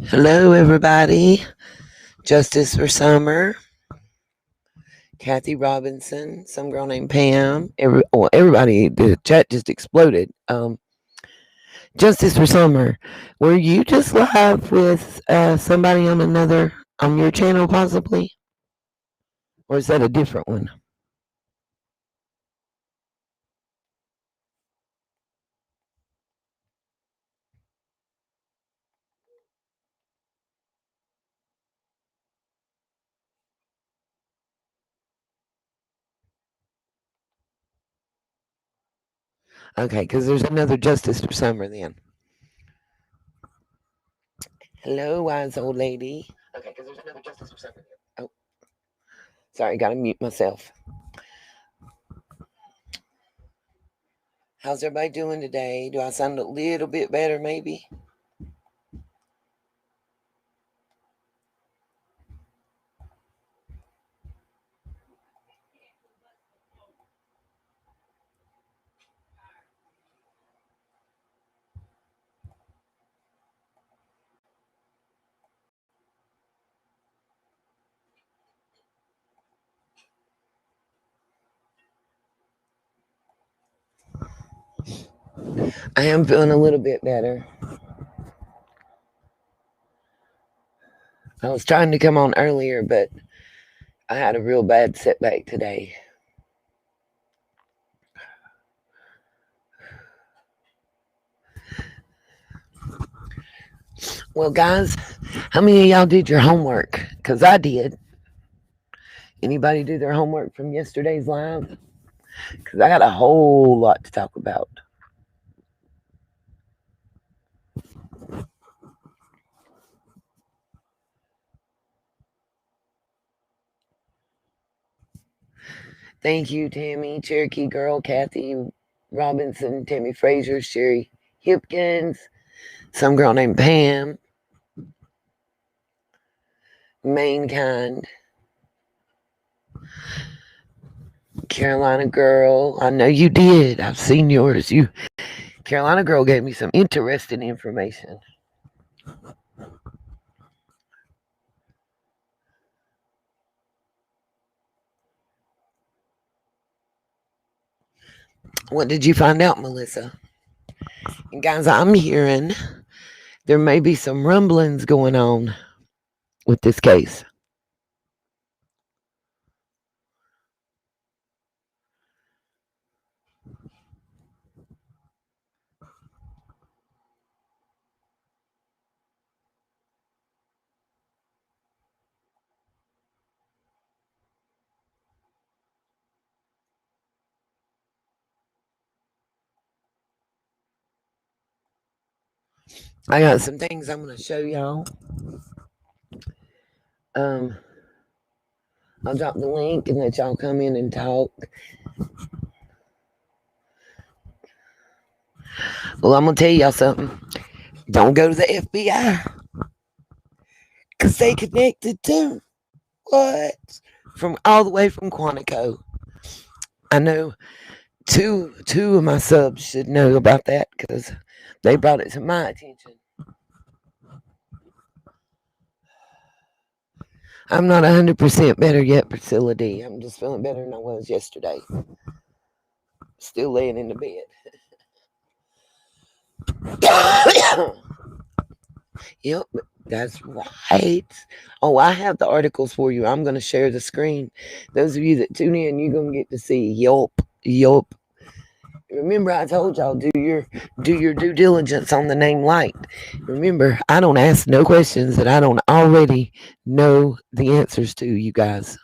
Hello, everybody. Justice for Summer, Kathy Robinson, some girl named Pam. Everybody, the chat just exploded. Justice for Summer, were you just live with somebody on your channel, possibly, or is that a different one? Okay, because there's another Justice for Summer then. Hello, wise old lady. Okay, because there's another Justice for Summer then. Oh, sorry, gotta mute myself. How's everybody doing today? Do I sound a little bit better, maybe? I am feeling a little bit better. I was trying to come on earlier, but I had a real bad setback today. Well, guys, how many of y'all did your homework? Because I did. Anybody do their homework from yesterday's live? Because I got a whole lot to talk about. Thank you, Tammy, Cherokee Girl, Kathy Robinson, Tammy Fraser, Sherry Hipkins, some girl named Pam, Mankind, Carolina Girl. I know you did. I've seen yours. Carolina Girl gave me some interesting information. What did you find out, Melissa? And guys, I'm hearing there may be some rumblings going on with this case. I got some things I'm going to show y'all. I'll drop the link and let y'all come in and talk. Well, I'm going to tell y'all something. Don't go to the FBI. Because they connected too. What? From all the way from Quantico. I know two of my subs should know about that because they brought it to my attention. I'm not 100% better yet, Priscilla D. I'm just feeling better than I was yesterday. Still laying in the bed. Yep, that's right. Oh, I have the articles for you. I'm going to share the screen. Those of you that tune in, you're going to get to see. Yelp. Remember, I told y'all do your due diligence on the name Light. Remember, I don't ask no questions that I don't already know the answers to. You guys,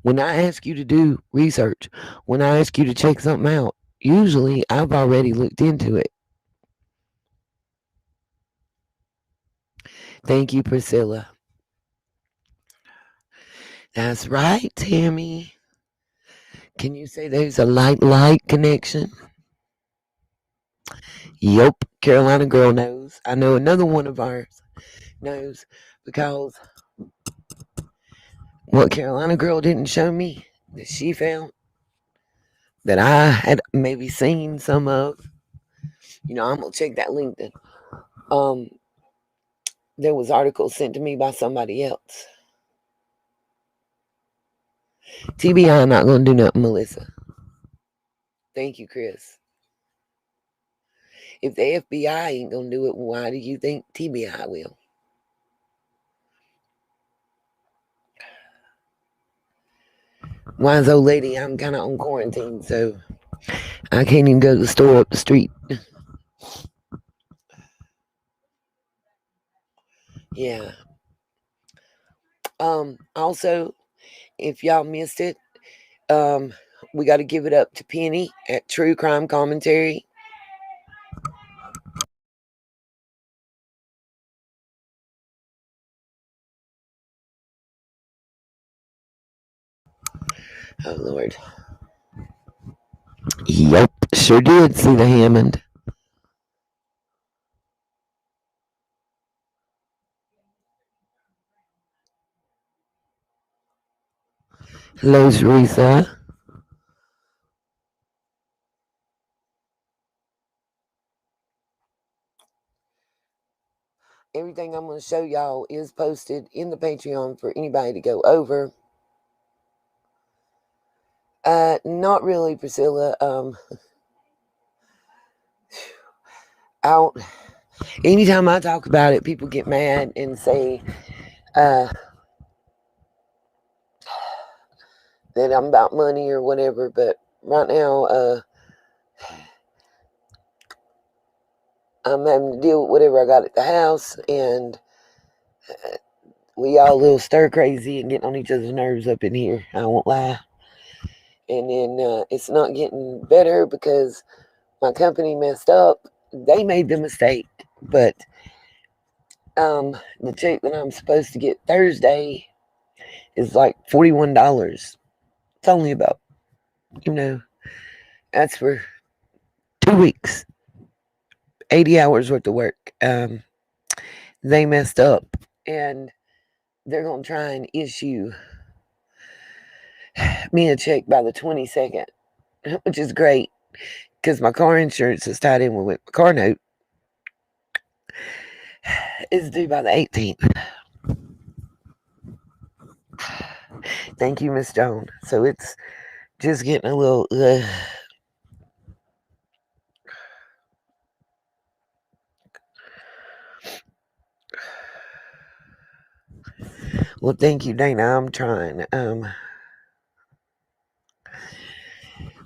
when I ask you to do research, when I ask you to check something out, usually I've already looked into it. Thank you, Priscilla. That's right, Tammy. Can you say there's a light connection? Yep, Carolina Girl knows. I know another one of ours knows because what Carolina Girl didn't show me that she found that I had maybe seen some of. I'm gonna check that LinkedIn. There was articles sent to me by somebody else. TBI not going to do nothing, Melissa. Thank you, Chris. If the FBI ain't going to do it, why do you think TBI will? Wise old lady, I'm kind of on quarantine, so I can't even go to the store up the street. Yeah. Also, if y'all missed it, we got to give it up to Penny at True Crime Commentary. Oh, Lord. Yep, sure did see the Hammond. Hello, Teresa. Everything I'm going to show y'all is posted in the Patreon for anybody to go over. Not really, Priscilla. Anytime I talk about it, people get mad and say that I'm about money or whatever. But right now, I'm having to deal with whatever I got at the house, and we all a little stir crazy and getting on each other's nerves up in here. I won't lie. And then it's not getting better because my company messed up. They made the mistake, but the check that I'm supposed to get Thursday is like $41. It's only about, that's for 2 weeks, 80 hours worth of work. They messed up, and they're going to try and issue me a check by the 22nd, which is great because my car insurance is tied in with my car note. It's due by the 18th. Thank you, Miss Joan. So it's just getting a little. Well, thank you, Dana. I'm trying.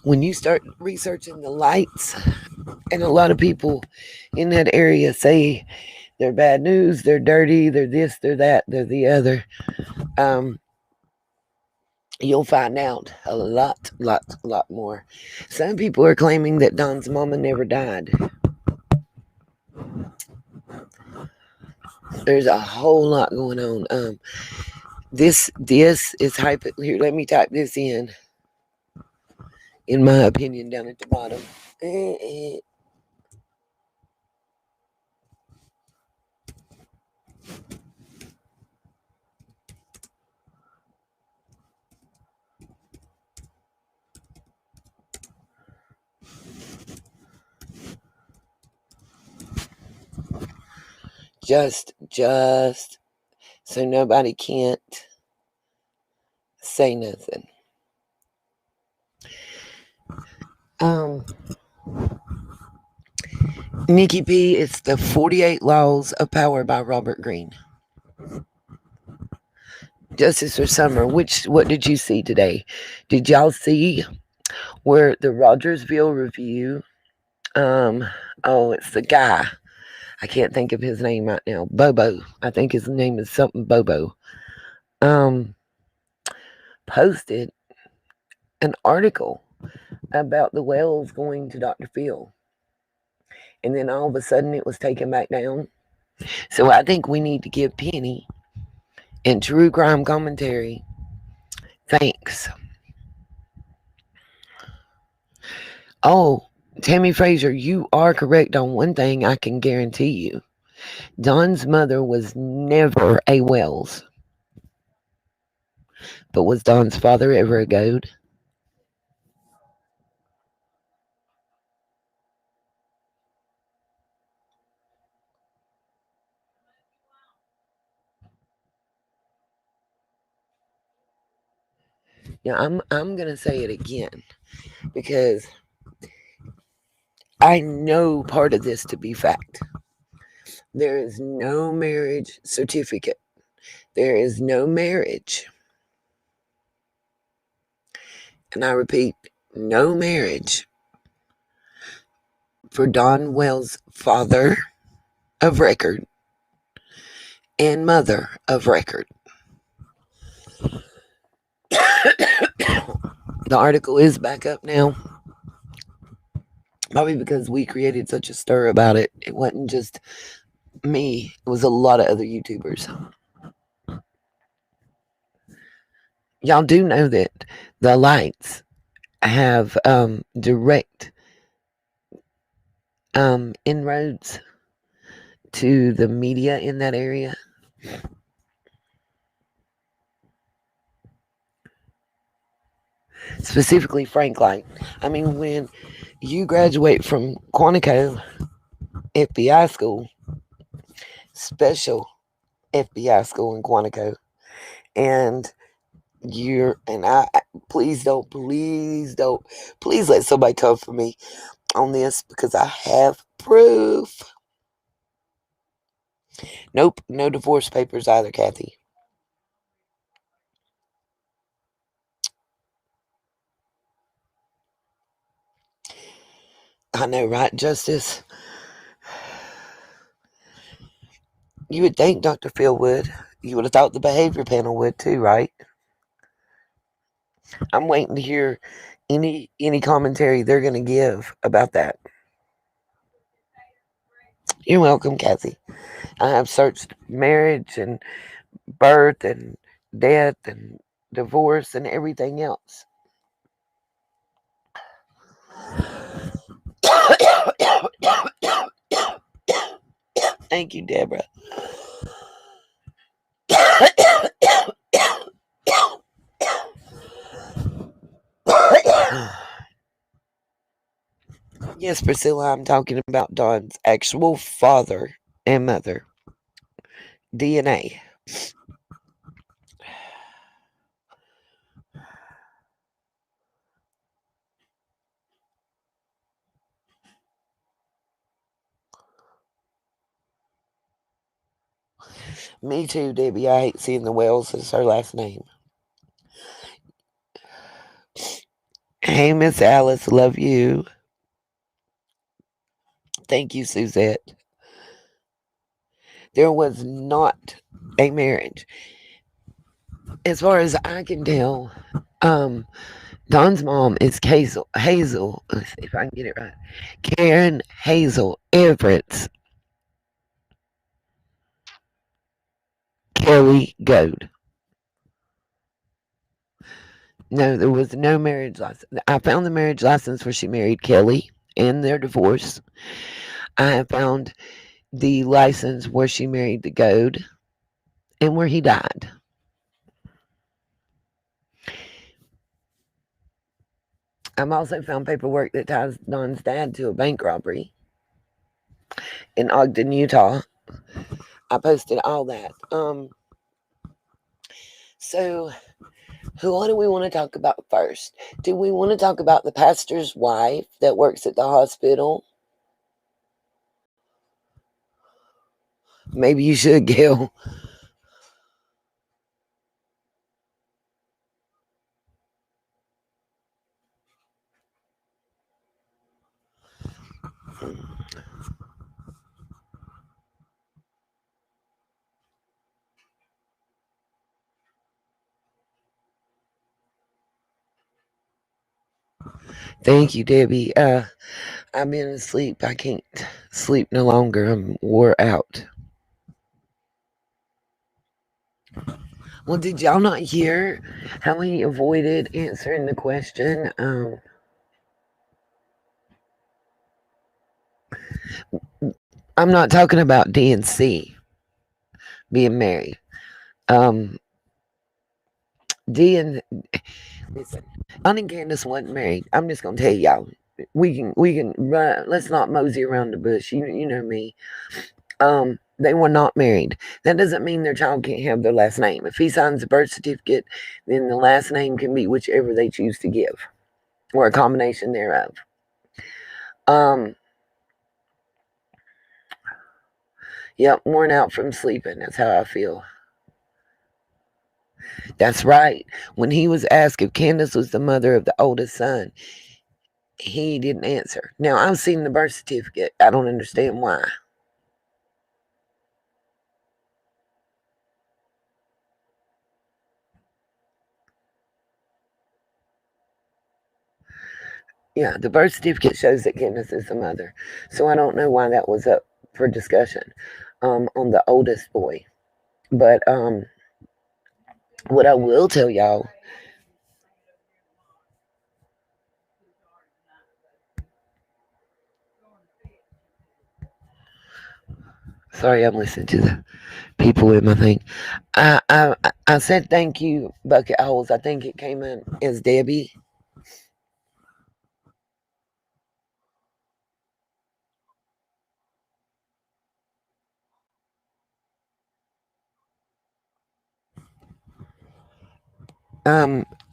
When you start researching the lights, and a lot of people in that area say they're bad news, they're dirty, they're this, they're that, they're the other. You'll find out a lot more. Some people are claiming that Don's mama never died. There's a whole lot going on. This is hyper. Here, let me type this in my opinion, down at the bottom. Just so nobody can't say nothing. Nikki P, it's the 48 Laws of Power by Robert Greene. Justice for Summer, what did you see today? Did y'all see where the Rogersville Review, it's the guy, I can't think of his name right now, Bobo, I think his name is something Bobo, posted an article about the wells going to Dr. Phil. And then all of a sudden it was taken back down. So I think we need to give Penny and True Crime Commentary thanks. Oh, Tammy Fraser, you are correct on one thing I can guarantee you. Don's mother was never a Wells. But was Don's father ever a Goad? Yeah, I'm gonna say it again because I know part of this to be fact. There is no marriage certificate. There is no marriage. And I repeat, no marriage for Don Wells' father of record and mother of record. The article is back up now. Probably because we created such a stir about it. It wasn't just me, it was a lot of other YouTubers. Y'all do know that the lights have direct inroads to the media in that area. Specifically Frank Light. I mean, when you graduate from Quantico FBI school, special FBI school in Quantico, and please let somebody come for me on this because I have proof. Nope, no divorce papers either, Kathy. I know, right, Justice? You would think Dr. Phil would. You would have thought the behavior panel would too, right? I'm waiting to hear any commentary they're going to give about that. You're welcome, Kathy. I have searched marriage and birth and death and divorce and everything else. Thank you, Deborah. Yes, Priscilla, I'm talking about Don's actual father and mother. DNA. Me too, Debbie. I hate seeing the Wells as her last name. Hey, Miss Alice, love you. Thank you, Suzette. There was not a marriage. As far as I can tell, Don's mom is Hazel, if I can get it right. Karen Hazel Everett's Kelly Goad. No, there was no marriage license. I found the marriage license where she married Kelly and their divorce. I have found the license where she married the Goad and where he died. I've also found paperwork that ties Don's dad to a bank robbery in Ogden, Utah. I posted all that. So what do we want to talk about first? Do we want to talk about the pastor's wife that works at the hospital? Maybe you should, Gail. Thank you, Debbie. I've been asleep. I can't sleep no longer. I'm wore out. Well, did y'all not hear how he avoided answering the question? I'm not talking about DNC being married. Listen, Don and Candace wasn't married. I'm just gonna tell y'all. We can run. Let's not mosey around the bush. You know me. They were not married. That doesn't mean their child can't have their last name. If he signs a birth certificate, then the last name can be whichever they choose to give, or a combination thereof. Yep, worn out from sleeping. That's how I feel. That's right. When he was asked if Candace was the mother of the oldest son, he didn't answer. Now, I've seen the birth certificate. I don't understand why. Yeah, the birth certificate shows that Candace is the mother. So I don't know why that was up for discussion on the oldest boy. But what I will tell y'all, sorry, I'm listening to the people in my thing. I said thank you, Bucket Holes. I think it came in as Debbie.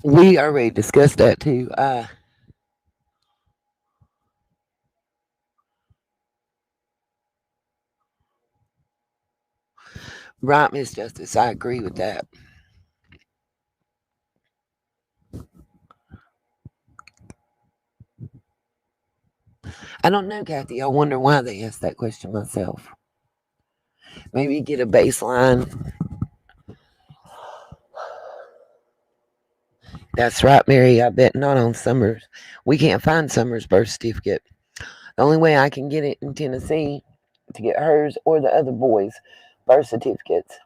We already discussed that too. Right, Miss Justice. I agree with that. I don't know, Kathy. I wonder why they asked that question myself. Maybe get a baseline. That's right, Mary. I bet not on Summers. We can't find Summers' birth certificate. The only way I can get it in Tennessee to get hers or the other boys' birth certificates.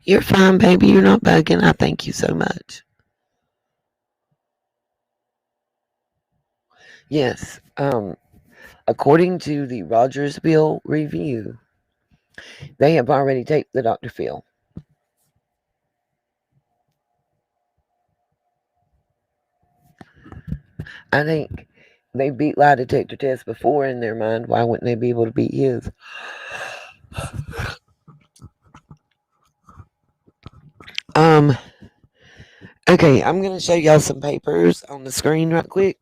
You're fine, baby. You're not bugging. I thank you so much. Yes. According to the Rogersville Review, they have already taped the Dr. Phil. I think they beat lie detector tests before in their mind. Why wouldn't they be able to beat his? Okay, I'm gonna show y'all some papers on the screen right quick,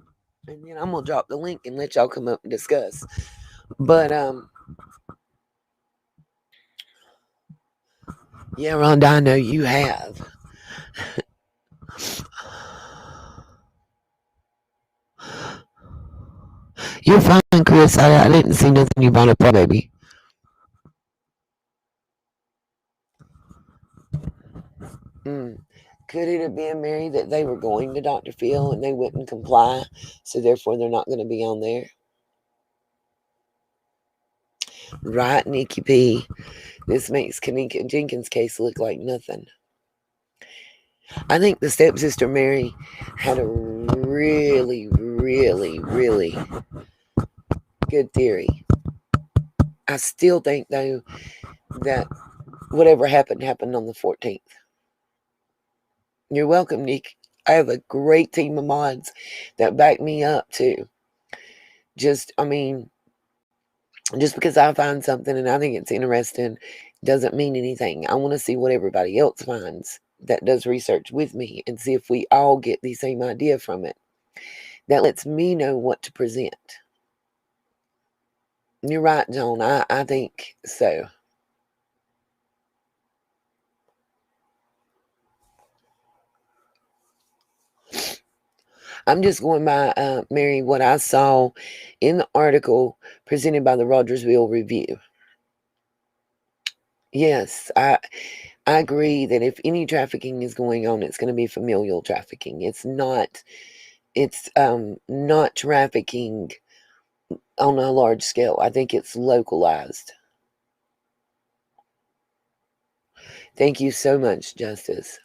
and then I'm gonna drop the link and let y'all come up and discuss. But yeah, Rhonda, I know you have. You're fine, Chris. I didn't see nothing you brought up, baby. Mm. Could it have been, Mary, that they were going to Dr. Phil and they wouldn't comply, so therefore they're not going to be on there? Right, Nikki P. This makes Kanika Jenkins' case look like nothing. I think the stepsister Mary had a really, really, really good theory. I still think, though, that whatever happened on the 14th. You're welcome, Nick. I have a great team of mods that back me up, too. Just because I find something and I think it's interesting doesn't mean anything. I want to see what everybody else finds that does research with me and see if we all get the same idea from it. That lets me know what to present. You're right, Joan. I think so. I'm just going by, Mary, what I saw in the article presented by the Rogersville Review. Yes, I agree that if any trafficking is going on, it's going to be familial trafficking. It's not trafficking on a large scale. I think it's localized. Thank you so much, Justice.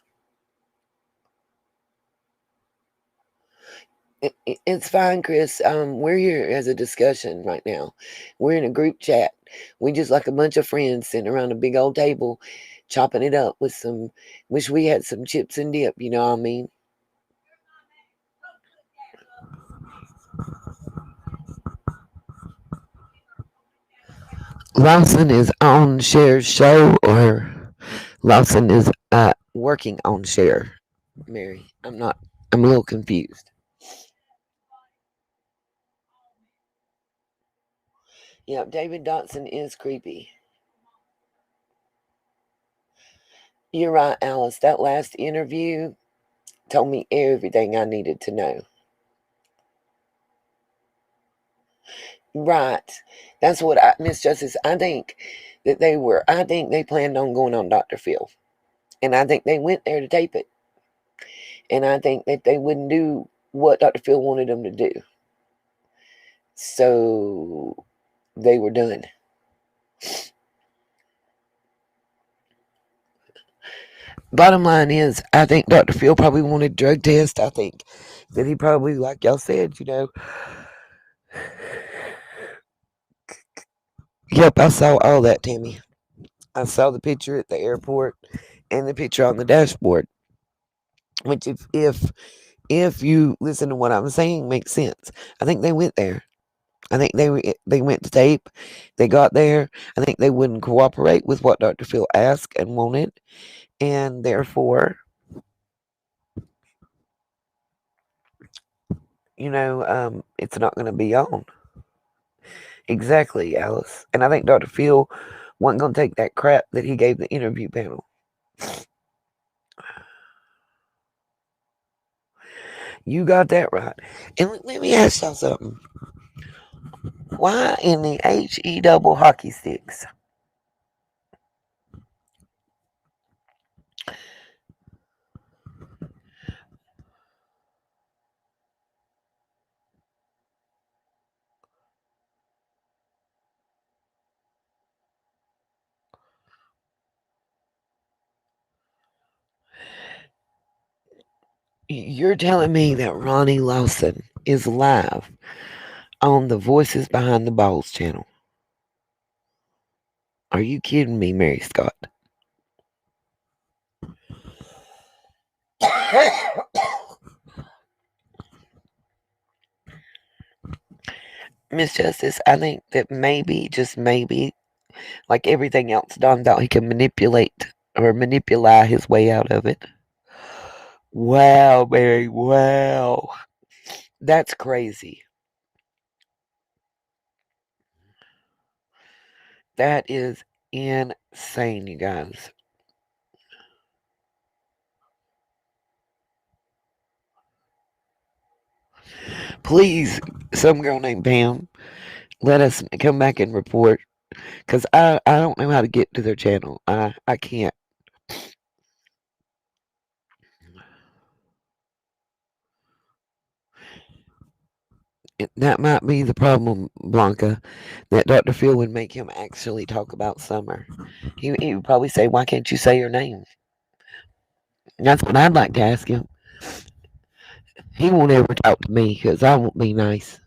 It's fine, Chris. We're here as a discussion right now. We're in a group chat. We just like a bunch of friends sitting around a big old table, chopping it up with some. Wish we had some chips and dip. You know what I mean? Lawson is on Cher's show, or Lawson is working on Cher? Mary, I'm not. I'm a little confused. Yep, David Dotson is creepy. You're right, Alice. That last interview told me everything I needed to know. Right. That's what Miss Justice, I think that I think they planned on going on Dr. Phil. And I think they went there to tape it. And I think that they wouldn't do what Dr. Phil wanted them to do. So they were done. Bottom line is, I think Dr. Phil probably wanted drug test. I think that he probably, like y'all said, Yep, I saw all that, Tammy. I saw the picture at the airport and the picture on the dashboard. Which, if you listen to what I'm saying, makes sense. I think they went there. I think they went to tape. They got there. I think they wouldn't cooperate with what Dr. Phil asked and wanted, and therefore, it's not going to be on. Exactly, Alice. And I think Dr. Phil wasn't going to take that crap that he gave the interview panel. You got that right. And let me ask y'all something. Why in the HE double hockey sticks? You're telling me that Ronnie Lawson is live on the Voices Behind the Balls channel? Are you kidding me, Mary Scott? Miss Justice, I think that maybe, just maybe, like everything else, Don thought he could manipulate his way out of it. Wow, Mary, wow. That's crazy. That is insane, you guys. Please, some girl named Pam, let us come back and report, because I don't know how to get to their channel. I can't. That might be the problem, Blanca, that Dr. Phil would make him actually talk about Summer. He would probably say, "Why can't you say your name?" That's what I'd like to ask him. He won't ever talk to me because I won't be nice.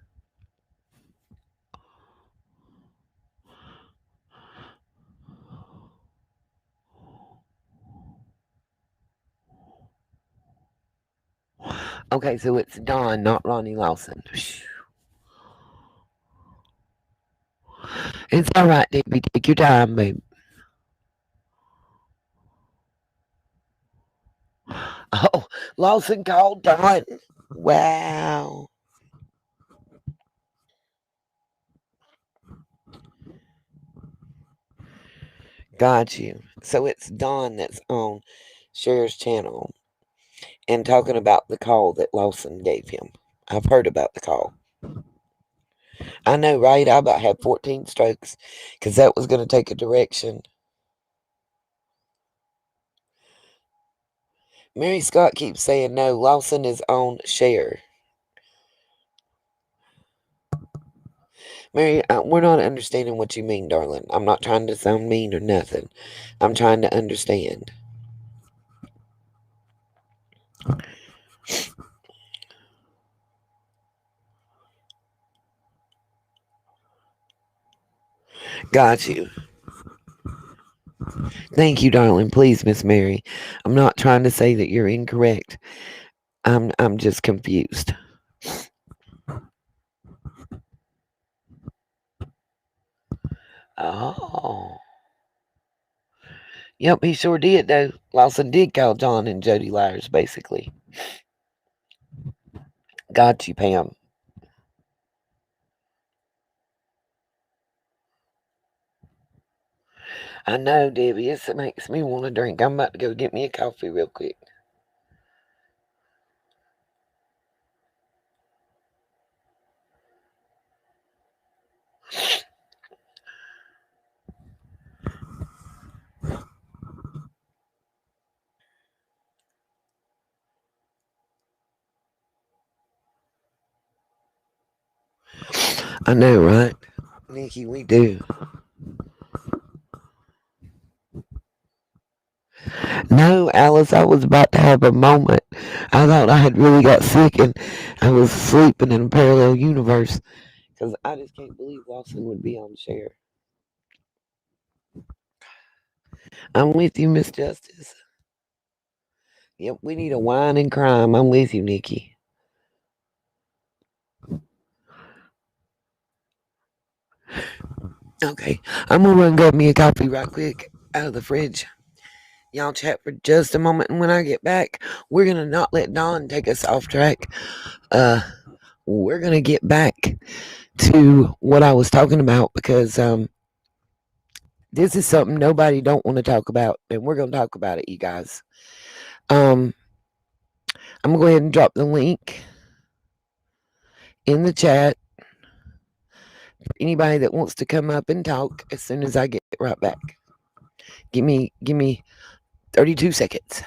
Okay, so it's Don, not Ronnie Lawson. It's all right, Debbie. Take your time, babe. Oh, Lawson called Don. Wow. Got you. So it's Don that's on Cher's channel and talking about the call that Lawson gave him. I've heard about the call. I know, right? I about had 14 strokes because that was going to take a direction. Mary Scott keeps saying no. Lawson is on Cher. Mary, we're not understanding what you mean, darling. I'm not trying to sound mean or nothing. I'm trying to understand. Got you. Thank you, darling. Please, Miss Mary. I'm not trying to say that you're incorrect. I'm just confused. Oh. Yep, he sure did, though. Lawson did call John and Jody liars, basically. Got you, Pam. I know, Debbie. It makes me want to drink. I'm about to go get me a coffee real quick. I know, right? Nikki, we do. No, Alice, I was about to have a moment. I thought I had really got sick and I was sleeping in a parallel universe because I just can't believe Lawson would be on share. I'm with you, Miss Justice. Yep, we need a wine and crime. I'm with you, Nikki. Okay, I'm gonna run grab me a coffee right quick out of the fridge. Y'all chat for just a moment, and when I get back, we're gonna not let Dawn take us off track. Uh, we're gonna get back to what I was talking about because this is something nobody don't want to talk about, and we're gonna talk about it, you guys. Um, I'm gonna go ahead and drop the link in the chat for anybody that wants to come up and talk as soon as I get right back. Give me 32 seconds.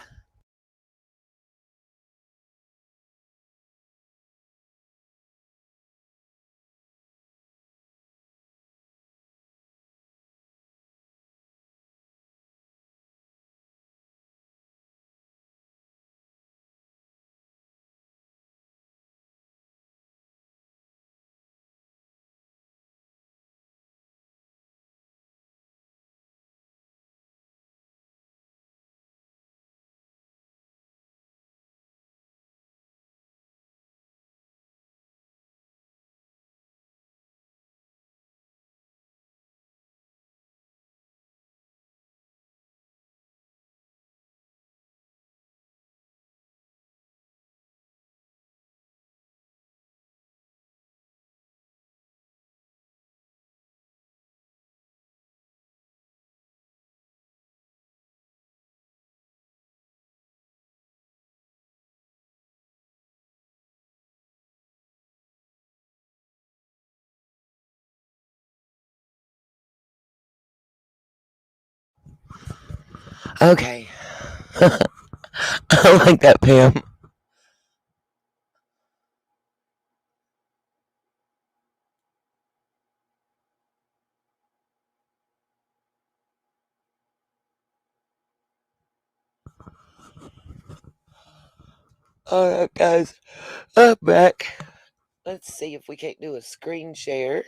Okay. I like that, Pam. All right, guys. I'm back. Let's see if we can't do a screen share.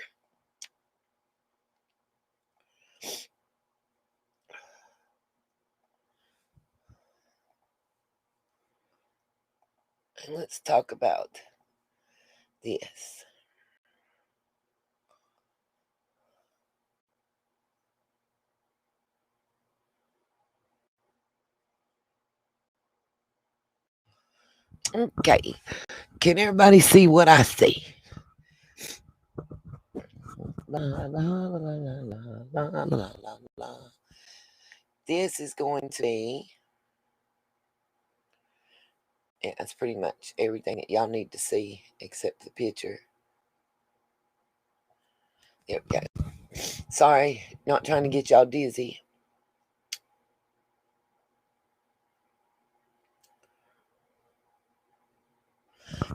And let's talk about this. Okay. Can everybody see what I see? La, la, la, la, la, la, la, la, la. This is going to be, yeah, that's pretty much everything that y'all need to see except the picture. There we go. Sorry, not trying to get y'all dizzy.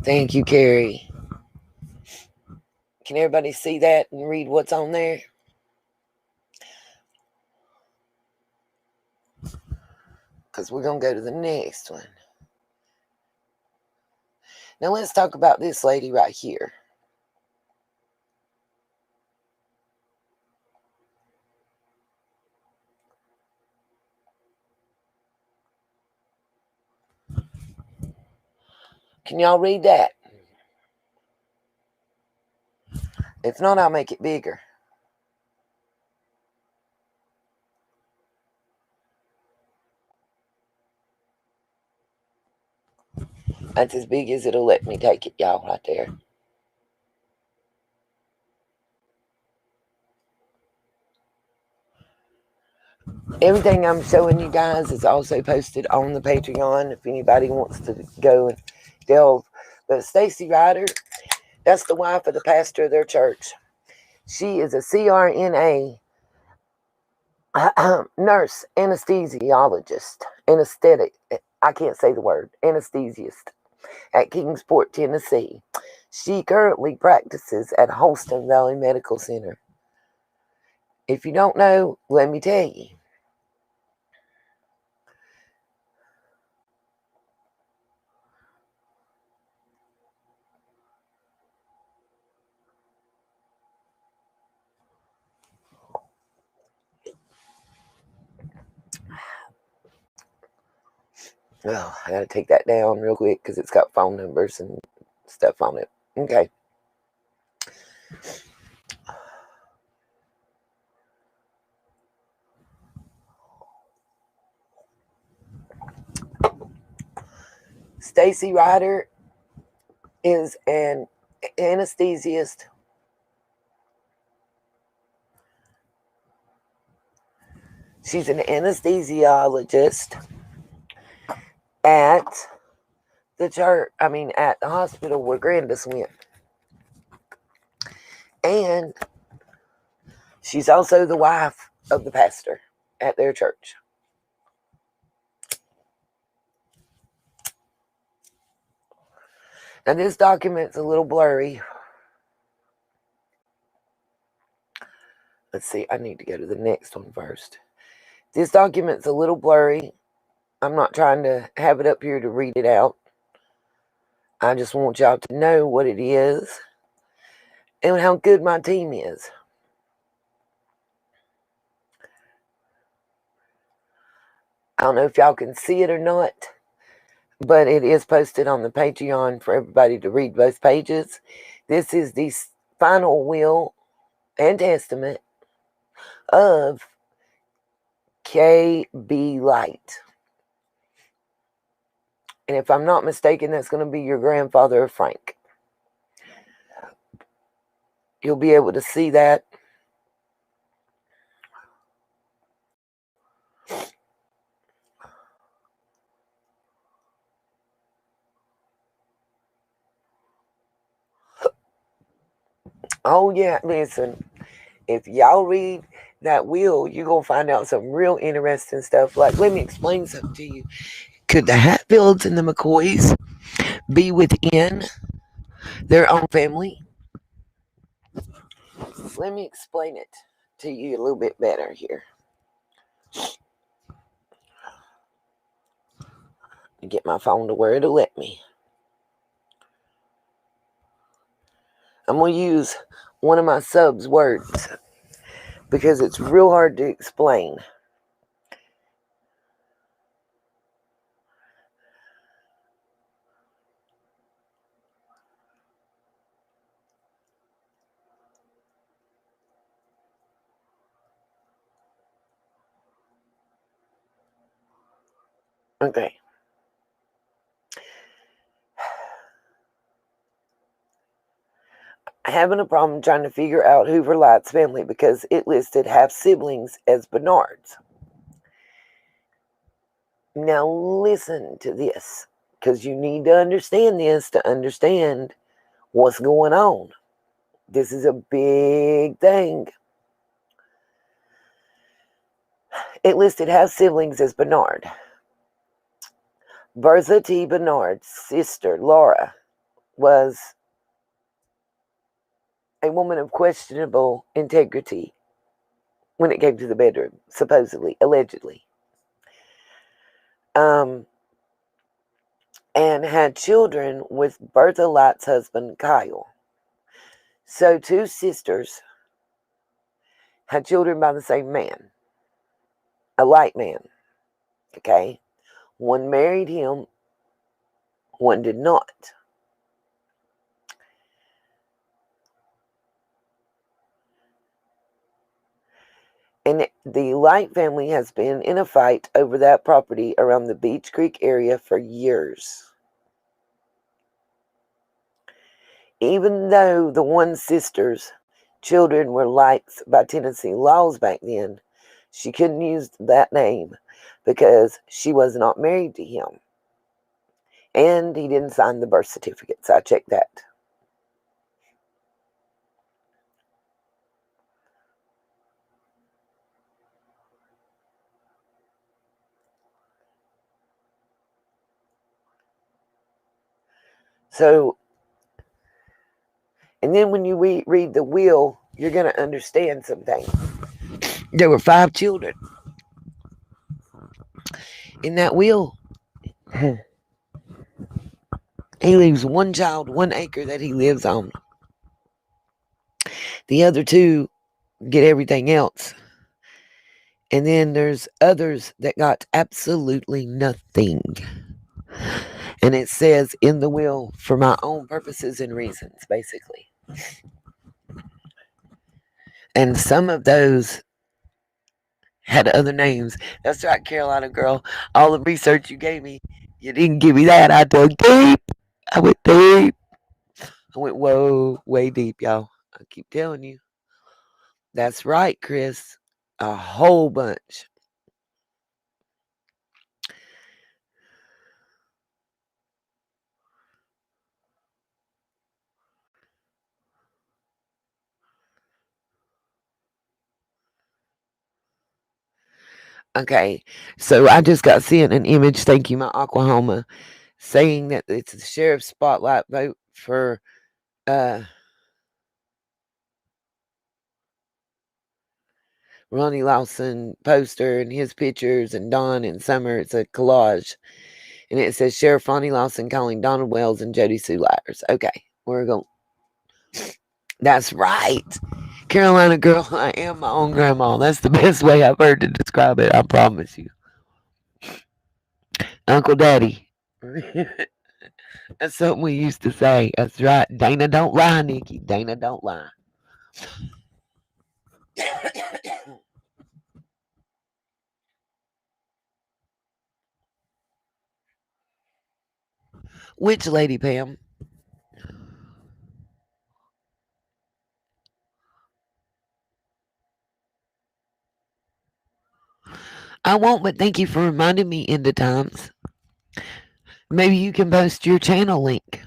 Thank you, Carrie. Can everybody see that and read what's on there? Because we're going to go to the next one. Now let's talk about this lady right here. Can y'all read that? If not, I'll make it bigger. That's as big as it'll let me take it, y'all, right there. Everything I'm showing you guys is also posted on the Patreon if anybody wants to go and delve. But Stacy Ryder, that's the wife of the pastor of their church. She is a CRNA nurse, anesthesiologist, anesthetic. I can't say the word, anesthesiast at Kingsport, Tennessee. She currently practices at Holston Valley Medical Center. If you don't know, let me tell you. Oh, I gotta take that down real quick because it's got phone numbers and stuff on it. Okay. Stacy Ryder is an anesthesiast. She's an anesthesiologist at the church, at the hospital where Grandis went. And she's also the wife of the pastor at their church. Now, this document's a little blurry. Let's see, I need to go to the next one first. This document's a little blurry. I'm not trying to have it up here to read it out. I just want y'all to know what it is and how good my team is. I don't know if y'all can see it or not, but it is posted on the Patreon for everybody to read both pages. This is the final will and testament of K.B. Light. And if I'm not mistaken, that's going to be your grandfather, Frank. You'll be able to see that. Oh, yeah, listen. If y'all read that will, you're going to find out some real interesting stuff. Like, let me explain something to you. Could the Hatfields and the McCoys be within their own family? Let me explain it to you a little bit better here. Get my phone to where it'll let me. I'm going to use one of my subs' words because it's real hard to explain. Okay. Having a problem trying to figure out Hoover Light's family because it listed half siblings as Bernards. Now listen to this, because you need to understand this to understand what's going on. This is a big thing. It listed half siblings as Bernard. Bertha T. Bernard's sister, Laura, was a woman of questionable integrity when it came to the bedroom, supposedly, allegedly. And had children with Bertha Light's husband, Kyle. So 2 sisters had children by the same man, a Light man, okay? One married him, one did not. And the Light family has been in a fight over that property around the Beach Creek area for years. Even though the one sister's children were liked by Tennessee laws back then, she couldn't use that name because she was not married to him. And he didn't sign the birth certificate, so I checked that. So, and then when you read the will, you're going to understand some things. There were 5 children in that will. He leaves one child 1 acre that he lives on. The other 2 get everything else. And then there's others that got absolutely nothing. And it says in the will, for my own purposes and reasons, basically. And some of those had other names. That's right, Carolina girl. All the research you gave me, you didn't give me that. I dug deep. I went deep. I went way deep, y'all. I keep telling you. That's right, Chris. A whole bunch. Okay, so I just got sent an image. Thank you, my Oklahoma, saying that it's the sheriff's spotlight vote for Ronnie Lawson poster and his pictures and Don and Summer. It's a collage. And it says Sheriff Ronnie Lawson calling Donald Wells and Jody Sue liars. Okay, we're going. That's right. Carolina girl, I am my own grandma. That's the best way I've heard to describe it. I promise you. Uncle Daddy. That's something we used to say. That's right. Dana don't lie, Nikki. Dana don't lie. Which lady, Pam? I won't, but thank you for reminding me in the times. Maybe you can post your channel link.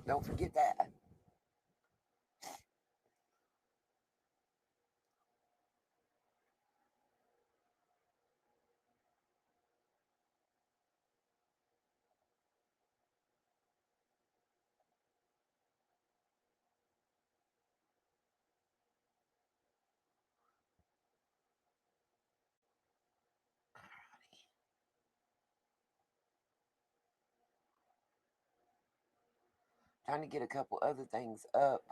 Don't forget that. Trying to get a couple other things up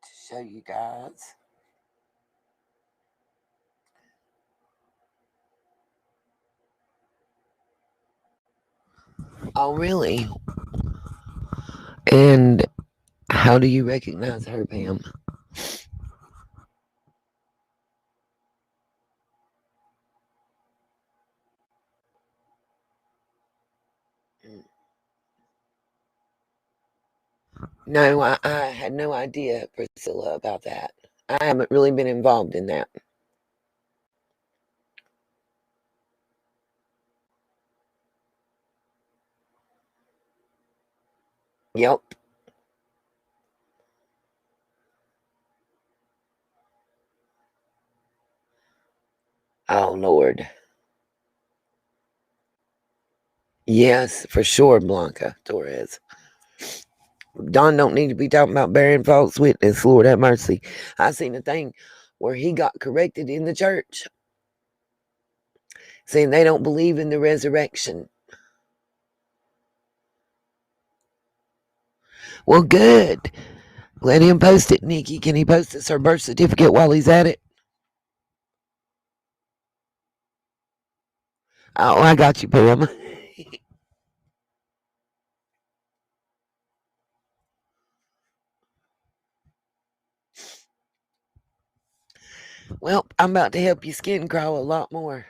to show you guys. Oh, really? And how do you recognize her, Pam? No, I had no idea, Priscilla, about that. I haven't really been involved in that. Yep. Oh, Lord. Yes, for sure, Blanca Torres. Don don't need to be talking about bearing false witness. Lord have mercy. I seen a thing where he got corrected in the church, saying they don't believe in the resurrection. Well, good. Let him post it, Nikki. Can he post us her birth certificate while he's at it? Oh, I got you, Pam. Well, I'm about to help your skin grow a lot more.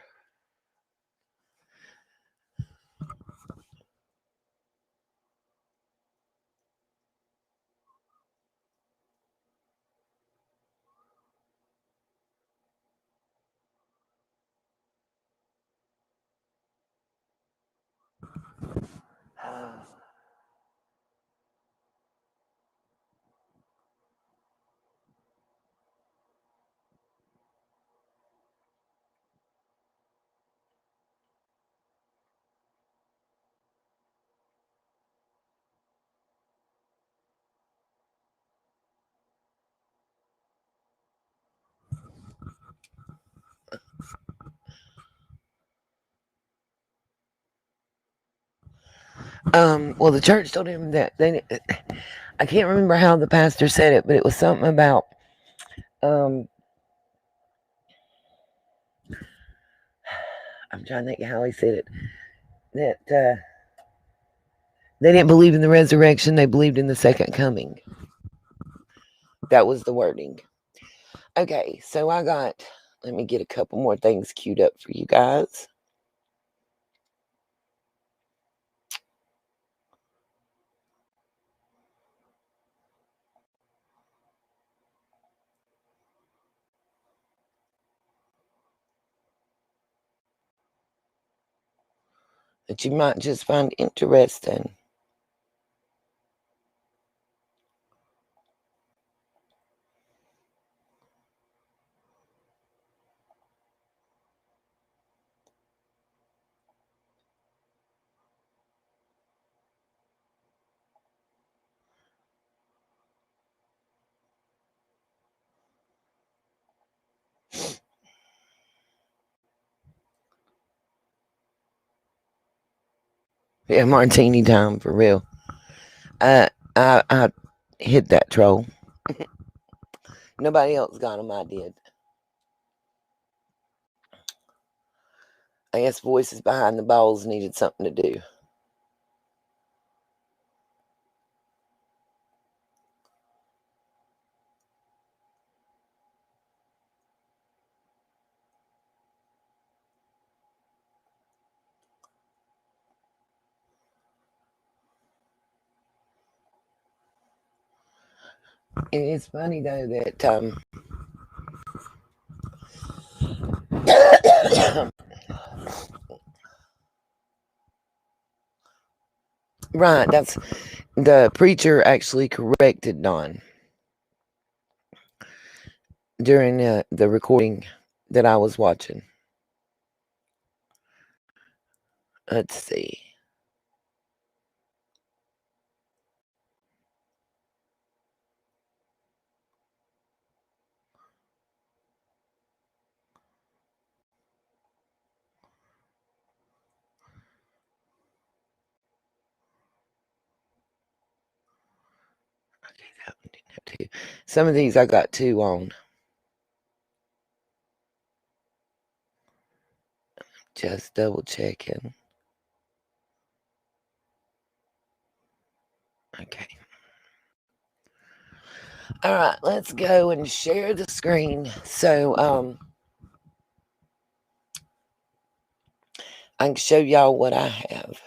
Well, the church told him that I can't remember how the pastor said it, but it was something about um, I'm trying to think how he said it. That they didn't believe in the resurrection; they believed in the second coming. That was the wording. Okay, so I got. Let me get a couple more things queued up for you guys. That you might just find interesting. Yeah, martini time for real. I hit that troll. Nobody else got them. I did. I guess voices behind the balls needed something to do. And it's funny though that right, that's the preacher actually corrected Don during the recording that I was watching. Let's see. Okay, that one didn't have two. Some of these I got two on. Just double checking. Okay. All right, let's go and share the screen. So I can show y'all what I have.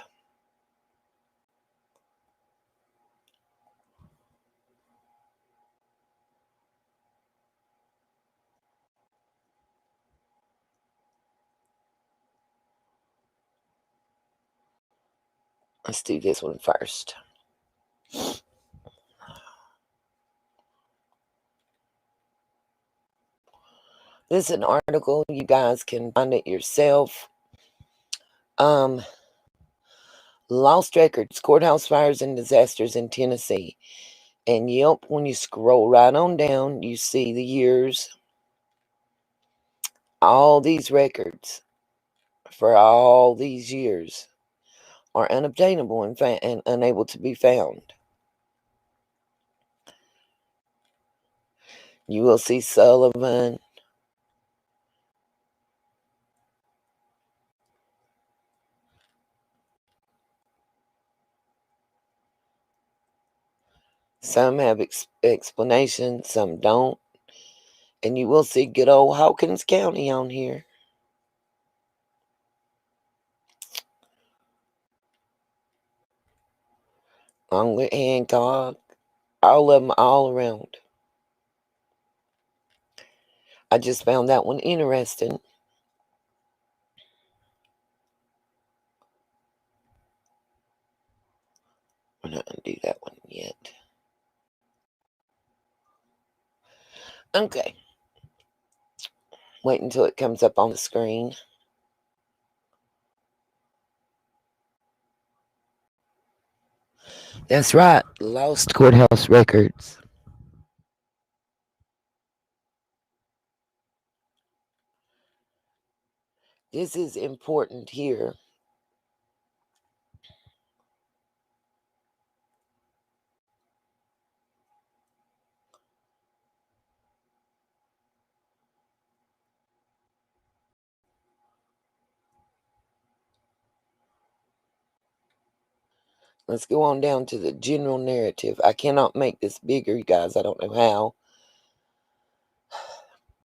Let's do this one first. This is an article. You guys can find it yourself. Lost records, courthouse fires and disasters in Tennessee. And yep, when you scroll right on down, you see the years. All these records for all these years are unobtainable and unable to be found. You will see Sullivan. Some have explanations, some don't. And you will see good old Hawkins County on here. Along with Hancock. All of them all around. I just found that one interesting. I'm not going to do that one yet. Okay. Wait until it comes up on the screen. That's right. Lost courthouse records. This is important here. Let's go on down to the general narrative. I cannot make this bigger, you guys. I don't know how.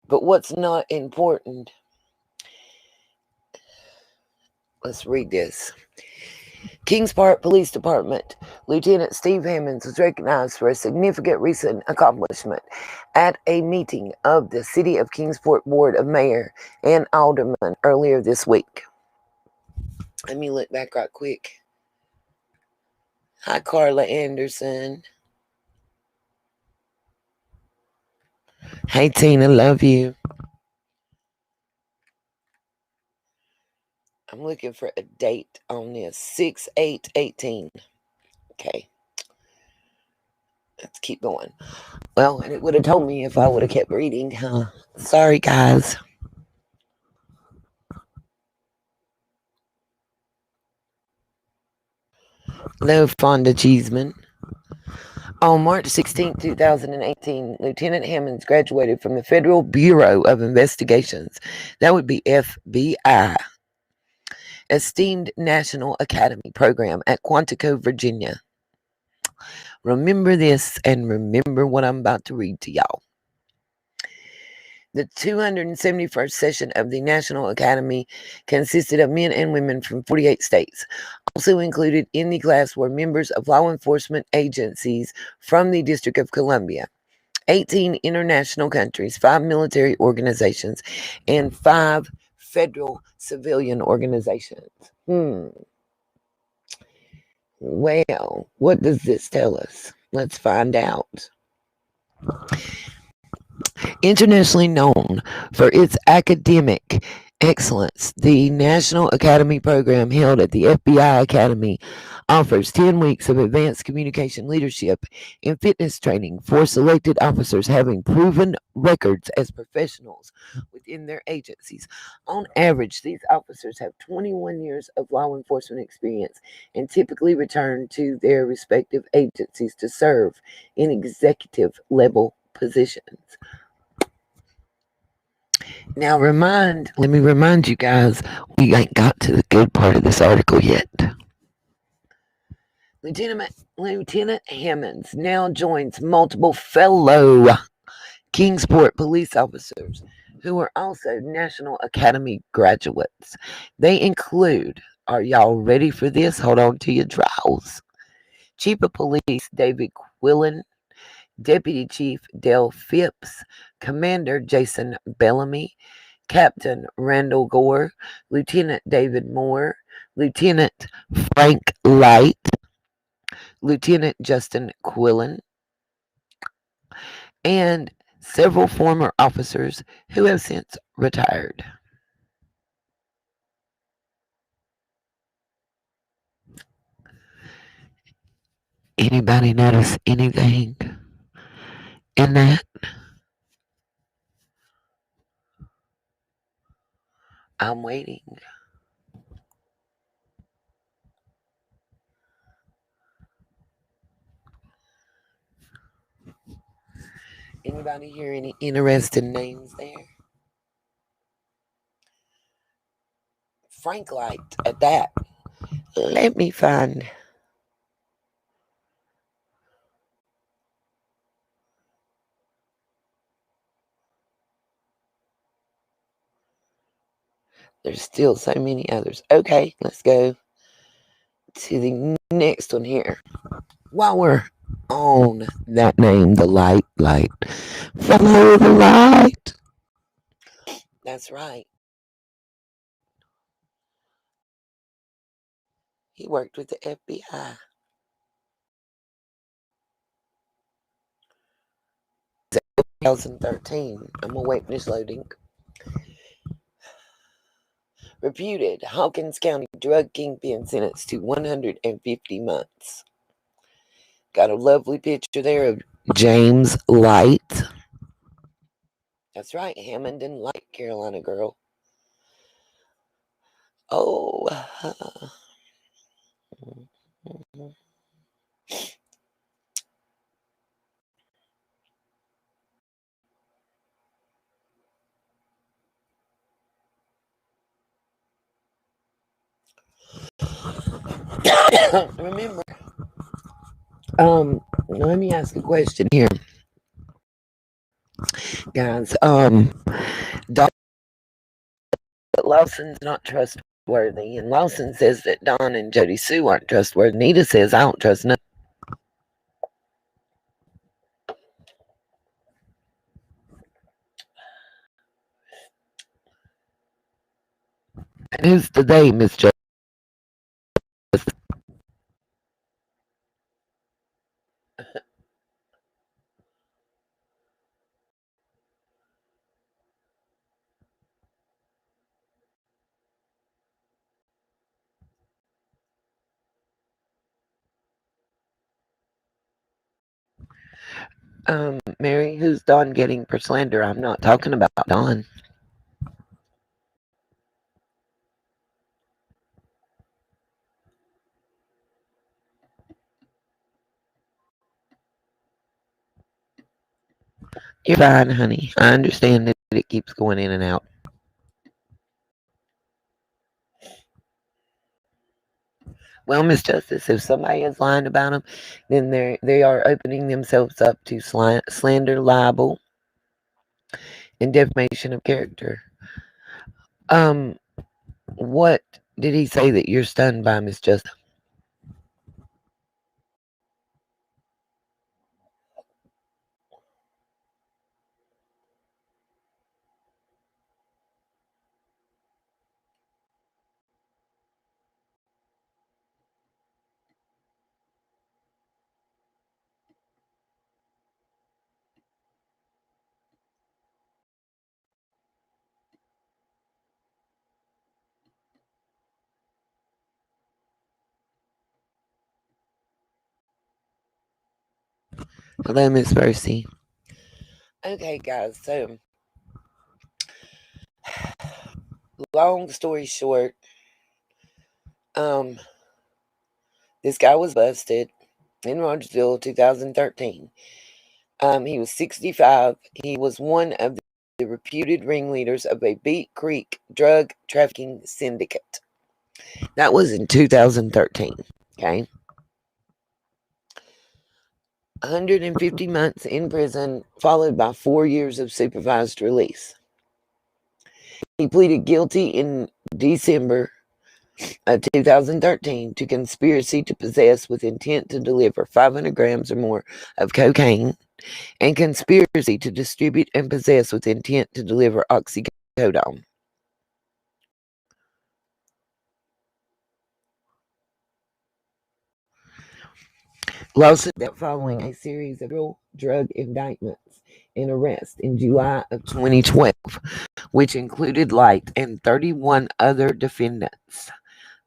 But what's not important? Let's read this. Kings Park Police Department Lieutenant Steve Hammonds was recognized for a significant recent accomplishment at a meeting of the City of Kingsport Board of Mayor and Aldermen earlier this week. Let me look back right quick. Hi, Carla Anderson. Hey, Tina, love you. I'm looking for a date on this. 6/8/18. Okay. Let's keep going. Well, and it would have told me if I would have kept reading, huh? Sorry, guys. Hello, Fonda Cheeseman. On March 16, 2018, Lieutenant Hammonds graduated from the Federal Bureau of Investigations. That would be FBI. Esteemed National Academy program at Quantico, Virginia. Remember this and remember what I'm about to read to y'all. The 271st session of the National Academy consisted of men and women from 48 states. Also included in the class were members of law enforcement agencies from the District of Columbia, 18 international countries, 5 military organizations, and 5 federal civilian organizations. Well, what does this tell us? Let's find out. Internationally known for its academic excellence, the National Academy program held at the FBI Academy offers 10 weeks of advanced communication leadership and fitness training for selected officers having proven records as professionals within their agencies. On average, these officers have 21 years of law enforcement experience and typically return to their respective agencies to serve in executive level positions. Now let me remind you guys, we ain't got to the good part of this article yet. Lieutenant Hammonds now joins multiple fellow Kingsport police officers who are also National Academy graduates. They include, are y'all ready for this? Hold on to your trowels. Chief of Police David Quillen, Deputy Chief Dale Phipps, Commander Jason Bellamy, Captain Randall Gore, Lieutenant David Moore, Lieutenant Frank Light, Lieutenant Justin Quillen, and several former officers who have since retired. Anybody notice anything in that? I'm waiting. Anybody hear any interesting names there? Frank Light at that. Let me find. There's still so many others. Okay, let's go to the next one here. While we're on that name, the light, follow the light. That's right. He worked with the FBI. 2013. I'm gonna wait for this loading. Reputed Hawkins County drug kingpin sentenced to 150 months. Got a lovely picture there of James Light. That's right, Hammond Light, Carolina girl. Oh. Remember, let me ask a question here, guys. Lawson's not trustworthy, and Lawson says that Don and Jody Sue aren't trustworthy. Nita says I don't trust none. And who's the they, Miss Justice? Mary, who's Don getting for slander? I'm not talking about Don. You're fine, honey. I understand that it keeps going in and out. Well, Miss Justice, if somebody is lying about them, then they are opening themselves up to slander, libel, and defamation of character. What did he say that you're stunned by, Miss Justice? Hello, Miss Percy. Okay, guys, so long story short, this guy was busted in Rogersville, 2013. He was 65. He was one of the reputed ringleaders of a Beat Creek drug trafficking syndicate. That was in 2013. Okay. 150 months in prison, followed by 4 years of supervised release. He pleaded guilty in December of 2013 to conspiracy to possess with intent to deliver 500 grams or more of cocaine and conspiracy to distribute and possess with intent to deliver oxycodone. Lawsuit that following a series of drug indictments and arrests in July of 2012, which included Light and 31 other defendants,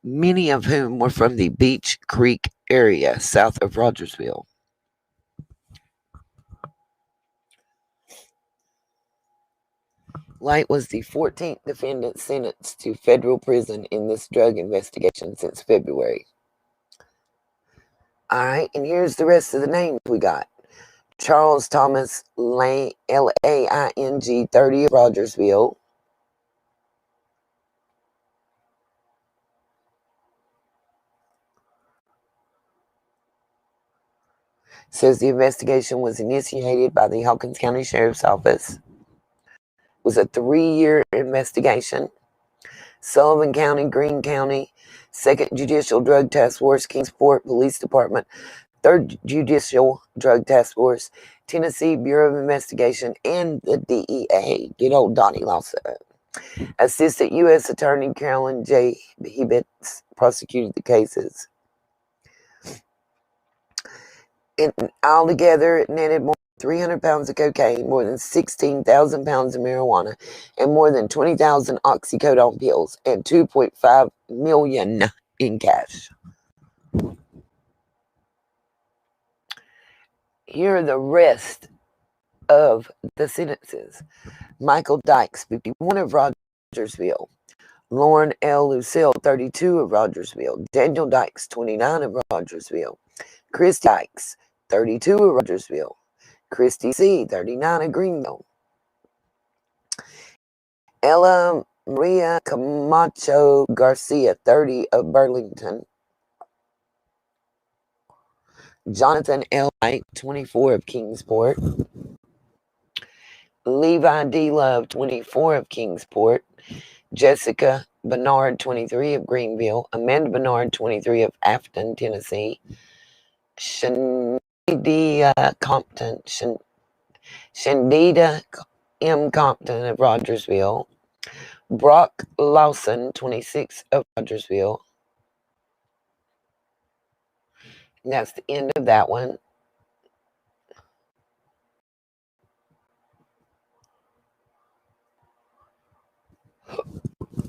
many of whom were from the Beach Creek area south of Rogersville. Light was the 14th defendant sentenced to federal prison in this drug investigation since February. All right, and here's the rest of the names we got. Charles Thomas Laing, Laing, 30 of Rogersville. Says the investigation was initiated by the Hawkins County Sheriff's Office. It was a 3-year investigation. Sullivan County, Greene County, 2nd Judicial Drug Task Force, Kingsport Police Department, 3rd Judicial Drug Task Force, Tennessee Bureau of Investigation, and the DEA. Good old Donnie Lawson. Assistant U.S. Attorney Carolyn J. Hibbets prosecuted the cases. Altogether, it netted more than 300 pounds of cocaine, more than 16,000 pounds of marijuana, and more than 20,000 oxycodone pills, and $2.5 million in cash. Here are the rest of the sentences. Michael Dykes, 51 of Rogersville. Lauren L. Lucille, 32 of Rogersville. Daniel Dykes, 29 of Rogersville. Chris Dykes, 32 of Rogersville. Christy C., 39 of Greenville. Ella Maria Camacho Garcia, 30 of Burlington. Jonathan L. Knight, 24 of Kingsport. Levi D. Love, 24 of Kingsport. Jessica Bernard, 23 of Greenville. Amanda Bernard, 23 of Afton, Tennessee. Shandida Compton, Shandida M. Compton of Rogersville. Brock Lawson, 26 of Rogersville. And that's the end of that one.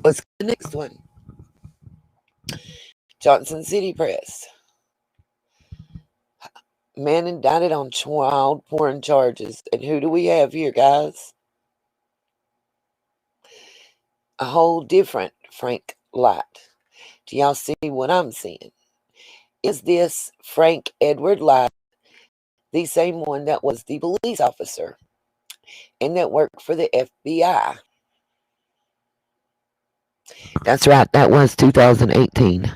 Let's go to the next one. Johnson City Press. Man indicted on child porn charges. And who do we have here, guys? A whole different Frank Light. Do y'all see what I'm seeing? Is this Frank Edward Light, the same one that was the police officer and that worked for the FBI? That's right. That was 2018.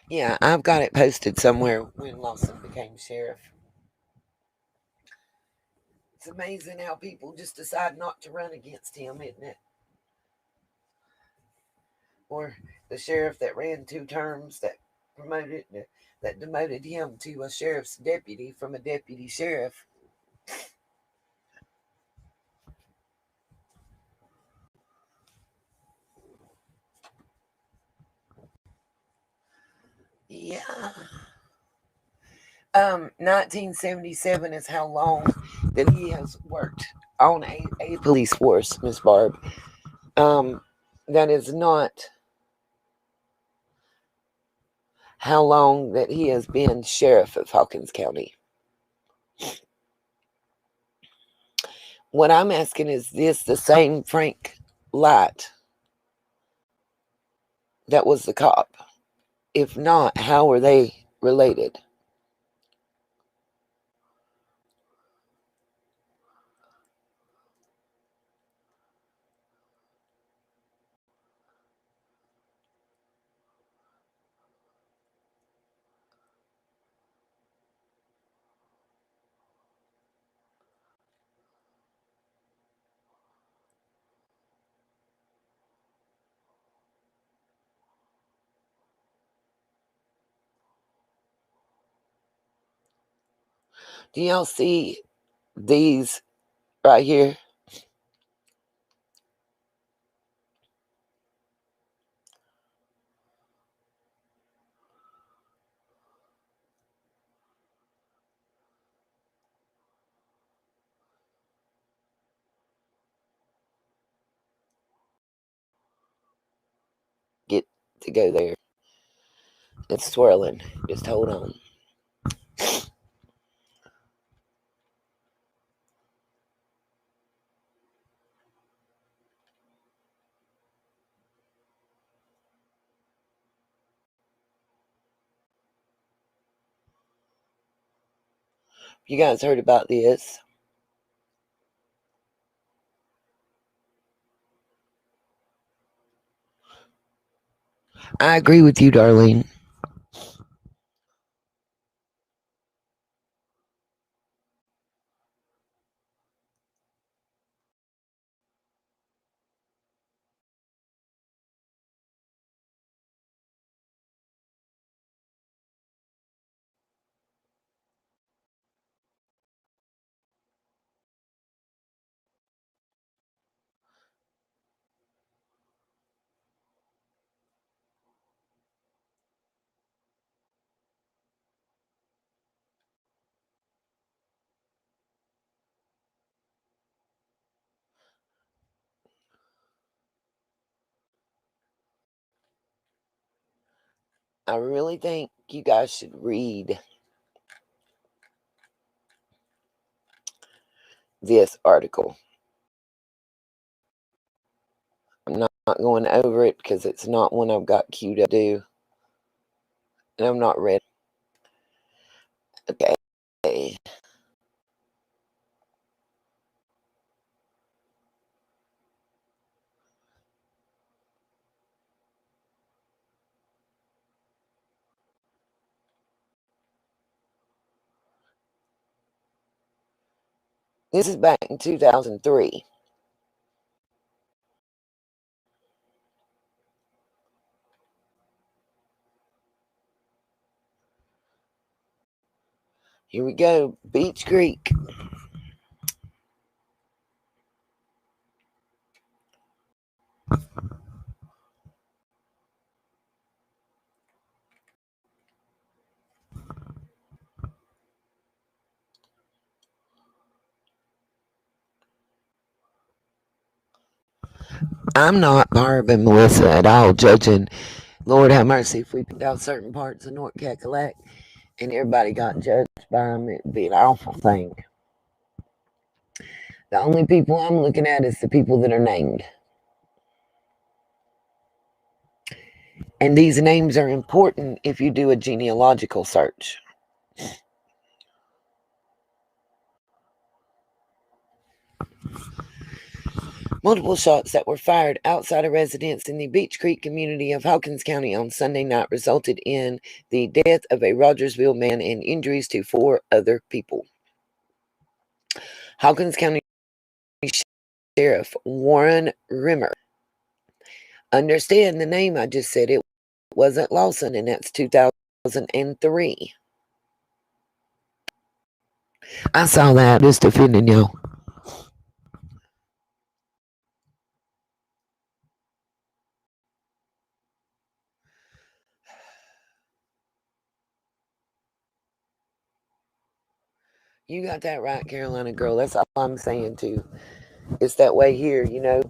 Yeah, I've got it posted somewhere when Lawson became sheriff. It's amazing how people just decide not to run against him, isn't it? Or the sheriff that ran 2 terms that demoted him to a sheriff's deputy from a deputy sheriff. Yeah. 1977 is how long that he has worked on a police force, Miss Barb. That is not how long that he has been sheriff of Hawkins County. What I'm asking is this the same Frank Light that was the cop? If not, how are they related? Do y'all see these right here? Get to go there. It's swirling. Just hold on. You guys heard about this? I agree with you, Darlene. I really think you guys should read this article. I'm not going over it because it's not one I've got queued up to do. And I'm not ready. Okay. This is back in 2003. Here we go. Beech Creek. I'm not Barb and Melissa at all judging. Lord have mercy if we picked out certain parts of North Cackalack and everybody got judged by them, it'd be an awful thing. The only people I'm looking at is the people that are named. And these names are important if you do a genealogical search. Multiple shots that were fired outside a residence in the Beech Creek community of Hawkins County on Sunday night resulted in the death of a Rogersville man and injuries to 4 other people. Hawkins County Sheriff Warren Rimmer. Understand the name I just said, it wasn't Lawson, and that's 2003. I saw that, just defending y'all. You got that right, Carolina girl. That's all I'm saying too. It's that way here, you know.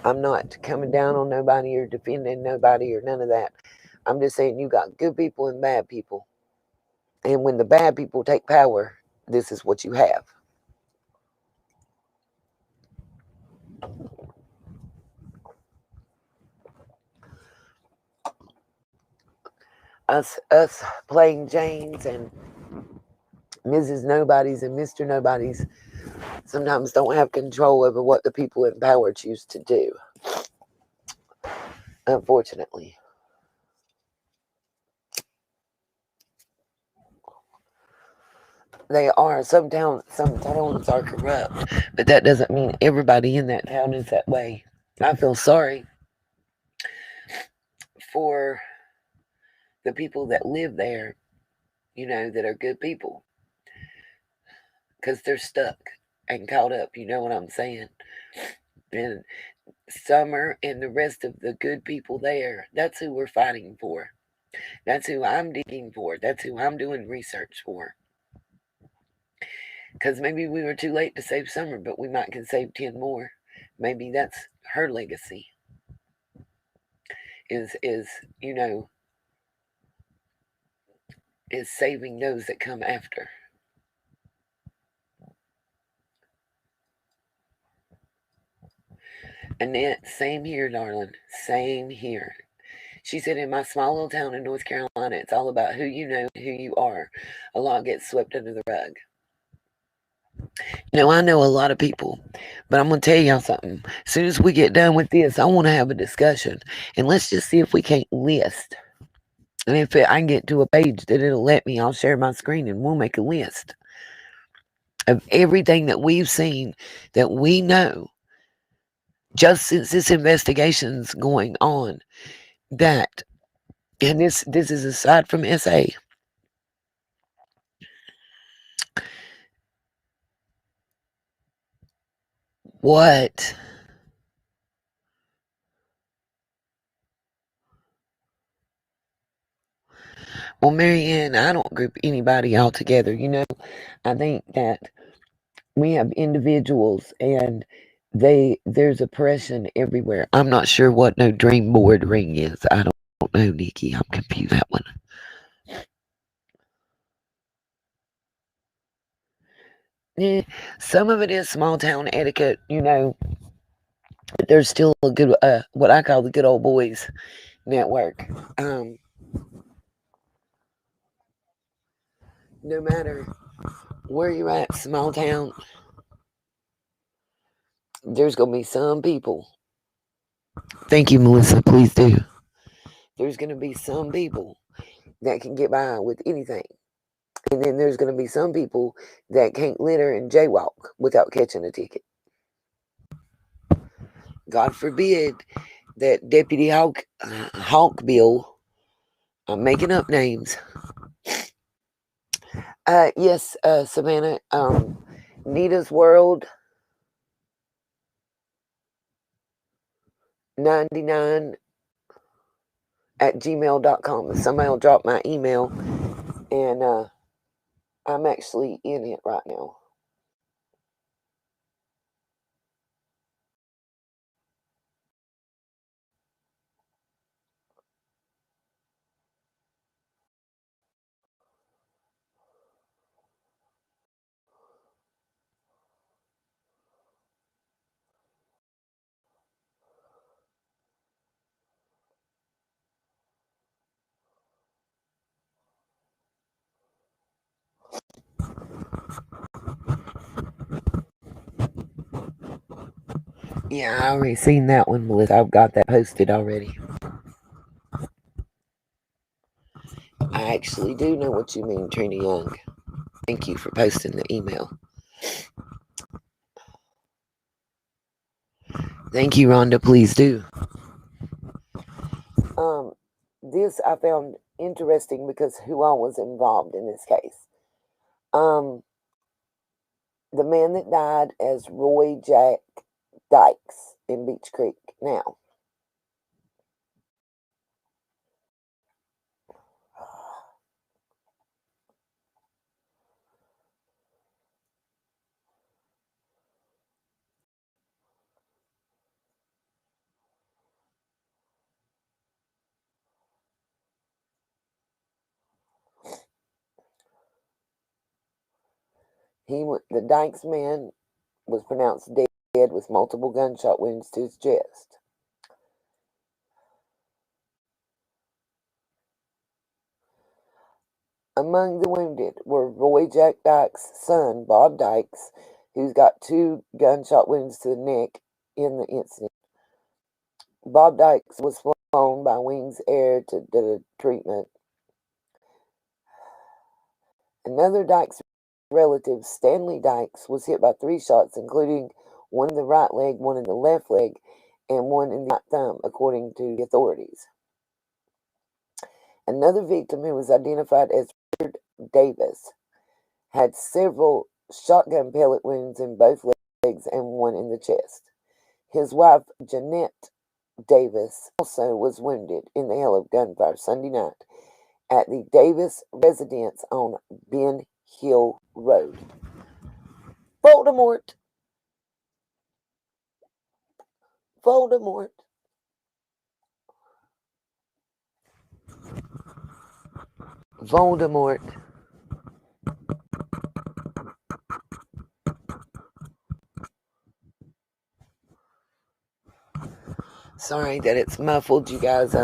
I'm not coming down on nobody or defending nobody or none of that. I'm just saying you got good people and bad people. And when the bad people take power, this is what you have. Us plain Janes and Mrs. Nobodies and Mr. Nobodies sometimes don't have control over what the people in power choose to do. Unfortunately. They are. Some towns are corrupt, but that doesn't mean everybody in that town is that way. I feel sorry for the people that live there, you know, that are good people, because they're stuck and caught up, you know what I'm saying? And Summer and the rest of the good people there, that's who we're fighting for. That's who I'm digging for. That's who I'm doing research for. Because maybe we were too late to save Summer, but we might can save 10 more. Maybe that's her legacy. Is you know, is saving those that come after. Annette, same here, darling. Same here. She said, in my small little town in North Carolina, it's all about who you know, who you are. A lot gets swept under the rug. I know a lot of people, but I'm going to tell y'all something. As soon as we get done with this, I want to have a discussion. And let's just see if we can't list. And if I can get to a page that it'll let me, I'll share my screen and we'll make a list of everything that we've seen that we know just since this investigation's going on. That, and this is aside from SA. What? Well, Marianne, I don't group anybody all together. I think that we have individuals and there's oppression everywhere. I'm not sure what no dream board ring is. I don't know, Nikki. I'm confused that one. Some of it is small town etiquette, but there's still a good, what I call the good old boys network. No matter where you're at, small town, there's going to be some people. Thank you, Melissa. Please do. There's going to be some people that can get by with anything. And then there's going to be some people that can't litter and jaywalk without catching a ticket. God forbid that Deputy Hawkbill, I'm making up names. Yes, Savannah, Nita's World 99 at gmail.com. Somebody will drop my email, and I'm actually in it right now. Yeah, I already seen that one, Melissa. I've got that posted already. I actually do know what you mean, Trina Young. Thank you for posting the email. Thank you, Rhonda. Please do. This I found interesting because who all was involved in this case. The man that died as Roy Jack Dykes in Beach Creek. Now, the Dykes man was pronounced dead with multiple gunshot wounds to his chest. Among the wounded were Roy Jack Dykes' son, Bob Dykes, who's got 2 gunshot wounds to the neck in the incident. Bob Dykes was flown by Wings Air to the treatment. Another Dykes relative, Stanley Dykes, was hit by 3 shots, including one in the right leg, one in the left leg, and one in the right thumb, according to the authorities. Another victim, who was identified as Richard Davis, had several shotgun pellet wounds in both legs and one in the chest. His wife, Jeanette Davis, also was wounded in the hail of gunfire Sunday night at the Davis residence on Ben Hill Road. Voldemort. Voldemort. Voldemort. Sorry that it's muffled, you guys.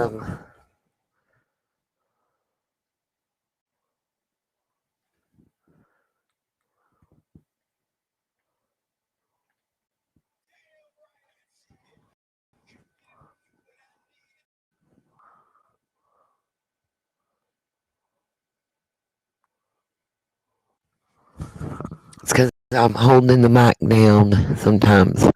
It's because I'm holding the mic down sometimes.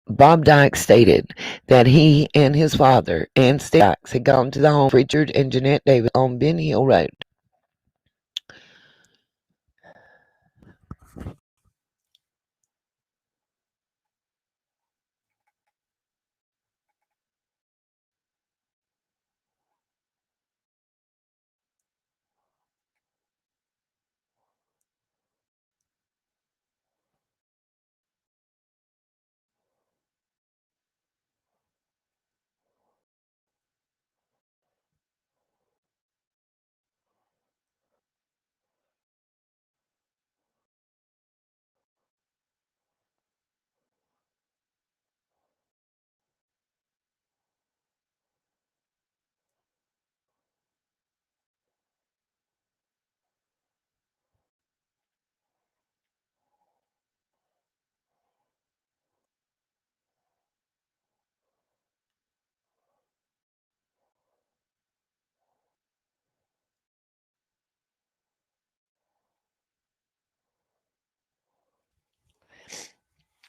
Bob Dykes stated that he and his father and Steve Dykes had gone to the home of Richard and Jeanette Davis on Ben Hill Road.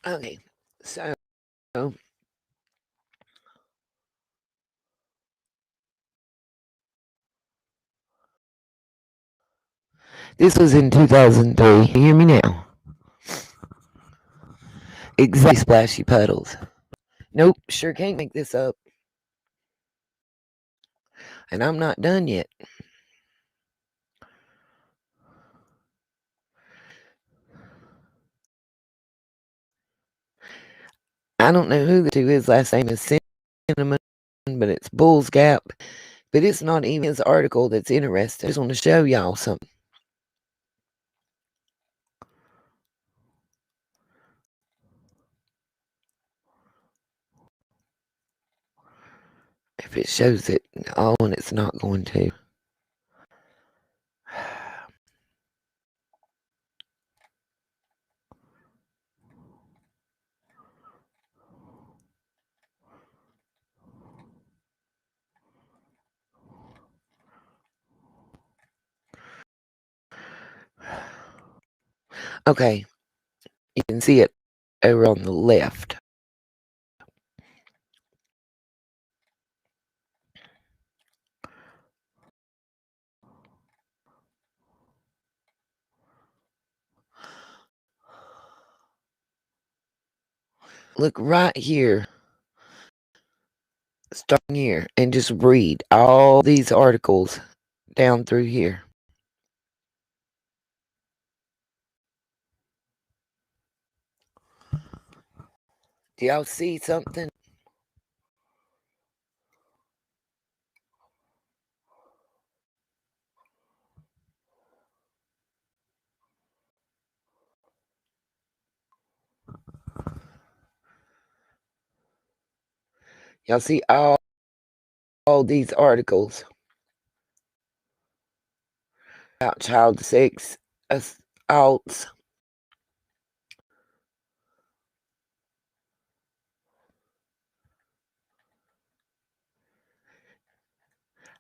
Okay, so this was in 2003. Can you hear me now? Exactly, splashy puddles. Nope, sure can't make this up. And I'm not done yet. I don't know who the two his last name is Cinnamon, but it's Bull's Gap. But it's not even his article that's interesting. I just want to show y'all something. If it shows it all, and it's not going to. Okay, you can see it over on the left. Look right here, starting here, and just read all these articles down through here. Do y'all see something? Y'all see all these articles about child sex assaults.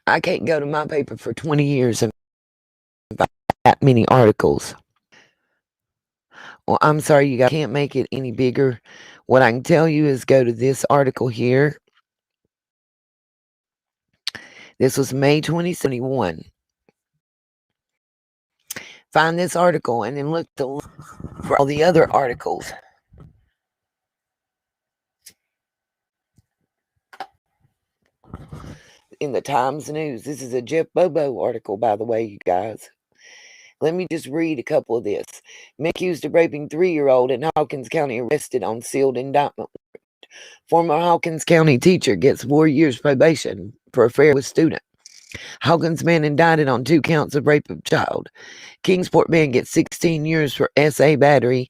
I can't go to my paper for 20 years and find that many articles. Well, I'm sorry, you guys can't make it any bigger. What I can tell you is go to this article here. This was May 2021. Find this article and then look for all the other articles. In the Times News. This is a Jeff Bobo article, by the way, you guys. Let me just read a couple of this. Man accused of raping 3-year-old in Hawkins County arrested on sealed indictment. Former Hawkins County teacher gets 4 years probation for affair with student. Hawkins man indicted on 2 counts of rape of child. Kingsport man gets 16 years for SA battery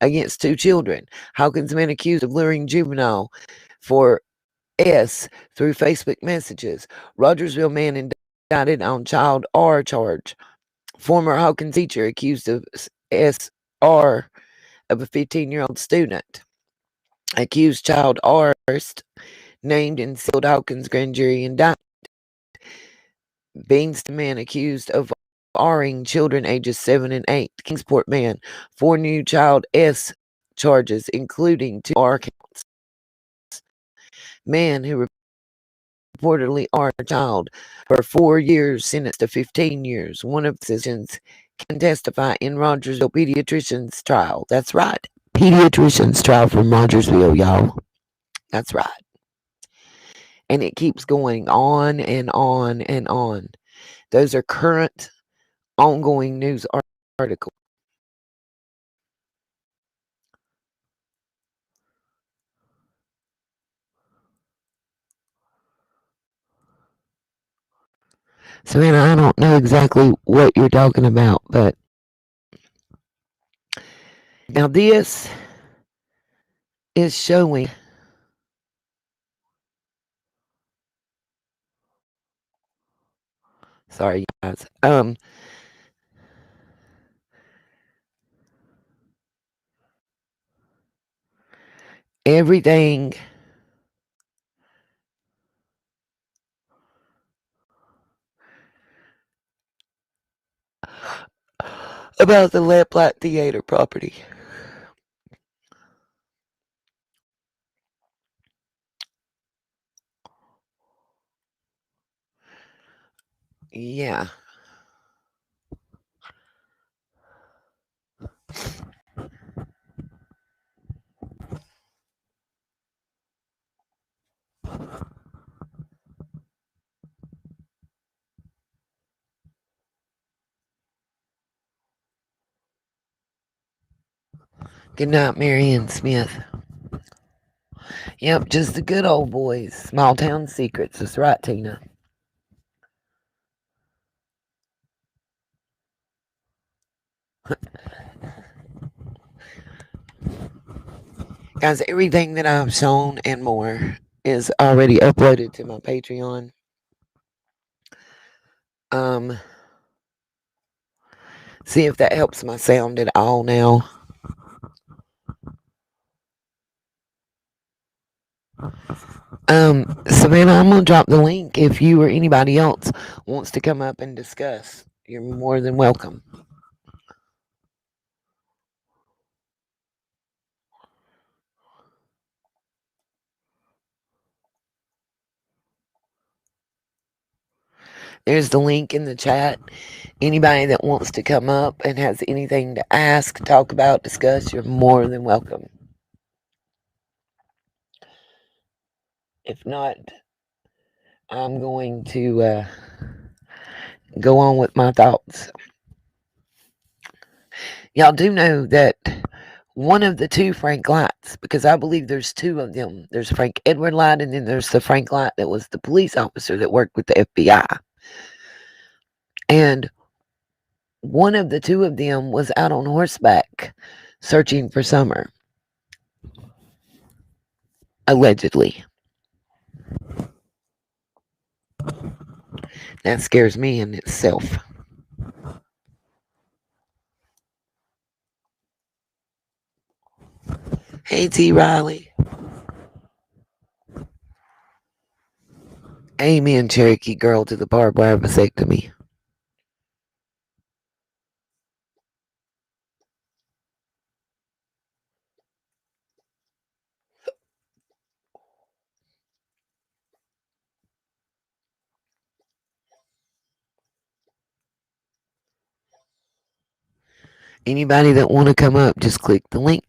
against 2 children. Hawkins man accused of luring juvenile for S through Facebook messages. Rogersville man indicted on child R charge. Former Hawkins teacher accused of SR of a 15-year-old student. Accused child R named in sealed Hawkins grand jury indictment. Beans man accused of R-ing children ages 7 and 8. Kingsport man, 4 new child S charges, including 2 R counts. Man who reportedly R a child for 4 years, sentenced to 15 years. One of the physicians can testify in Rogersville pediatrician's trial. That's right. Pediatrician's trial from Rogersville, y'all. That's right. And it keeps going on and on and on. Those are current, ongoing news articles. Savannah, I don't know exactly what you're talking about, but now this is showing. Sorry, guys. Everything about the Lamplight Theater property. Yeah. Good night, Marion Smith. Yep, just the good old boys. Small town secrets. That's right, Tina. Guys, everything that I've shown and more is already uploaded to my Patreon. Um, see if that helps my sound at all now. Savannah, I'm gonna drop the link if you or anybody else wants to come up and discuss. You're more than welcome. There's the link in the chat. Anybody that wants to come up and has anything to ask, talk about, discuss, you're more than welcome. If not, I'm going to go on with my thoughts. Y'all do know that one of the two Frank Lights, because I believe there's two of them. There's Frank Edward Light, and then there's the Frank Light that was the police officer that worked with the FBI. And one of the two of them was out on horseback searching for Summer. Allegedly. That scares me in itself. Hey, T. Riley. Amen, Cherokee girl, to the barbed wire vasectomy. Anybody that want to come up, just click the link.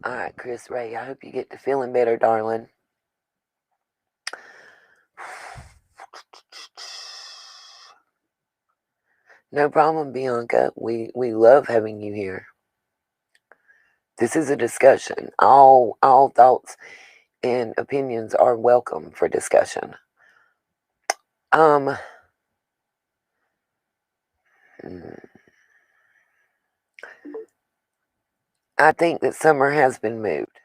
All right, Chris Ray, I hope you get to feeling better, darling. No problem, Bianca. We love having you here. This is a discussion. All thoughts and opinions are welcome for discussion. I think that Summer has been moved.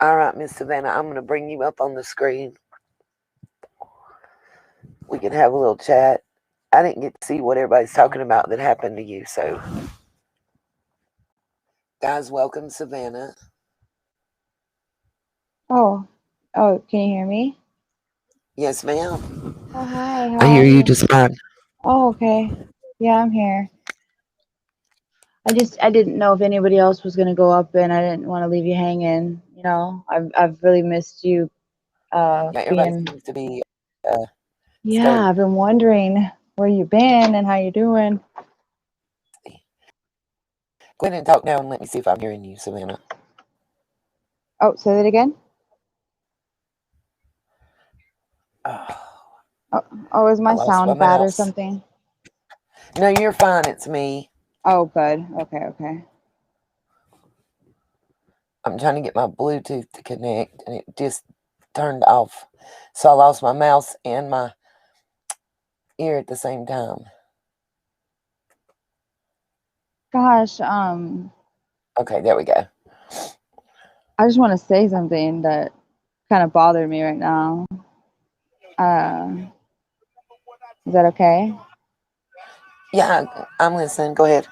All right, Miss Savannah, I'm going to bring you up on the screen. We can have a little chat. I didn't get to see what everybody's talking about that happened to you, so. Guys, welcome, Savannah. Oh, can you hear me? Yes, ma'am. Oh, hi, how I hear are you you? just fine. Oh, okay. Yeah, I'm here. I didn't know if anybody else was gonna go up, and I didn't want to leave you hanging. I've really missed you. Yeah, everybody Being seems to be Yeah, disturbed. I've been wondering where you been and how you doing. Go ahead and talk now and let me see if I'm hearing you, Savannah. Oh, say that again. Oh, Oh, is I my lost my sound bad or mouse. something? No, you're fine. It's me. Oh, good. Okay. I'm trying to get my Bluetooth to connect, and it just turned off. So I lost my mouse and my ear at the same time. Gosh, Okay, there we go. I just want to say something that kind of bothered me right now. Is that okay? Yeah, I'm listening. Go ahead.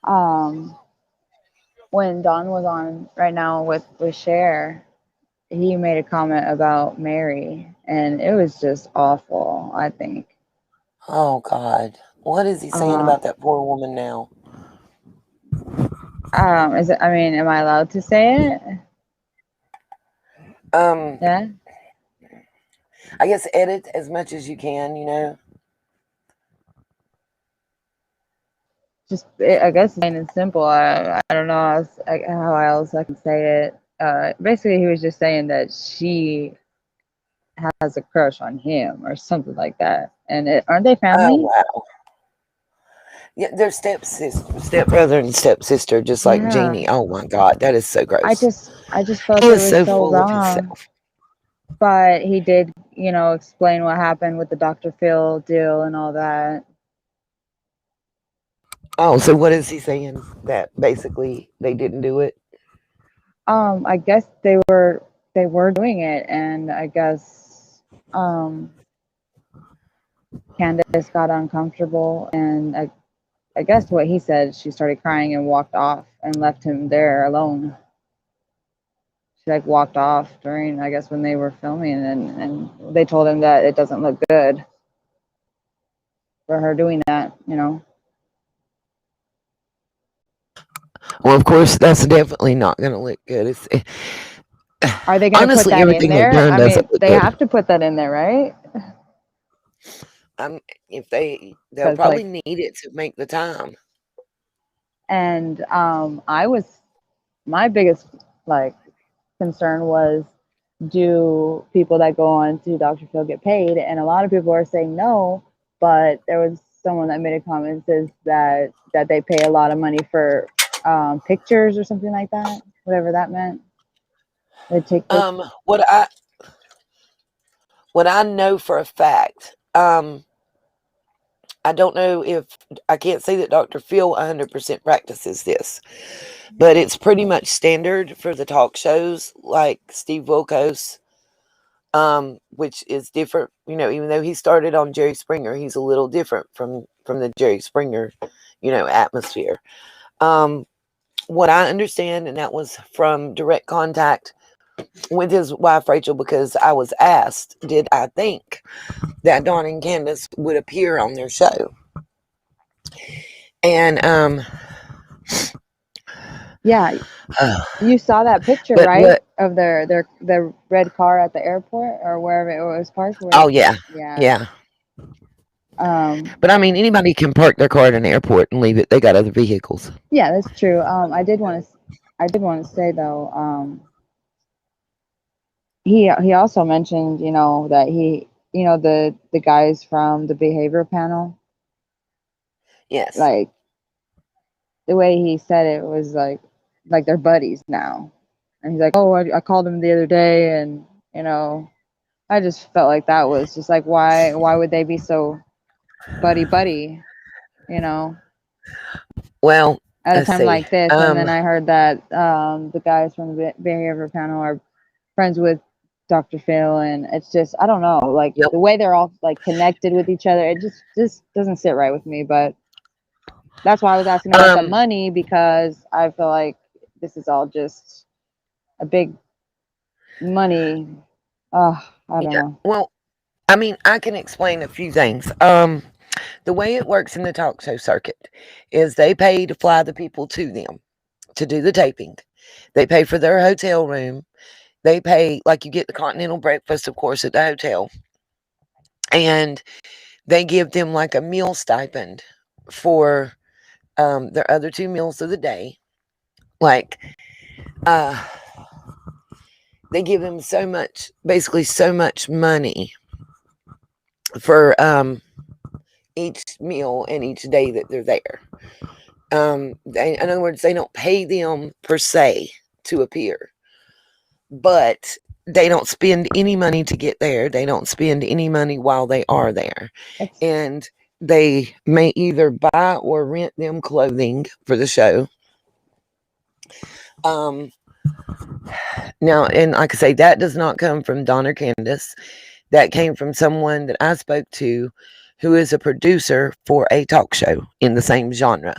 Um, when Don was on right now with Cher, he made a comment about Mary, and it was just awful. I think. Oh God, what is he saying Uh, about that poor woman now? is it? I mean, am I allowed to say it? Um, Yeah. I guess edit as much as you can. You know. I guess plain and simple. I don't know how else I can say it. Basically, he was just saying that she has a crush on him or something like that. And aren't they Oh family? wow. Yeah, they're stepbrother and stepsister, just like Yeah. Jeannie. Oh my God, that is so gross. I just He felt it is was so so full of wrong. himself. But he did, explain what happened with the Dr. Phil deal and all that. Oh, so what is he saying? That basically they didn't do it? I guess they were doing it, and I guess Candace got uncomfortable, and I guess what he said, she started crying and walked off and left him there alone. She like walked off during, I guess, when they were filming, and they told him that it doesn't look good for her doing that. Well, of course, that's definitely not going to look good. Are they going to put Honestly, that in everything they've there? done I doesn't mean, look they good. have to put that in there, right? If they'll Because probably need it to make the time. and my biggest like concern was, do people that go on to Dr. Phil get paid? And a lot of people are saying no, but there was someone that made a comment says that they pay a lot of money for pictures or something like that, whatever that meant. They take pictures. Um, what I what I know for a fact, I don't know if I can't say that Dr. Phil 100% practices this, but it's pretty much standard for the talk shows like Steve Wilkos, which is different. Even though he started on Jerry Springer, he's a little different from the Jerry Springer, atmosphere. What I understand, and that was from direct contact with his wife Rachel, because I was asked, did I think that Dawn and Candace would appear on their show? And Yeah, you saw that picture, but right? what? Of their red car at the airport or wherever it was parked. Oh yeah, Yeah. yeah. Um, But I mean, anybody can park their car at an airport and leave it. They got other vehicles. yeah, that's true. I did want to say though, he also mentioned, that the guys from the behavior panel, Yes. like the way he said it was like they're buddies now. And he's like, "Oh, I called him the other day, and you know, I just felt like that was just like, why would they be so buddy buddy, you know, Well, at a let's time see. like this?" And then I heard that the guys from the behavior panel are friends with Dr. Phil, and it's just, I don't know, like Yep. the way they're all like connected with each other, it just doesn't sit right with me. But that's why I was asking about the Um. money, because I feel like this is all just a big money. I don't Yeah. know. Well, I mean, I can explain a few things. The way it works in the talk show circuit is they pay to fly the people to them to do the taping. They pay for their hotel room. They pay, like, you get the continental breakfast, of course, at the hotel, and they give them like a meal stipend for their other two meals of the day. Like, uh, they give them basically so much money for each meal and each day that they're there. In other words, they don't pay them per se to appear, but they don't spend any money to get there. They don't spend any money while they are there. It's And they may either buy or rent them clothing for the show. Um, Now, and like I say, that does not come from Don or Candace. That came from someone that I spoke to who is a producer for a talk show in the same genre.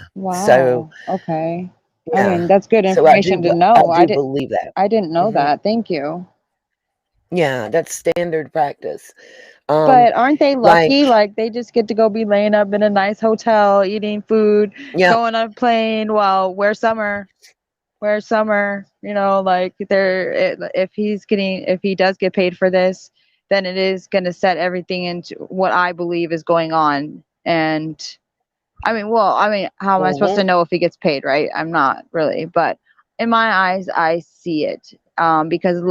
So, wow. Okay. I yeah. mean, that's good So information to I know. do believe that. I didn't know Hmm. that. Thank you. Yeah, that's standard practice. Um, But aren't they like, lucky? Like they just get to go be laying up in a nice hotel, eating food, yeah, going on a plane. Well, where summer, like if he does get paid for this, then it is going to set everything into what I believe is going on. And how am I supposed to hmm know if he gets paid, right? I'm not really, but in my eyes, I see it. Because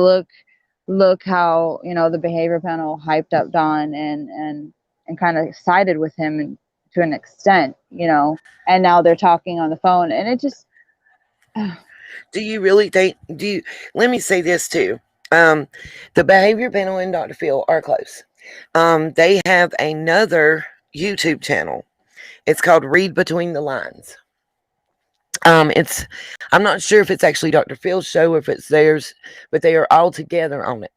look how the behavior panel hyped up Don and kind of sided with him to an extent, and now they're talking on the phone, and it just do you really think? Let me say this too. Um, the behavior panel and Dr. Phil are close. They have another YouTube channel. It's called Read Between the Lines. It's I'm not sure if it's actually Dr. Phil's show or if it's theirs, but they are all together on it.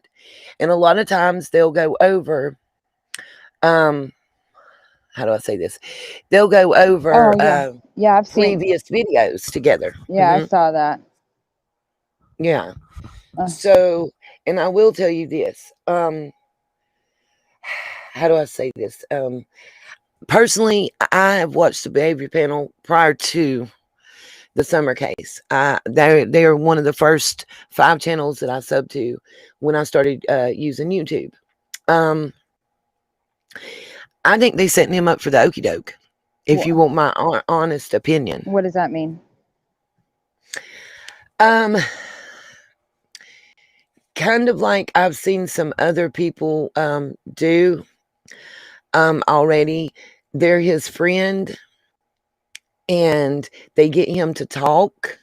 And a lot of times they'll go over um how do I say this? They'll go oh over yeah, I've seen. previous videos together. Yeah, I saw that. Yeah. uh, So, and I will tell you this. How do I say this? Personally, I have watched the behavior panel prior to the summer case. They're one of the first 5 channels that I subbed to when I started using YouTube. Um, I think they setting him up for the okey doke. If you wh- want my honest opinion, what does that mean? um, kind of like I've seen some other people do already. They're his friend, and they get him to talk,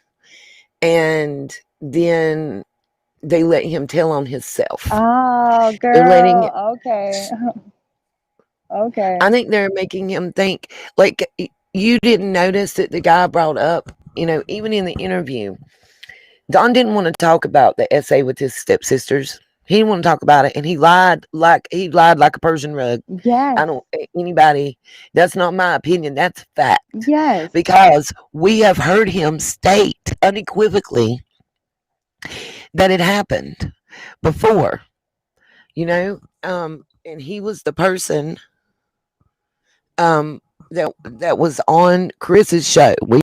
and then they let him tell on himself. Oh, They're letting girl. Okay. Okay. I think they're making him think like you didn't notice that the guy brought up, even in the interview, Don didn't want to talk about the essay with his stepsisters. He didn't want to talk about it, and he lied like a Persian rug. Yes. I don't anybody. That's not my opinion. That's fact Yes. because we have heard him state unequivocally that it happened before. And he was the person um that was on Chris's show. We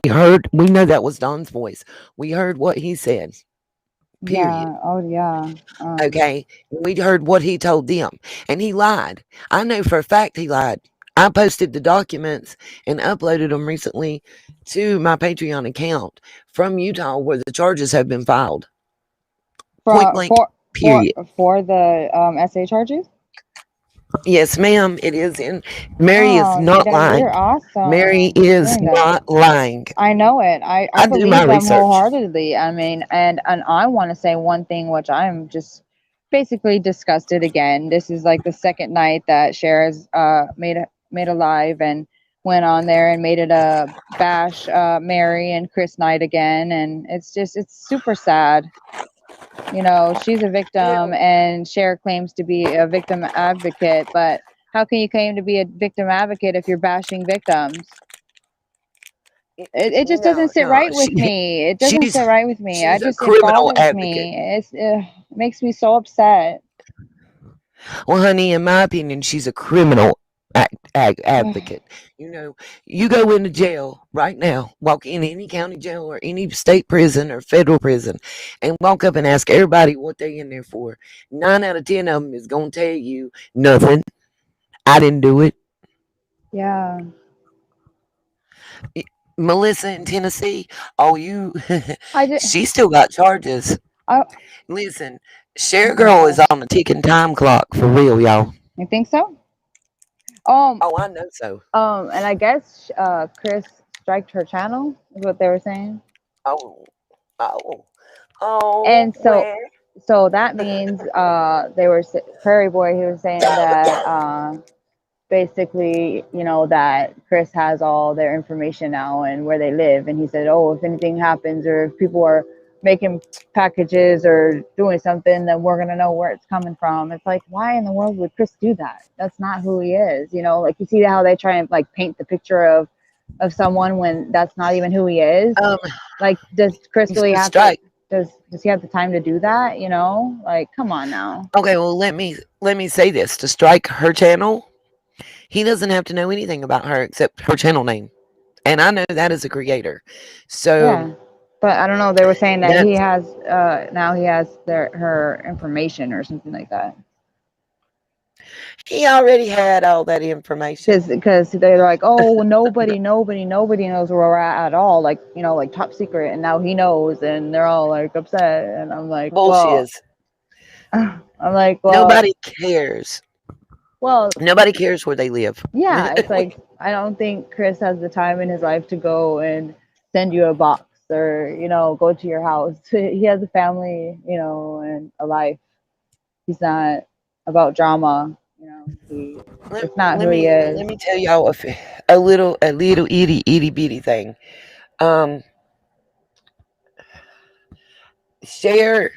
know that was Don's voice. We heard what he said. Period. Yeah. Oh, yeah. Okay. We heard what he told them. And he lied. I know for a fact he lied. I posted the documents and uploaded them recently to my Patreon account from Utah where the charges have been filed. Point For blank, for for period. for the SA charges. Yes, ma'am. It is in. Mary is Oh, not lying. you're Mary awesome for is doing that. not lying. I know it. I I do my believe them research. wholeheartedly. I mean, and I want to say one thing, which I'm just basically disgusted again. This is like the second night that Cher's made a live and went on there and made it a bash Mary and Chris night again, and it's super sad. She's a victim, Well, and Cher claims to be a victim advocate, but how can you claim to be a victim advocate if you're bashing victims? It just doesn't no, sit no. right with me. It doesn't She's sit right with me. she's a It criminal bothers advocate. me. It makes me so upset. Well, honey, in my opinion, she's a criminal advocate. You go into jail right now, walk in any county jail or any state prison or federal prison, and walk up and ask everybody what they in there for. 9 out of 10 of them is gonna tell you nothing. I didn't do it. Yeah. Melissa in Tennessee. Oh, I just she still got charges. I Listen, Cher Oh my Girl is gosh. on a ticking time clock for real, y'all. You think so? Um Oh, I know so. and I guess Chris striked her channel is what they were saying. Oh, oh, oh, And so where? So that means they were Prairie Boy. He was saying that basically, that Chris has all their information now and where they live. And he said, oh, if anything happens or if people are making packages or doing something, then we're going to know where it's coming from. It's like, why in the world would Chris do that? That's not who he is. Like you see how they try and like paint the picture of someone when that's not even who he is. Um, Like, does Chris really to have strike. does he have the time to do that? Like, come on now. Okay, well, let me say this: to strike her channel, he doesn't have to know anything about her except her channel name, and I know that as a creator. So Yeah. But I don't know. They were saying that he that's has now he has her information or something like that. he already had all that information. Because they're like, oh, well, nobody knows where we're at all. Like like top secret, and now he knows, and they're all like upset. And I'm like, well, Bullshit. well, Nobody cares. well, Nobody cares where they live. yeah. It's like I don't think Chris has the time in his life to go and send you a box or go to your house. He has a family, and a life. He's not about drama. let, It's not let who he me is. let me tell y'all a little itty bitty thing. Um, Cher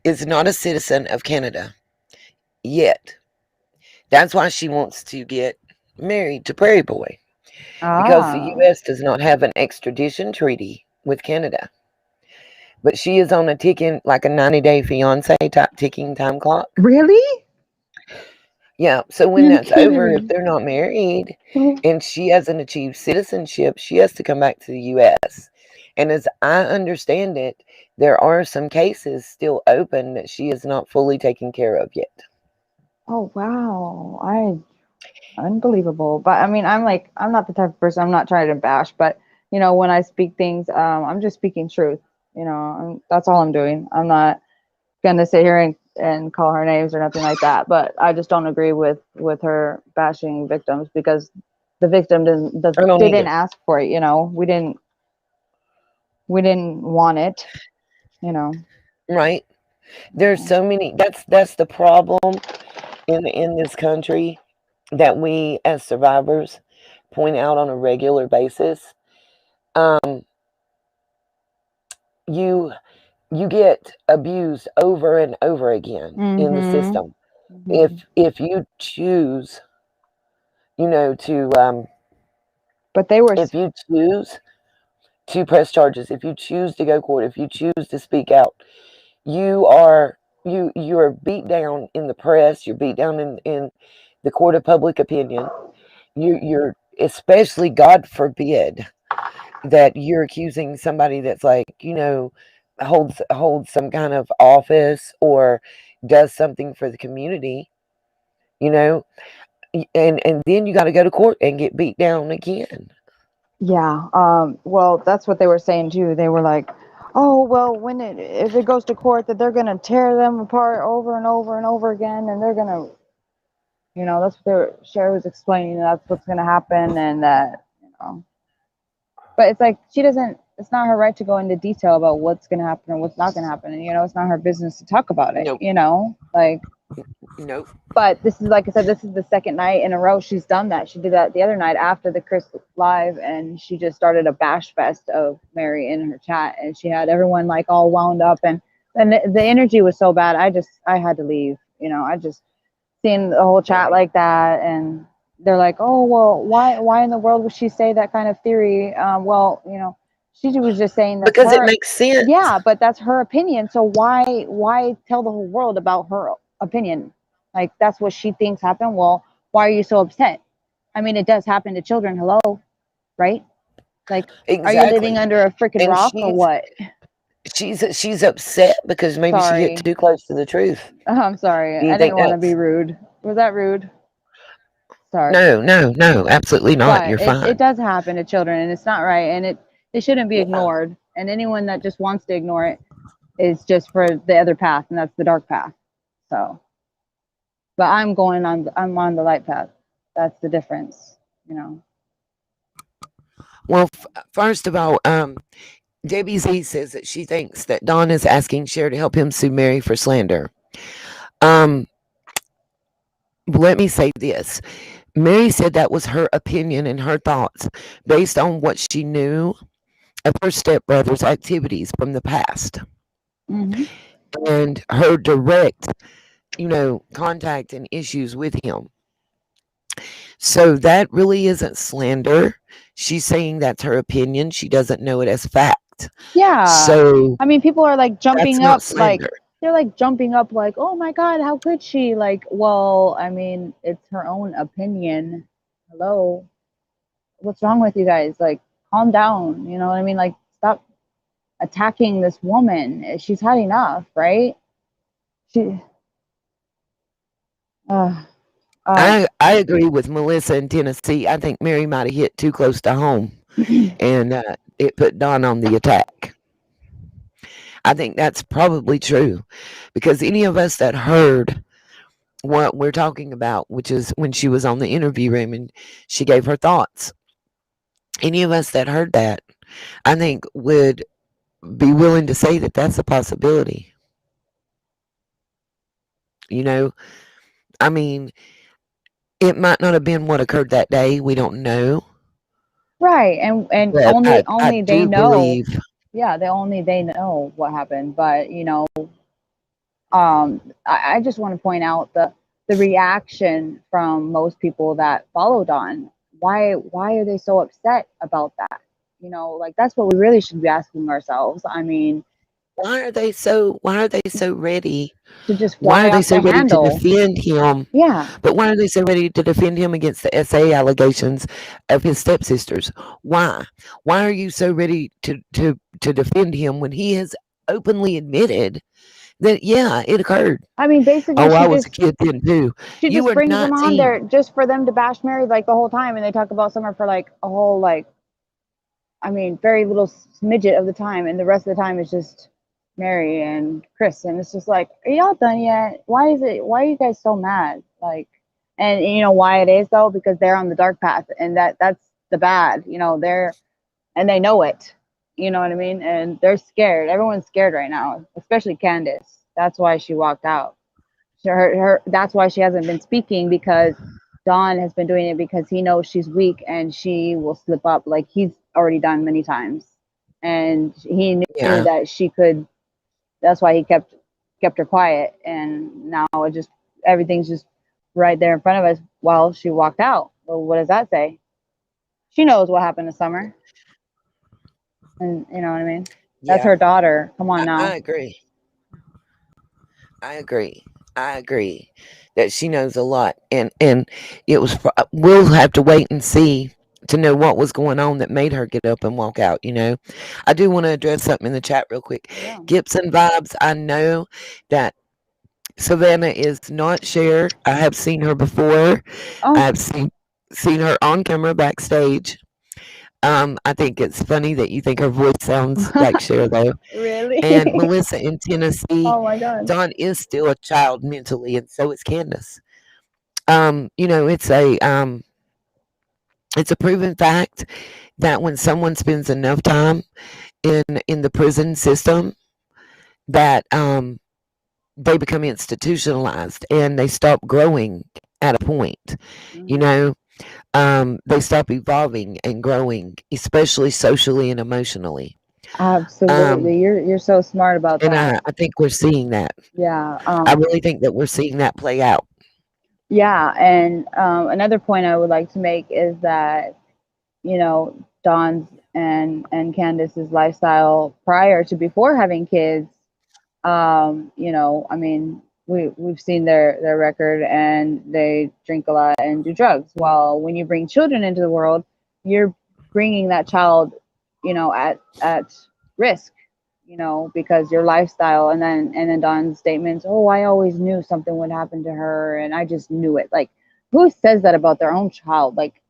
is not a citizen of Canada yet. That's why she wants to get married to Prairie Boy, because the Ah, U.S. does not have an extradition treaty with Canada. But she is on a ticking, like a 90-day fiance type ticking time clock. really? Yeah. So when You're that's over, if kidding. they're not married and she hasn't achieved citizenship, she has to come back to the U.S. And as I understand it, there are some cases still open that she is not fully taken care of yet. Oh wow, unbelievable. But I mean, I'm not the type of person. I'm not trying to bash, but when I speak things, I'm just speaking truth. That's all I'm doing. I'm not gonna sit here and call her names or nothing like that. But I just don't agree with her bashing victims because the victim I don't they didn't either. ask for it. We didn't want it. You know. Right? There's so many. That's the problem in this country that we as survivors point out on a regular basis. Um, you you get abused over and over again in the Mhm. system. If Mhm. if you choose, to But they were. if you choose to press charges, if you choose to go court, if you choose to speak out, you are you're beat down in the press, you're beat down in the court of public opinion. You're especially, God forbid, that you're accusing somebody that's like, holds some kind of office or does something for the community, you know, and then you got to go to court and get beat down again. Yeah. Well, that's what they were saying too. They were like, "Oh, well, if it goes to court, that they're gonna tear them apart over and over and over again, and they're gonna, that's what Cher was explaining. That's what's gonna happen, and that. But it's like she doesn't. It's not her right to go into detail about what's gonna happen and what's not gonna happen, and it's not her business to talk about it. Nope. Like. Nope. But this is, like I said, this is the second night in a row she's done that. She did that the other night after the Chris live, and she just started a bash fest of Mary in her chat, and she had everyone like all wound up, and the energy was so bad. I had to leave. I just seen the whole chat Right. like that, and they're like, oh well, why in the world would she say that kind of theory? Well, she was just saying that's Because it her. makes sense. Yeah, but that's her opinion. So why tell the whole world about her opinion? Like that's what she thinks happened. Well, why are you so upset? I mean, it does happen to children. Hello, right? Like, are you living Exactly. under a freaking And rock or what? she's upset because maybe she hit Sorry. too close to the truth. I'm sorry. Do you I think didn't want to be that's rude. Was that rude? Sorry. No, no, no, absolutely not. But You're it fine. does happen to children, and it's not right, and it shouldn't be Yeah. ignored. And anyone that just wants to ignore it is just for the other path, and that's the dark path. So, but I'm on the light path. That's the difference. Well, first of all, Debbie Z says that she thinks that Don is asking Cher to help him sue Mary for slander. Um, let me say this. Mary said that was her opinion and her thoughts based on what she knew of her stepbrother's activities from the past Hmm. and her direct, contact and issues with him. So that really isn't slander. She's saying that's her opinion. She doesn't know it as fact. Yeah. So I mean, people are like that's jumping not up, like slander. they're like jumping up, like, oh my God, how could she? Like, well, I mean, it's her own opinion. Hello, what's wrong with you guys? Like, calm down. You know what I mean? Like, stop attacking this woman. She's had enough, right? She, uh, um, I agree with Melissa in Tennessee. I think Mary might have hit too close to home, and it put Don on the attack. I think that's probably true because any of us that heard what we're talking about, which is when she was on the interview room and she gave her thoughts, any of us that heard that, I think would be willing to say that that's a possibility. You know, I mean, it might not have been what occurred that day. We don't know, right, and but only I only they do know. believe. Yeah, they know what happened. But I just want to point out the reaction from most people that followed on. Why are they so upset about that? Like that's what we really should be asking ourselves. I mean, Why are they so ready? to just Why fly are they off so the ready to handle. defend him? Yeah. But why are they so ready to defend him against the SA allegations of his stepsisters? Why? Why are you so ready to defend him when he has openly admitted that yeah, it occurred? I mean, basically Oh, I was a kid then too. she You just were brings them on 19. there just for them to bash Mary like the whole time, and they talk about Summer for like a whole, like, I mean, very little smidget of the time, and the rest of the time is just Mary and Chris, and it's just like, are y'all done yet? Why is it? Why are you guys so mad? Like, and you know why it is though, because they're on the dark path, and that's the bad. They're and they know it. You know what I mean? And they're scared. Everyone's scared right now, especially Candace. That's why she walked out. That's why she hasn't been speaking, because Don has been doing it because he knows she's weak and she will slip up like he's already done many times. And he knew Yeah. that she could. That's why he kept her quiet. And now it just everything's just right there in front of us while she walked out. Well, what does that say? She knows what happened to Summer, and you know what I mean. That's Yeah. her daughter. Come on I now. agree. I agree. I agree that she knows a lot, and we'll have to wait and see to know what was going on that made her get up and walk out. I do want to address something in the chat real quick. Yeah. Gibson vibes. I know that Savannah is not Cher. I have seen her before. I Oh, have seen her on camera backstage. I think it's funny that you think her voice sounds like Cher though. really? And Melissa in Tennessee, Oh my god. Dawn is still a child mentally, and so is Candace. It's a proven fact that when someone spends enough time in the prison system, that they become institutionalized and they stop growing at a point. You Mhm. know, they stop evolving and growing, especially socially and emotionally. Um, Absolutely. You're so smart about and that. I think we're seeing that. Yeah. I really think that we're seeing that play out. Yeah. And another point I would like to make is that Dawn's and Candace's lifestyle prior to before having kids. I mean, we've seen their record, and they drink a lot and do drugs. Well, when you bring children into the world, you're bringing that child, at risk, because your lifestyle. And then Don's statements, oh, I always knew something would happen to her, and I just knew it. Like, who says that about their own child? Like,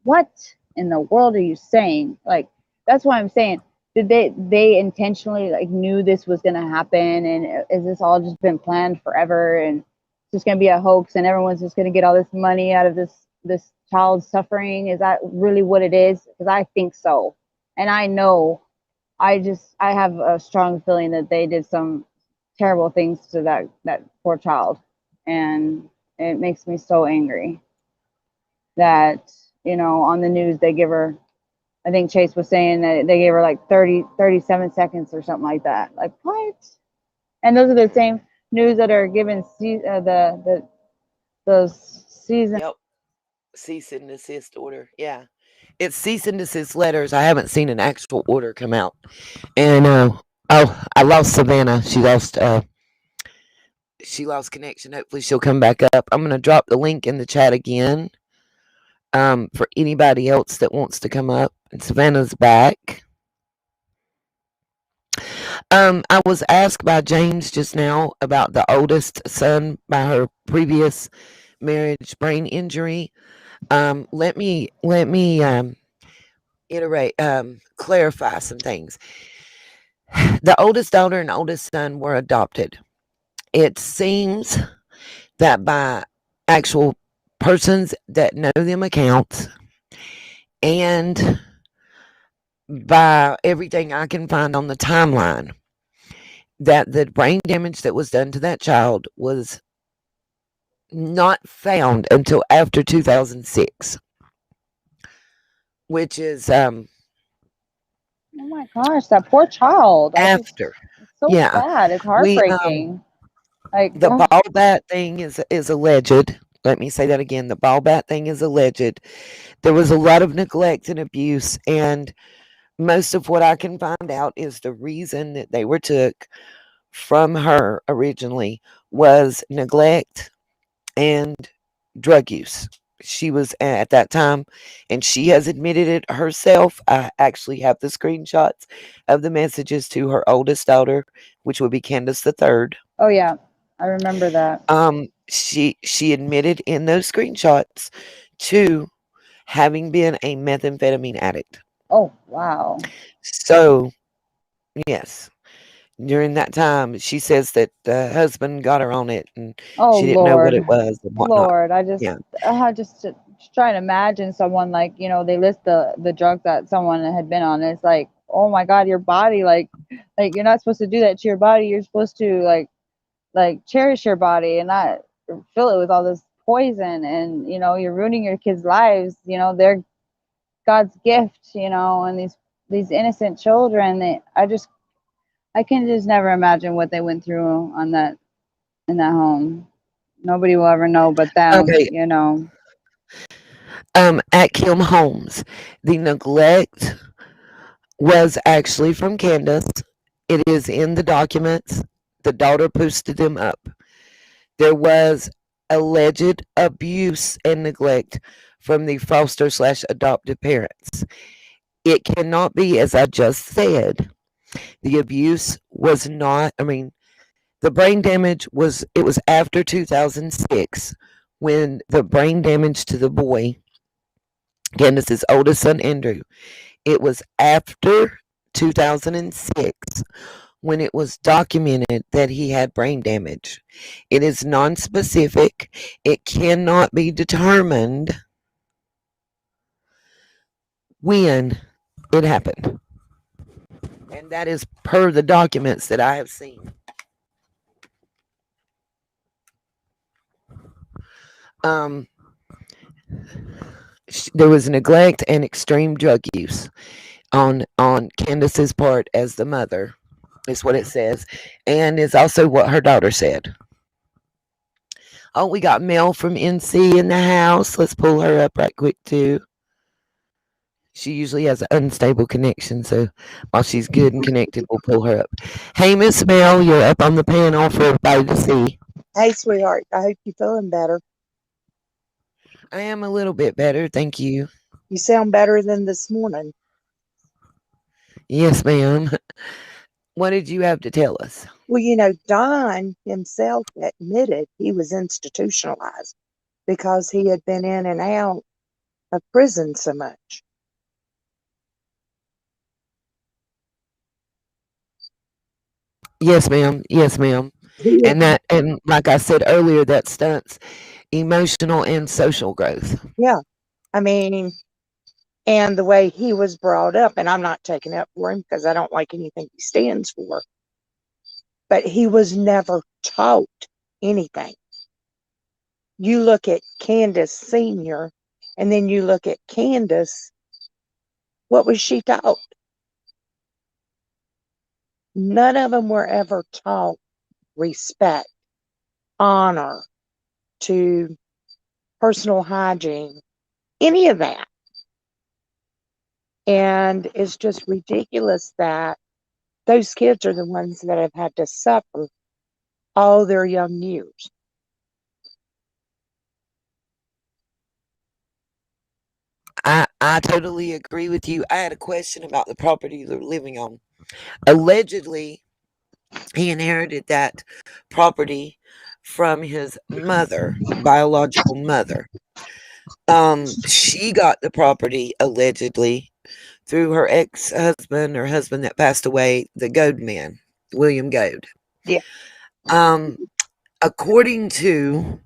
what in the world are you saying? Like, that's why I'm saying, did they intentionally, like, knew this was going to happen, and is this all just been planned forever, and it's just going to be a hoax, and everyone's just going to get all this money out of this child suffering? Is that really what it is? Because I think so. And I know I have a strong feeling that they did some terrible things to that poor child, and it makes me so angry that on the news they give her. I think Chase was saying that they gave her like 37 seconds or something like that. Like what? And those are the same news that are given the those season. Yep. Cease and desist order. Yeah. It's cease and desist letters. I haven't seen an actual order come out. And oh, I lost Savannah. She lost connection. Hopefully she'll come back up. I'm gonna drop the link in the chat again. For anybody else that wants to come up. And Savannah's back. I was asked by James just now about the oldest son by her previous marriage brain injury. Let me clarify some things. The oldest daughter and oldest son were adopted. It seems that by actual persons that know them accounts and by everything I can find on the timeline, that the brain damage that was done to that child was not found until after 2006, which is Oh my gosh, that poor child. after. It's so Yeah. sad. It's heartbreaking. Like The ball bat thing is alleged. Let me say that again. The ball bat thing is alleged. There was a lot of neglect and abuse, and most of what I can find out is the reason that they were took from her originally was neglect and drug use. She was at that time, and she has admitted it herself. I actually have the screenshots of the messages to her oldest daughter, which would be Candace the third. oh yeah, I remember that. She admitted in those screenshots to having been a methamphetamine addict. Oh wow. So yes, during that time, she says that the husband got her on it, and Oh she didn't know what Lord. it was and whatnot. Lord, I Yeah. just try to imagine someone like they list the drugs that someone had been on. And it's like, oh my God, your body, like you're not supposed to do that to your body. You're supposed to like cherish your body and not fill it with all this poison. And you're ruining your kids' lives. They're God's gift. And these innocent children. I can just never imagine what they went through in that home. Nobody will ever know but them. Okay. At Kim Holmes, the neglect was actually from Candace. It is in the documents. The daughter posted them up. There was alleged abuse and neglect from the foster/adoptive parents. It cannot be, as I just said, the abuse was not, the brain damage was after 2006 when the brain damage to the boy, Candace's oldest son, Andrew, it was after 2006 when it was documented that he had brain damage. It is non-specific. It cannot be determined when it happened. And that is per the documents that I have seen. There was neglect and extreme drug use on Candace's part as the mother, is what it says, and is also what her daughter said. Oh, we got Mel from NC in the house. Let's pull her up right quick too. She usually has an unstable connection, so while she's good and connected, we'll pull her up. Hey, Miss Mel, you're up on the panel for everybody to see. Hey, sweetheart. I hope you're feeling better. I am a little bit better, thank you. You sound better than this morning. Yes, ma'am. What did you have to tell us? Well, Don himself admitted he was institutionalized because he had been in and out of prison so much. Yes, ma'am. Yes, ma'am. And like I said earlier, that stunts emotional and social growth. Yeah. I mean, and the way he was brought up, and I'm not taking up for him because I don't like anything he stands for, but he was never taught anything. You look at Candace Sr., and then you look at Candace, what was she taught? None of them were ever taught respect, honor, to personal hygiene, any of that. And it's just ridiculous that those kids are the ones that have had to suffer all their young years. I totally agree with you. I had a question about the property they're living on. Allegedly, he inherited that property from his mother, biological mother. She got the property allegedly through her ex-husband or husband that passed away, the Goad man, William Goad. Yeah. According to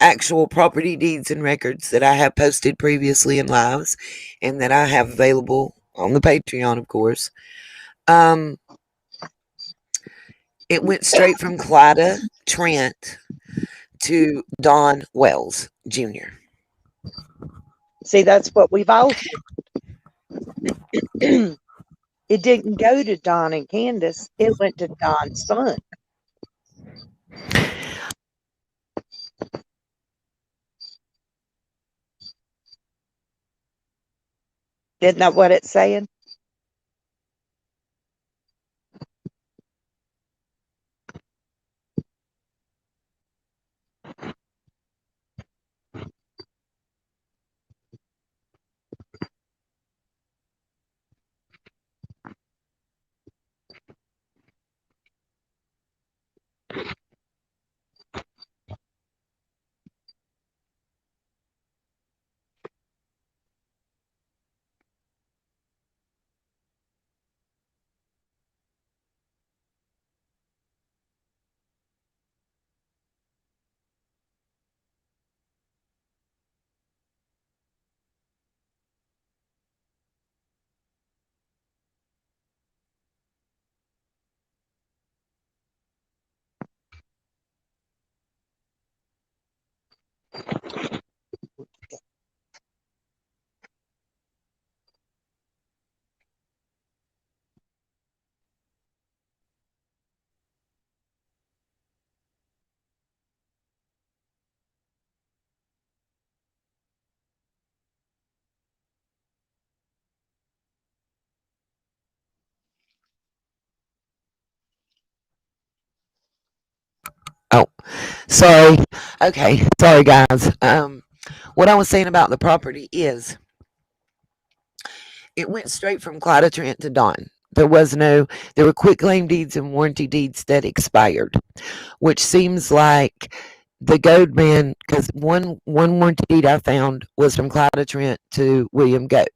actual property deeds and records that I have posted previously in lives and that I have available on the Patreon, of course, it went straight from Clyda Trent to Don Wells Jr. See, that's what we've all It didn't go to Don and Candace, it went to Don's son. Isn't that what it's saying? Oh, sorry. Okay, sorry guys. What I was saying about the property is it went straight from Clyda Trent to Don. There were quitclaim deeds and warranty deeds that expired, which seems like the Goad man, because one warranty deed I found was from Clyda Trent to William Goad.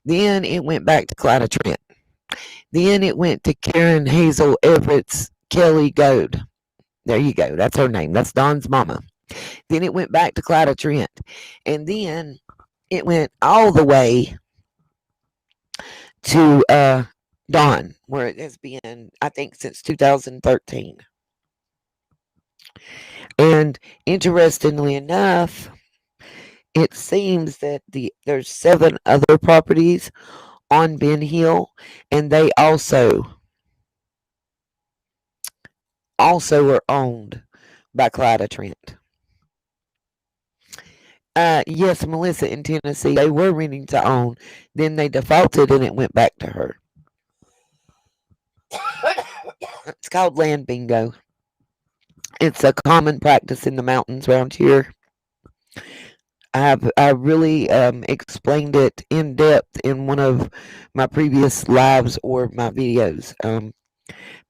Then it went back to Clyda Trent. Then it went to Karen Hazel Everett's Kelly Goad. There you go. That's her name. That's Don's mama. Then it went back to Clyda Trent. And then it went all the way to Don, where it has been, I think, since 2013. And interestingly enough, it seems that there's 7 other properties on Ben Hill, and they also are owned by Clyda Trent. Yes, Melissa in Tennessee, they were renting to own. Then they defaulted and it went back to her. It's called land bingo. It's a common practice in the mountains around here. I really explained it in depth in one of my previous lives or my videos.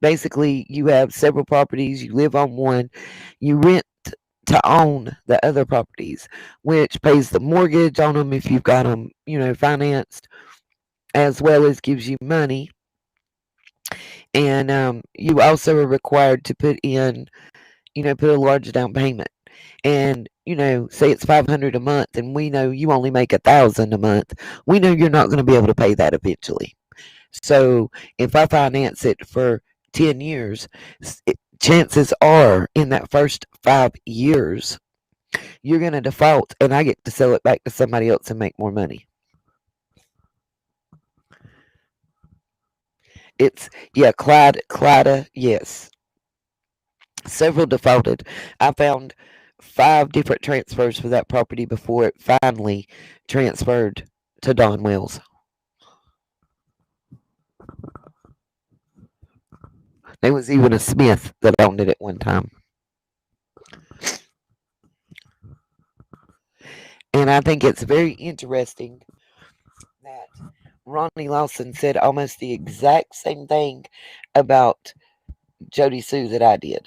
Basically, you have several properties, you live on one, you rent to own the other properties, which pays the mortgage on them if you've got them, financed, as well as gives you money. And you also are required to put a large down payment. and say it's 500 a month, and we know you only make 1,000 a month, we know you're not going to be able to pay that eventually. So if I finance it for 10 years, chances are in that first 5 years, you're going to default, and I get to sell it back to somebody else and make more money. It's, yeah, Clyda, yes. Several defaulted. I found 5 different transfers for that property before it finally transferred to Don Wells. There was even a Smith that owned it at one time. And I think it's very interesting that Ronnie Lawson said almost the exact same thing about Jody Sue that I did.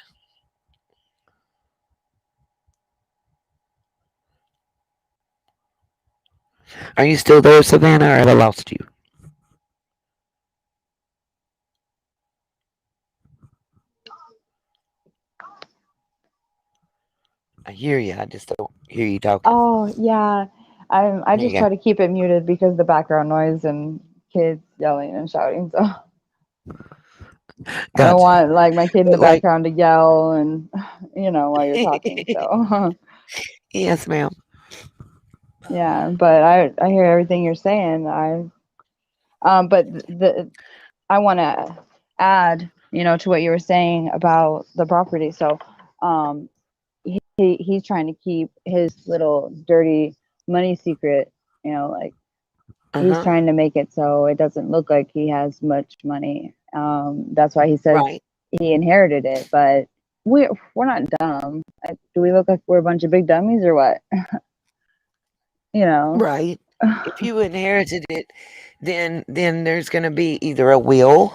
Are you still there, Savannah, or have I lost you? I hear you. I just don't hear you talking. Oh yeah, I There just you try go. to keep it muted because of the background noise and kids yelling and shouting. So I don't Gotcha. want like my kid in the But like, background to yell and while you're talking. So yes, ma'am. yeah, but I hear everything you're saying. But I want to add to what you were saying about the property. So he's trying to keep his little dirty money secret. Like Uh he's huh. trying to make it so it doesn't look like he has much money. That's why he says Right. he inherited it, but we're not dumb. Do we look like we're a bunch of big dummies or what? you know. Right. If you inherited it, then there's going to be either a will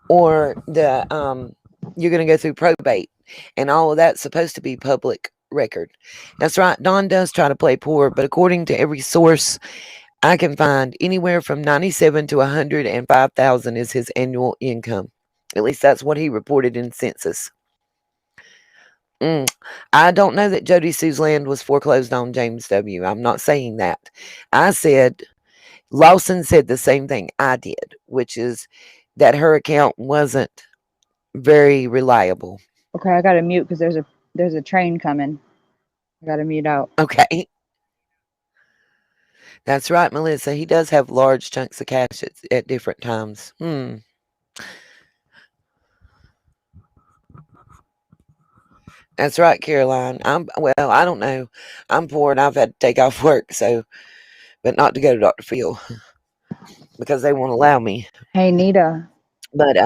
or you're going to go through probate, and all of that's supposed to be public record. That's right. Don does try to play poor, but according to every source I can find, anywhere from 97 to 105,000 is his annual income. At least that's what he reported in census. I don't know that Jody Sue's land was foreclosed on, James W. I'm not saying that. I said Lawson said the same thing I did, which is that her account wasn't very reliable. Okay, I gotta mute because there's a train coming. I gotta mute out. Okay. That's right, Melissa. He does have large chunks of cash at different times. That's right, Caroline. I don't know. I'm poor and I've had to take off work, but not to go to Dr. Phil because they won't allow me. Hey Nita, But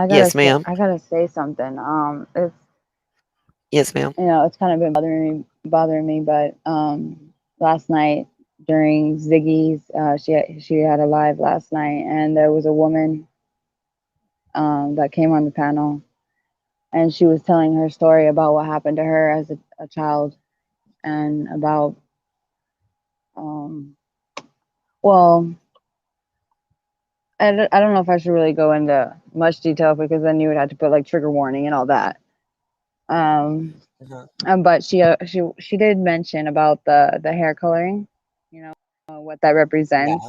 yes, ma'am. I gotta say something. It's Yes, ma'am. it's kind of been bothering me, but last night during Ziggy's, she had a live last night, and there was a woman that came on the panel, and she was telling her story about what happened to her as a child, and about well, I don't know if I should really go into much detail because then you would have to put like trigger warning and all that. But she did mention about the hair coloring, what that represents,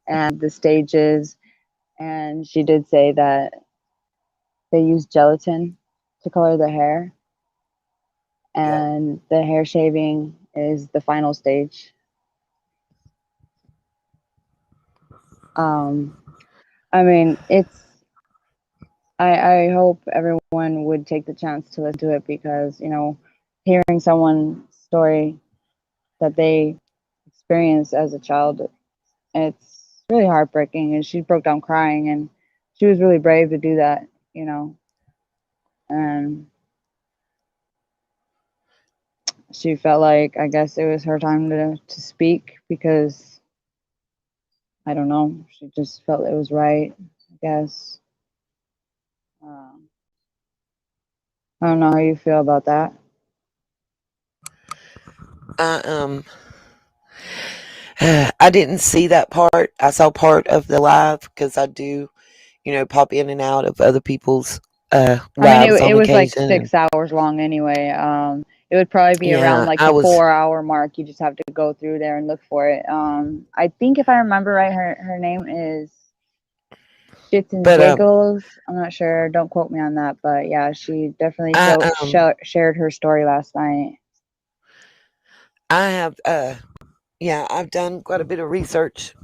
Yeah. and the stages. And she did say that they use gelatin to color the hair, Yep. and the hair shaving is the final stage. I mean, I hope everyone would take the chance to listen to it because, hearing someone's story that they experienced as a child, it's really heartbreaking. And she broke down crying, and she was really brave to do that, and she felt like, I guess it was her time to speak because, I don't know, she just felt it was right, I guess. I don't know how you feel about that. I I didn't see that part. I saw part of the live because I do, pop in and out of other people's I mean, lives it on was like occasion. 6 hours long anyway. It would probably be around Yeah, like I the was, 4 hour mark. You just have to go through there and look for it. I think if I remember right, her name is Shits and but Giggles. I'm not sure. Don't quote me on that, but yeah, she definitely I shared her story last night. I have yeah, I've done quite a bit of research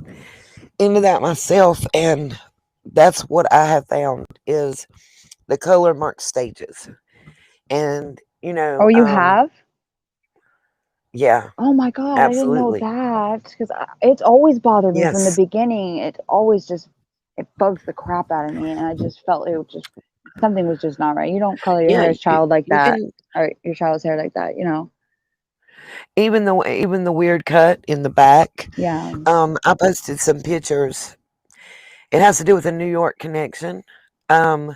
into that myself, and that's what I have found is the color mark stages. And Oh, you have? yeah, Oh my God, I didn't know absolutely. that because it's always bothered me from the Yes. beginning. It always just it bugs the crap out of me, and I just felt it was just something was just not right. You don't color your Yeah, hair child like that, even or your child's hair like that, you know? even the weird cut in the back. Yeah. I posted some pictures. It has to do with a New York connection. Um,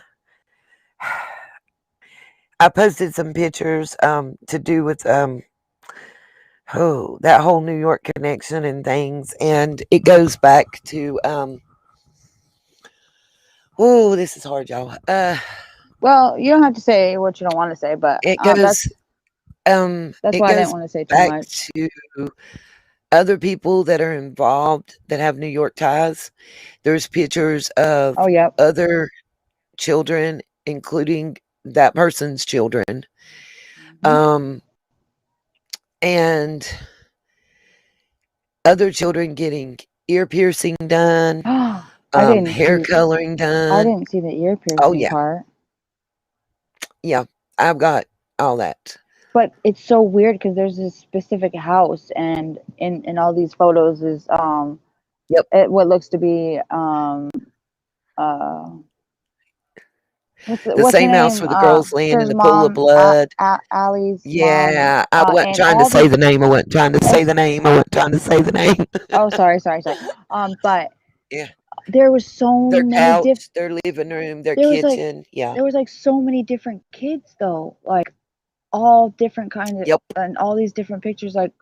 I posted some pictures to do with that whole New York connection and things, and it goes back to oh, this is hard, y'all. Well, you don't have to say what you don't want to say, but It goes that's it why I didn't goes want to say too back much. to other people that are involved that have New York ties. There's pictures of Oh, yep. other children, including that person's children. Mhm. Um, and other children getting ear piercing done, I didn't hair see. coloring I done. didn't see the ear Oh piercing yeah, part. yeah. I've got all that. But it's so weird because there's this specific house, and in all these photos is Yep. what looks to be uh The what's her same house name? where the girls laying in His the pool of mom, blood. Allie's mom, Yeah, I wasn't and trying to all say these. the name. I wasn't trying to say It's the name. I wasn't trying to say the name. oh, sorry. But Yeah. there was so Their many diff. couch, their living room, their There was like kitchen. Yeah. there was like so many different kids though, like all different kinds of Yep. and all these different pictures. Like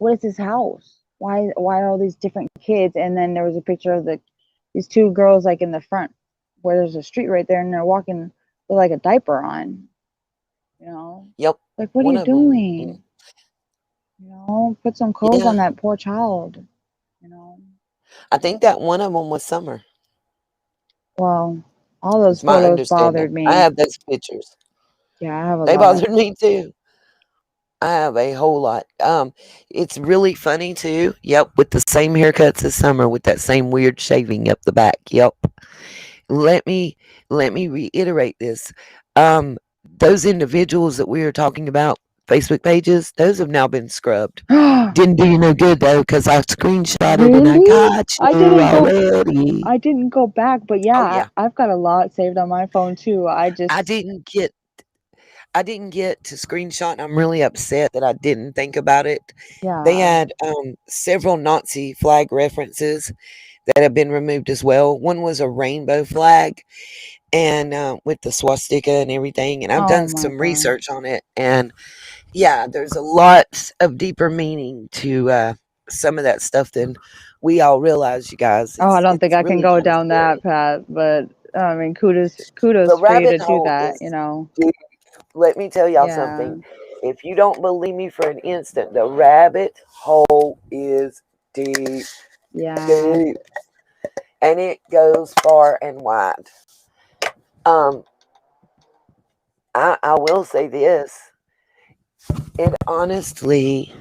what is this house? Why are all these different kids? And then there was a picture of these two girls like in the front where there's a street right there, and they're walking with like a diaper on. You know, Yep. like what are One you of them. doing? You know, put some clothes on Yeah. that poor child. You know, I think that one of them was Summer. well, all those It's my photos bothered understanding. I me. have those pictures. Yeah, I have a They lot. bothered me too. I have a whole lot. It's really funny too. Yep, with the same haircuts as Summer, with that same weird shaving up the back. Yep. Let me let me reiterate this. Um, those individuals that we are talking about, Facebook pages, those have now been scrubbed. Didn't do you no good though, because I screenshotted and I Really? got you already. I didn't go back, but yeah, Oh yeah. I've got a lot saved on my phone too. I didn't get I didn't get to screenshot, and I'm really upset that I didn't think about it. They Yeah. had several Nazi flag references that have been removed as well. One was a rainbow flag, and with the swastika and everything. And I've Oh done my some God. research on it, and yeah, there's a lot of deeper meaning to some of that stuff than we all realize. You guys, Oh, I don't think it's I can really go kind of down that scary. path, but I mean, The kudos for you rabbit to do hole that, is you know. deep. Let me tell y'all Yeah. something. If you don't believe me for an instant, the rabbit hole is deep, Yeah. deep, and it goes far and wide. Um, I will say this. It honestly,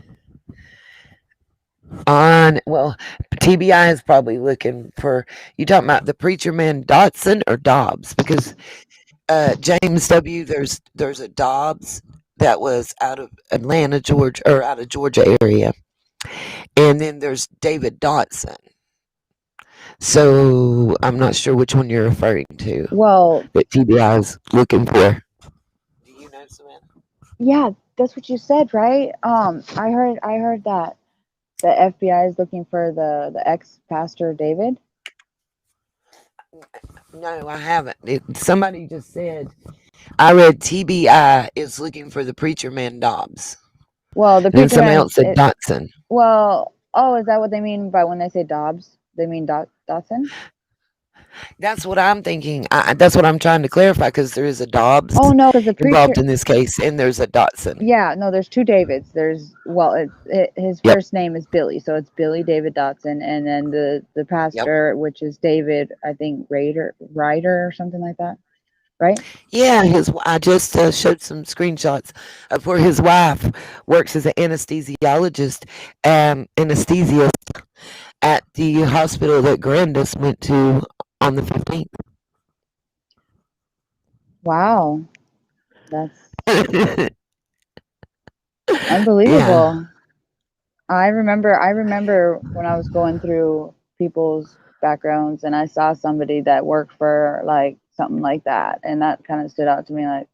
well, TBI is probably looking for you talking about the preacher man Dotson or Dobbs, because James W. There's a Dobbs that was out of Atlanta, Georgia, or out of Georgia area, and then there's David Dotson. So I'm not sure which one you're referring to Well, that TBI is looking for. Do you know, Savannah? yeah, that's what you said, right? I heard that the FBI is looking for the ex pastor David. No, I haven't. Somebody just said I read TBI is looking for the preacher man Dobbs. Well, the And then preacher somebody man. else said Dotson. Well, oh, is that what they mean by when they say Dobbs? They mean Dotson? That's what I'm thinking. That's what I'm trying to clarify because there is a Dobbs Oh no, because the preacher. involved in this case, and there's a Dotson. Yeah, no, there's two Davids. There's well, his Yep. first name is Billy, so it's Billy David Dotson, and then the Yep. pastor, which is David, I think Ryder or something like that, right? Yeah, I just showed some screenshots of where his wife works as an anesthesiologist, anesthesiast at the hospital that Grandis went to on the 15th. Wow, that's Yeah. unbelievable. I remember when I was going through people's backgrounds and I saw somebody that worked for like something like that, and that kind of stood out to me. Like,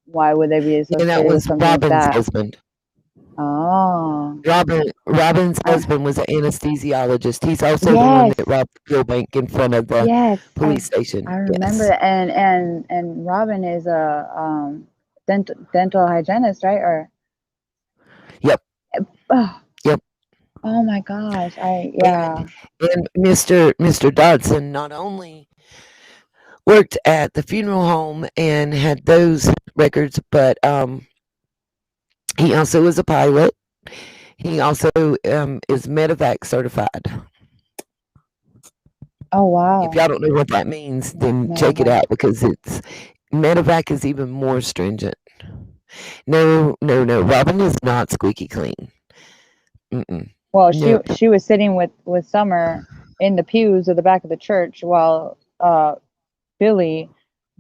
why would they be Yeah, that associated with was something like Robin's that? husband. Oh, Robin's I, husband was an anesthesiologist. He's also the one yes, that robbed the fuel bank in front of the yes, police station. I remember Yes. that. And Robin is a dental hygienist, right? Or Yep. oh, Yep. oh my gosh, And Mr. Dodson not only worked at the funeral home and had those records, but he also was a pilot. He also is medevac certified. Oh wow, If y'all don't know what that means, then check it medevac. out because it's medevac is even more stringent. No, no, no. Robin is not squeaky clean. Mm-mm. Well, Nope. she was sitting with Summer in the pews at the back of the church while Billy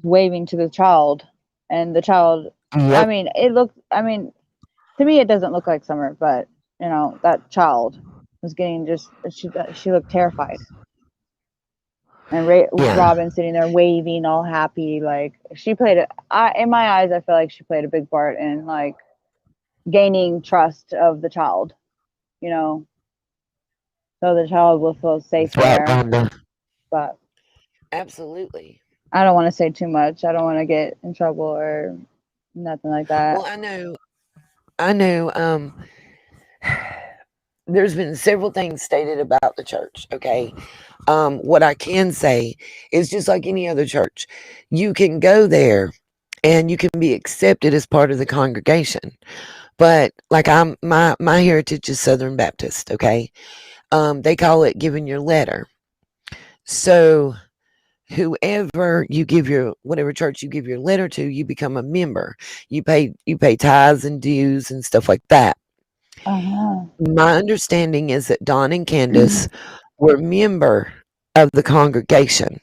was waving to the child, and the child. I Yep. mean, it looked. I mean, to me, it doesn't look like Summer, but you know, that child was getting just. She looked terrified, and Yeah. Robin sitting there waving, all happy, like she played. In my eyes, I feel like she played a big part in like gaining trust of the child. You know, so the child will feel safe That's right, there. Rhonda. But Absolutely. I don't want to say too much. I don't want to get in trouble or nothing like that. Well, I know, there's been several things stated about the church, okay? What I can say is just like any other church, you can go there and you can be accepted as part of the congregation. But like my heritage is Southern Baptist, okay? They call it giving your letter. So whoever you give your whatever church you give your letter to, you become a member. You pay tithes and dues and stuff like that. Uh-huh. My understanding is that Don and Candace were member of the congregation,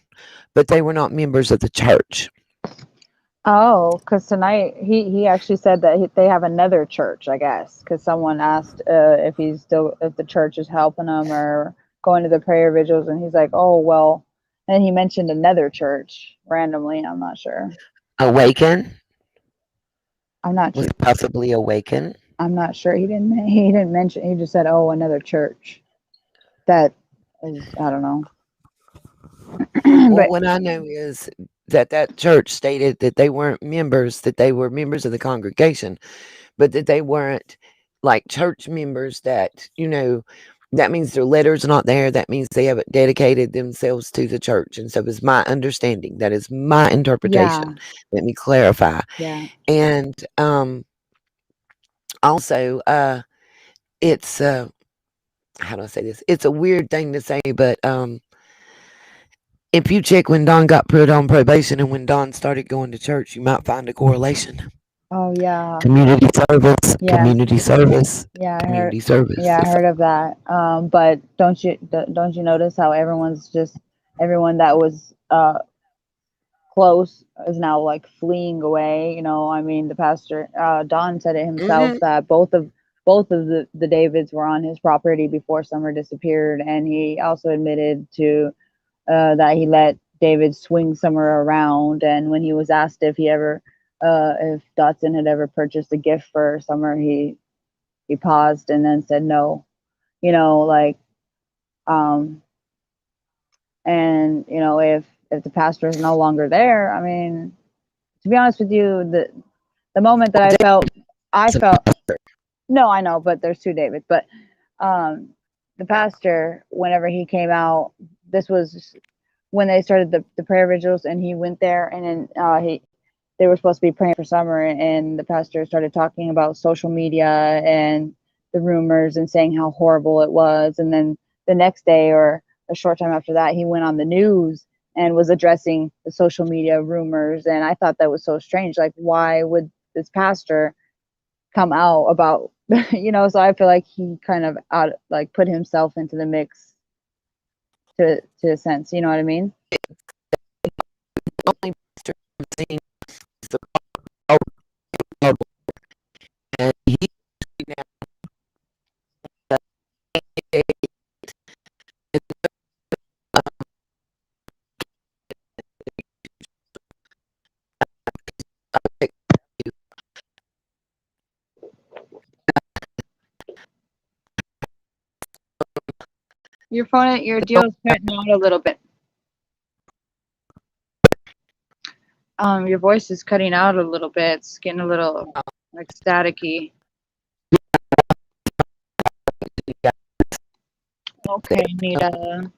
but they were not members of the church. Oh, because tonight he actually said that they have another church, I guess, because someone asked if the church is helping him or going to the prayer vigils, and he's like, oh well, and he mentioned another church randomly. I'm not sure. Awaken I'm not was sure. possibly Awaken. I'm not sure. He didn't mention. He just said, oh, another church. That is, I don't know. Well, But what I know is that church stated that they weren't members, that they were members of the congregation, but that they weren't like church members that means their letter's not there. That means they haven't dedicated themselves to the church. And so is my understanding. That is my interpretation. yeah, Let me clarify. yeah. And also it's how do I say this? It's a weird thing to say, but if you check when Don got put on probation and when Don started going to church, you might find a correlation. Oh yeah, Community service, yeah, community service, yeah. I heard. community service. Yeah, I It's heard of that. But don't you notice how everyone that was close is now like fleeing away? You know, I mean, the pastor Don said it himself Mhm. that both of the Davids were on his property before Summer disappeared, and he also admitted to that he let David swing Summer around. And when he was asked if Dotson had ever purchased a gift for Summer, he paused and then said no. You know, like, um, and you know, if the pastor is no longer there, I mean, to be honest with you, the moment that I felt, no, I know, but there's two Davids, but um, the pastor, whenever he came out, this was when they started the prayer vigils, and he went there, and then they were supposed to be praying for Summer, and the pastor started talking about social media and the rumors and saying how horrible it was. And then the next day, or a short time after that, he went on the news and was addressing the social media rumors. And I thought that was so strange. Like, why would this pastor come out about, so I feel like he kind of put himself into the mix to a sense, you know what I mean? Only pastor I've seen is the Bible, and he now Your deal's cutting out a little bit. Your voice is cutting out a little bit. It's getting a little like staticky. Okay, Nita.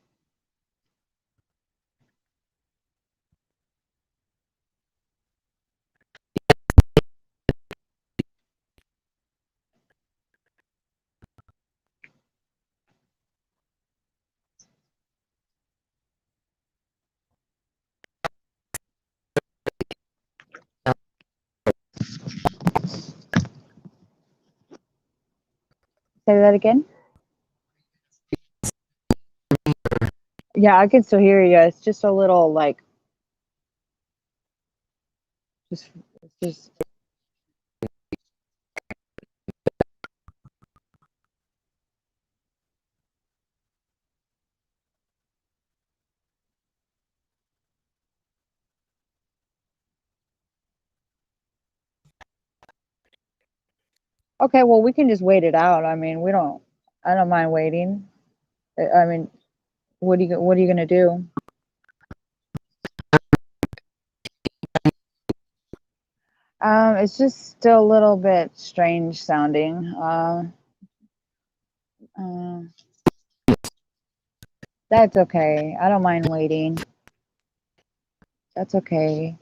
Say that again. Yeah, I can still hear you. It's just a little like, just. Okay, well, we can just wait it out. I mean, I don't mind waiting. I mean, what are you gonna do? It's just still a little bit strange sounding. That's okay. I don't mind waiting. That's okay.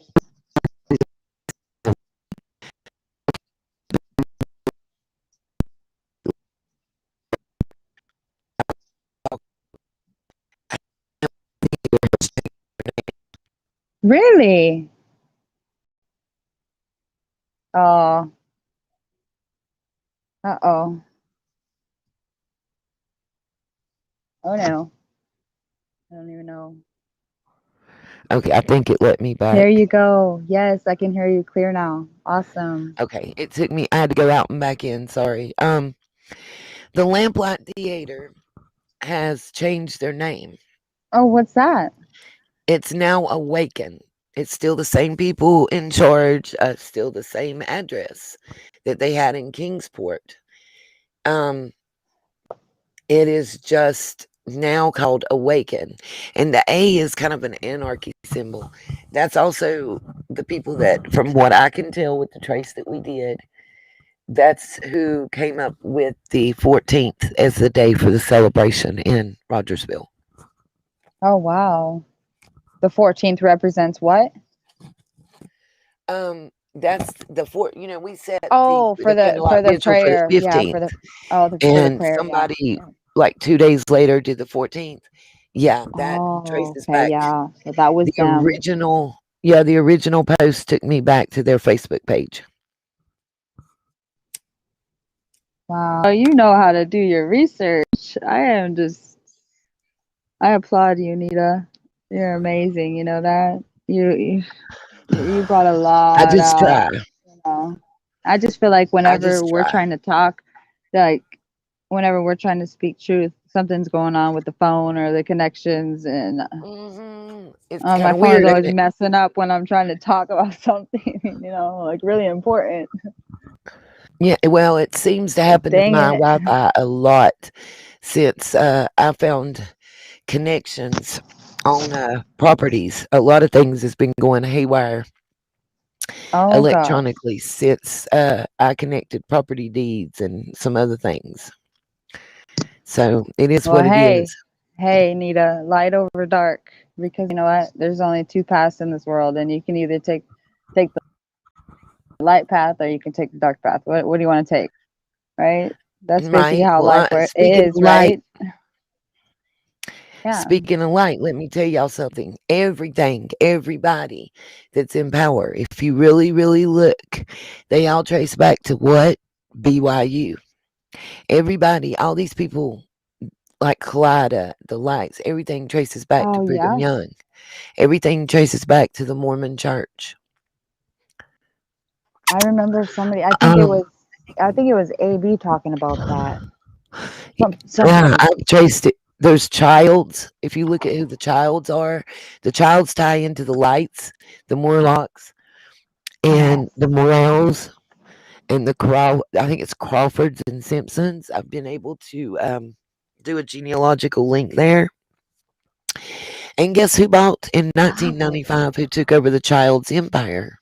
Really? Oh. Uh-oh. Oh no. I don't even know. Okay, I think it let me back. There you go. Yes, I can hear you clear now. Awesome. Okay, it took me. I had to go out and back in. Sorry. The Lamplight Theater has changed their name. Oh, what's that? It's now Awaken. It's still the same people in charge. Still the same address that they had in Kingsport. It is just now called Awaken, and the A is kind of an anarchy symbol. That's also the people that, from what I can tell with the trace that we did, that's who came up with the 14th as the day for the celebration in Rogersville. Oh, wow. The 14th represents what? That's the we set Oh, the for the candlelight vigil prayer. for the Yeah, 15th. for the And prayer. somebody Yeah. like 2 days later did the 14th. Yeah, that Oh, traces okay, back. yeah. So that was The them. original post took me back to their Facebook page. Wow. You know how to do your research. I applaud you, Nita. You're amazing. You know that? You brought a lot I just out. try. You know? I just feel like whenever we're trying to talk, like whenever we're trying to speak truth, something's going on with the phone or the connections, and It's my kind of phone weird, is isn't always it? messing up when I'm trying to talk about something, like really important. Yeah, well, it seems to happen to Dang my it. Wi-Fi a lot since I found connections on properties. A lot of things has been going haywire Oh gosh. electronically since I connected property deeds and some other things. So it is Well, what it hey, is. hey, Nita, light over dark. Because you know what? There's only two paths in this world, and you can either take the light path or you can take the dark path. What do you want to take? Right? That's basically Right. how Well, life speaking of is, light, right? Yeah. let me tell y'all something. Everything, everybody that's in power, if you really, really look, they all trace back to what? BYU. Everybody, all these people like Kaleida, the lights, everything traces back to Oh Brigham yes. Young. Everything traces back to the Mormon Church. I remember somebody. Um, I think it was AB talking about that. yeah, Somebody. I've traced it. There's childs. If you look at who the childs are, the childs tie into the lights, the Morlocks, and Yes. the Morels, and I think it's Crawfords and Simpsons. I've been able to do a genealogical link there. And guess who bought in Wow. 1995? Who took over the Child's empire?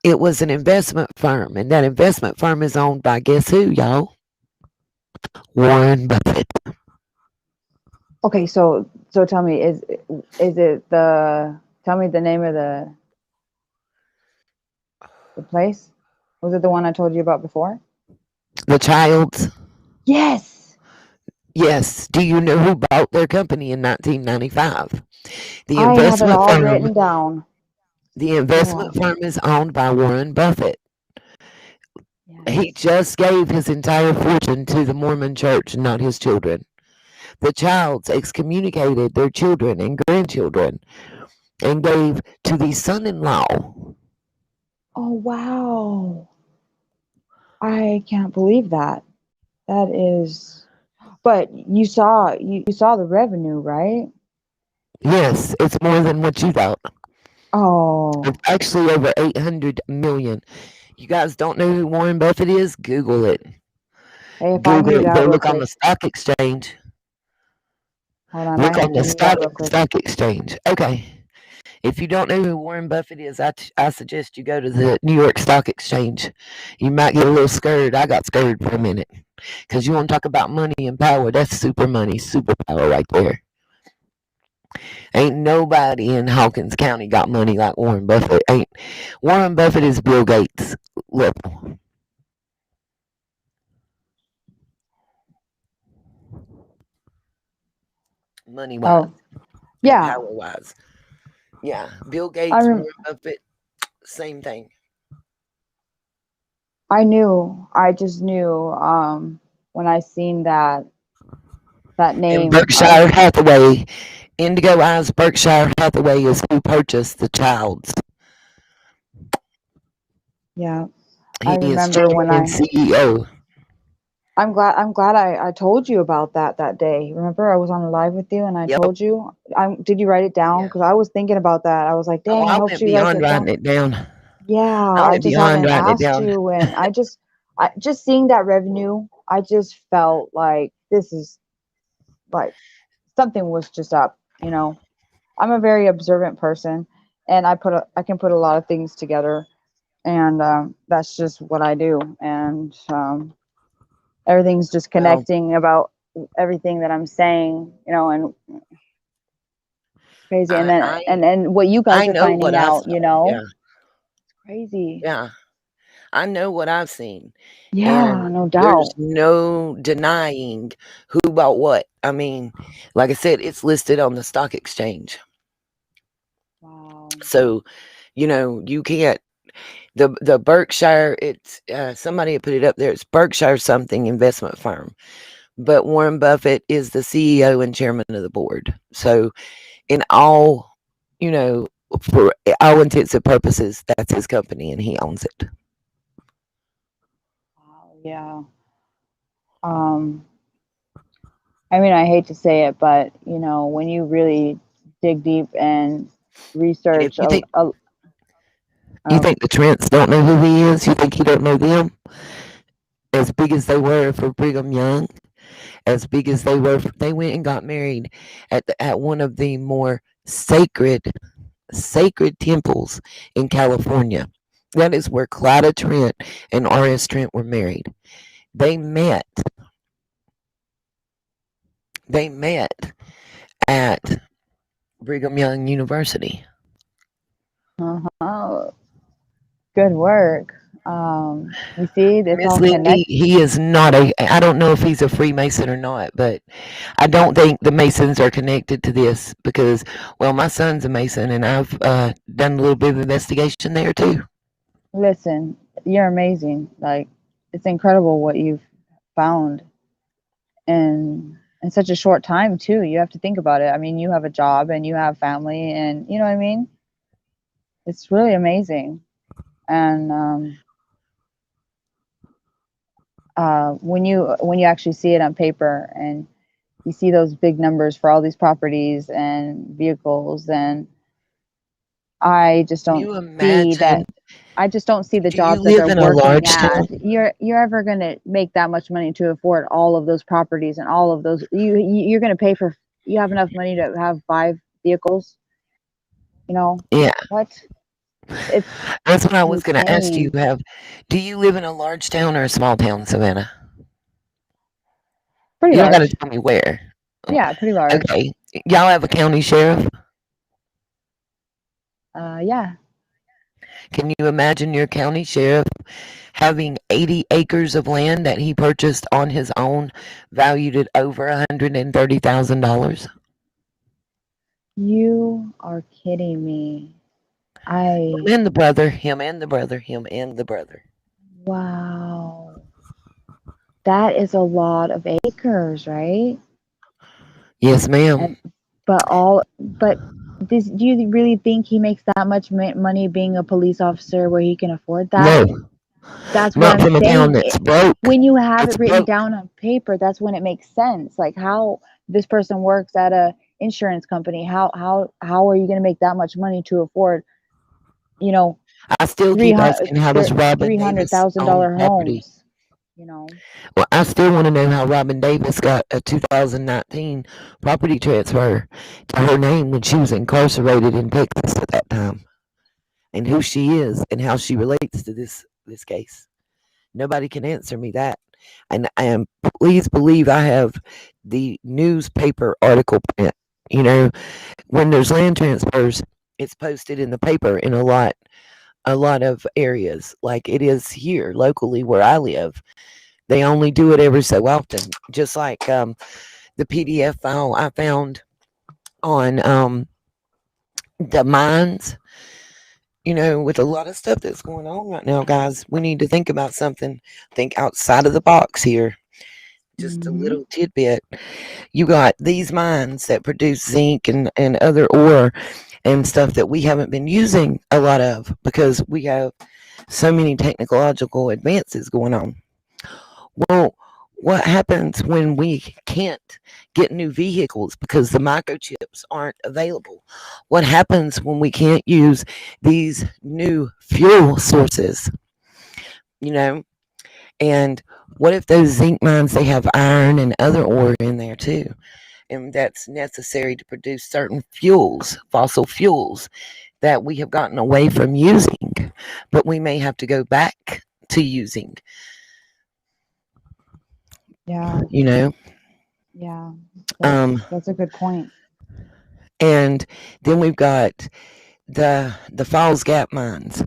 It was an investment firm, and that investment firm is owned by guess who, y'all? Warren Buffett. Okay, so tell me, is it the tell me the name of the place? Was it the one I told you about before? The Childs. Yes. Yes. Do you know who bought their company in 1995? The I have it investment all firm. written down. The Go investment on. firm is owned by Warren Buffett. He Yes. just gave his entire fortune to the Mormon church, not his children. The Childs excommunicated their children and grandchildren and gave to the son-in-law. Oh wow. I can't believe that. That is but you saw the revenue, right? Yes, it's more than what you thought. It's Oh. actually over 800 million. You guys don't know who Warren Buffett is? Google it. Hey, if I Google knew it. that Go real look on the quick. stock exchange. Hold on, I might Look on have to the do that real quick. stock exchange. Okay. If you don't know who Warren Buffett is, I suggest you go to the New York Stock Exchange. You might get a little scared. I got scared for a minute because you want to talk about money and power. That's super money, super power right there. Ain't nobody in Hawkins County got money like Warren Buffett. Ain't Warren Buffett is Bill Gates level. Money wise Oh, and yeah. power wise. Yeah. Bill I Gates, rem- Warren Buffett, same thing. I knew. I just knew when I seen that And name of Berkshire Hathaway, Indigo Eyes Berkshire Hathaway is who purchased the Childs. yeah. I He is remember chairman when and CEO. I'm glad I told you about that day. Remember I was on a live with you and I Yep. told you. Did you write it down? Yeah. Because I was thinking about that. I was like, Oh, dang, I I hope went she writes beyond it writing down. it down. Yeah, I I went just beyond haven't writing it asked down. you, and I just seeing that revenue, I just felt like this is like something was just up. You know, I'm a very observant person, and I can put a lot of things together, and that's just what I do, and everything's just Well, connecting about everything that I'm saying, you know, and crazy, and I then I and what you guys I are know finding what I out, saw. you know, Yeah. crazy. Yeah. I know what I've seen. Yeah, And no there's doubt. no denying who bought what. I mean, like I said, it's listed on the stock exchange. Wow. So, you can't the Berkshire, it's somebody had put it up there. It's Berkshire something investment firm. But Warren Buffett is the CEO and chairman of the board. So, in all, you know, for all intents and purposes, that's his company and he owns it. Wow, yeah. Um, I mean, I hate to say it, but you know, when you really dig deep and And if research you a think the Trents don't know who he is, you think he don't know them? As big as they were for Brigham Young, as big as they were, they went and got married at one of the more sacred temples in California. That is where Clyda Trent and R.S. Trent were married. They met They met at Brigham Young University. Uh-huh. Good work. You see, it's Miss all Lindy, connected. he is not a, I don't know if he's a Freemason or not, but I don't think the Masons are connected to this because, well, my son's a Mason and I've done a little bit of investigation there too. Listen, you're amazing. Like, it's incredible what you've found in such a short time too. You have to think about it. I mean, you have a job and you have family, and you know what I mean. It's really amazing. And when you actually see it on paper and you see those big numbers for all these properties and vehicles, and I just Can don't you see imagine? that. I just don't see the Do you jobs that live they're in a working large at. town? You're ever gonna make that much money to afford all of those properties and all of those? You're gonna pay for. You have enough money to have 5 vehicles. You know Yeah, what? It's that's what I was going to ask you. insane. Do you live in a large town or a small town, Savannah? Pretty You don't got to large. tell me where. Oh, Yeah, pretty large. okay. Y'all have a county sheriff? Yeah. Can you imagine your county sheriff having 80 acres of land that he purchased on his own, valued at over $130,000? You are kidding me. Him and the brother, him and the brother, him and the brother. Wow. That is a lot of acres, right? Yes, ma'am. And but do you really think he makes that much money being a police officer where he can afford that? No, That's what not I'm from a town saying. that's broke. When you have It's it written broke. down on paper, that's when it makes sense. Like how this person works at a insurance company. How are you going to make that much money to afford, you know, I still three keep hundred asking, how does Robin three hundred Davis thousand own dollar property? homes? You know. Well, I still want to know how Robin Davis got a 2019 property transfer to her name when she was incarcerated in Texas at that time, and who she is and how she relates to this case. Nobody can answer me that. And please believe I have the newspaper article print. You know, when there's land transfers, it's posted in the paper in a lot of areas, like it is here locally where I live. They only do it every so often, just like the PDF file I found on the mines. With a lot of stuff that's going on right now, guys, we need to think about something. Think outside of the box here. Just a Hmm. little tidbit. You got these mines that produce zinc and other ore and stuff that we haven't been using a lot of because we have so many technological advances going on. Well, what happens when we can't get new vehicles because the microchips aren't available? What happens when we can't use these new fuel sources? You know, and what if those zinc mines, they have iron and other ore in there too? And that's necessary to produce certain fuels, fossil fuels that we have gotten away from using, but we may have to go back to using, Yeah. you know. Yeah. Um, That's a good point. and then we've got the Falls Gap mines.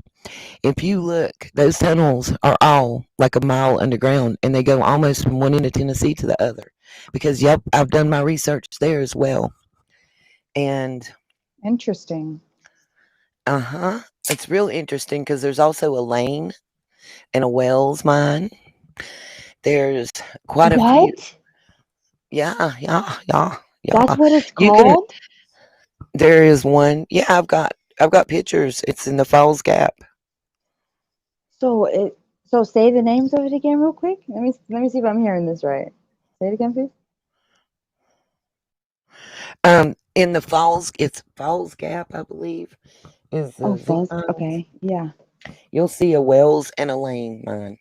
If you look, those tunnels are all like a mile underground, and they go almost from one end of Tennessee to the other. Because yep, I've done my research there as well, and Interesting. it's real interesting because there's also a Lane and a Wells mine. There's quite a few. What? Yeah, yeah, yeah, That's yeah. what it's You can. called? There is one. Yeah, I've got pictures. It's in the Falls Gap. So say the names of it again real quick. Let me see if I'm hearing this right. Say it again, please. In the Falls, it's Falls Gap, I believe, is Oh, the zinc false. mines. Okay. Yeah. You'll see a Wells and a Lane mine.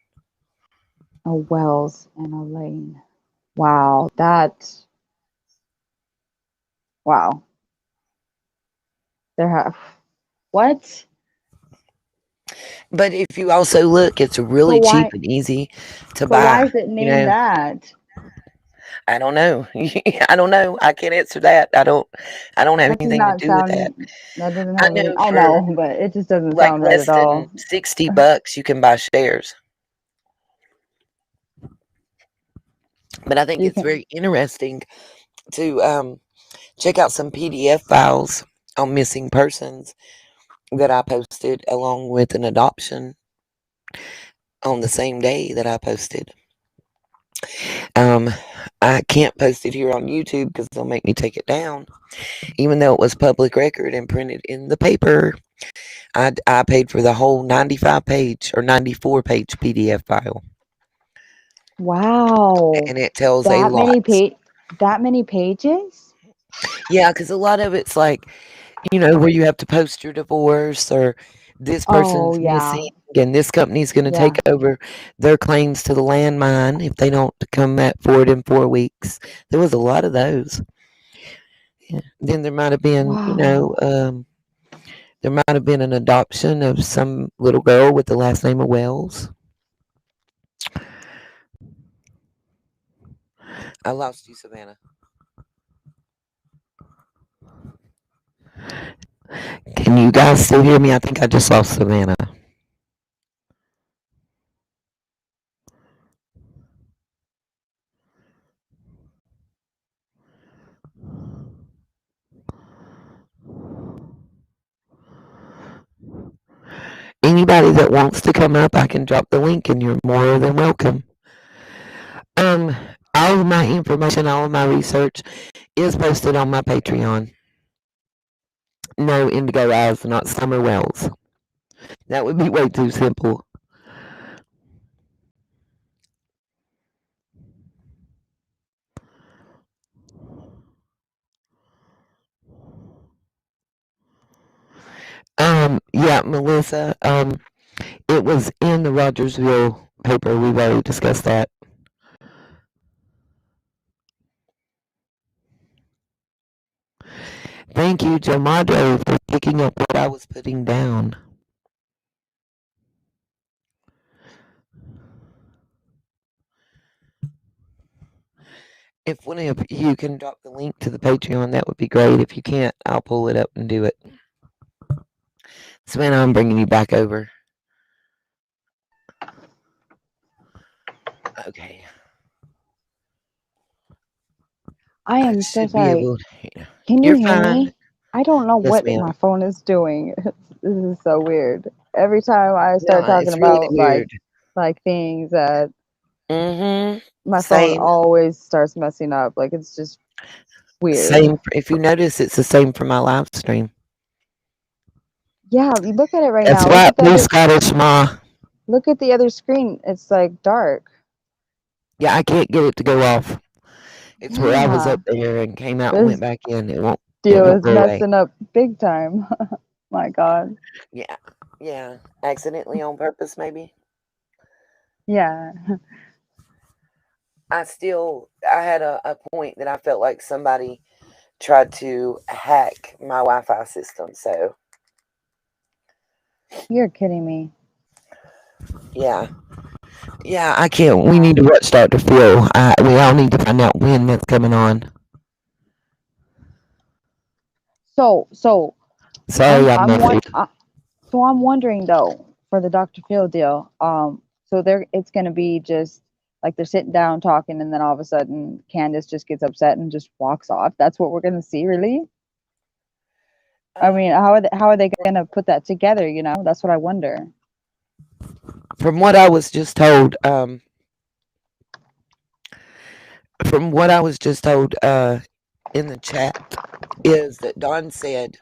A Wells and a Lane. Wow. Wow. There have what? But if you also look, it's So really cheap why and easy to so why buy. is it You named know, that? I don't know. I don't know. I can't answer that. I don't have That does anything to not do with that. sound. That doesn't I have any. know I for know, but it just doesn't like sound right less at all. than $60 you can buy shares. But I think You it's can. very interesting to check out some PDF files on missing persons that I posted along with an adoption on the same day that I posted. Um, I can't post it here on YouTube because they'll make me take it down, even though it was public record and printed in the paper. I paid for the whole 95 page or 94 page PDF file, Wow, and it tells a that lot. many that many pages? Yeah, because a lot of it's like, where you have to post your divorce or this Oh person's missing yeah, and this company's going to take yeah. over their claims to the landmine if they don't come forward in 4 weeks. There was a lot of those. Yeah. Then there might have been, Wow. there might have been an adoption of some little girl with the last name of Wells. I lost you, Savannah. Can you guys still hear me? I think I just lost Savannah. Anybody that wants to come up, I can drop the link and you're more than welcome. Um, all of my information, all of my research is posted on my Patreon. No Indigo Eyes, not Summer Wells. That would be way too simple. Yeah, Melissa, it was in the Rogersville paper. We've already discussed that. Thank you, Joe Madre, for picking up what I was putting down. If one of you can drop the link to the Patreon, that would be great. If you can't, I'll pull it up and do it. Savannah, I'm bringing you back over. Okay. I I am so should be sorry. able to. Can you You're hear fine. me? I don't know Yes, what ma'am. my phone is doing. This is so weird. Every time I start No, talking it's really about weird. like things that Mm-hmm. my phone Same. always starts messing up. Like it's just weird. Same. If you notice, it's the same for my live stream. Yeah, you look at it right That's now. right, Blue Scottish Ma. Look at the other screen. It's like dark. Yeah, I can't get it to go off. It's where I was Yeah. up there and came out and went This back in. It won't. It deal won't is go away. messing up big time. My God. Yeah. Yeah. Accidentally on purpose, maybe. Yeah. I had a point that I felt like somebody tried to hack my Wi-Fi system. So You're kidding me. yeah. Yeah, I can't. We need to watch Dr. Phil. We all need to find out when that's coming on. So Sorry, I'm muffled. so I'm wondering though for the Dr. Phil deal. So it's gonna be just like they're sitting down talking, and then all of a sudden Candace just gets upset and just walks off. That's what we're gonna see, really? I mean, how are they gonna put that together? That's what I wonder. From what I was just told, in the chat, is that Don said,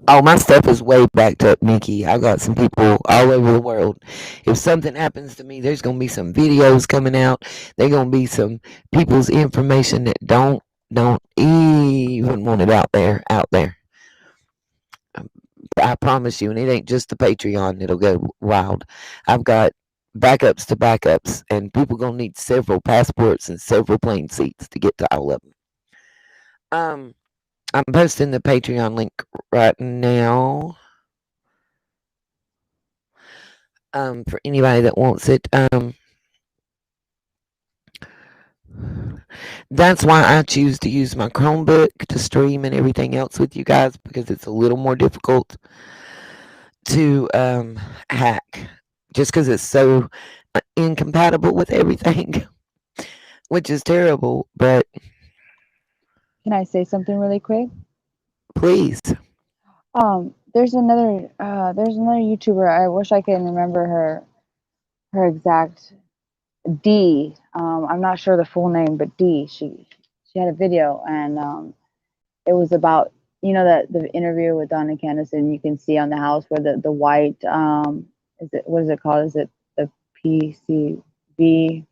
"Oh, my stuff is way backed up, Nikki. I got some people all over the world. If something happens to me, there's gonna be some videos coming out. There's gonna be some people's information that don't even want it out there. I promise you, and it ain't just the Patreon that'll go wild. I've got backups to backups, and people gonna need several passports and several plane seats to get to all of them. I'm posting the Patreon link right now. For anybody that wants it. That's why I choose to use my Chromebook to stream and everything else with you guys, because it's a little more difficult to hack, just because it's so incompatible with everything, which is terrible. But Can I say something really quick? please, There's another YouTuber. I wish I can remember her exact D. I'm not sure the full name, but D. She had a video, and it was about, you know, that the interview with Donna Candace, and you can see on the house where the white, is it, what is it called? Is it the PCV?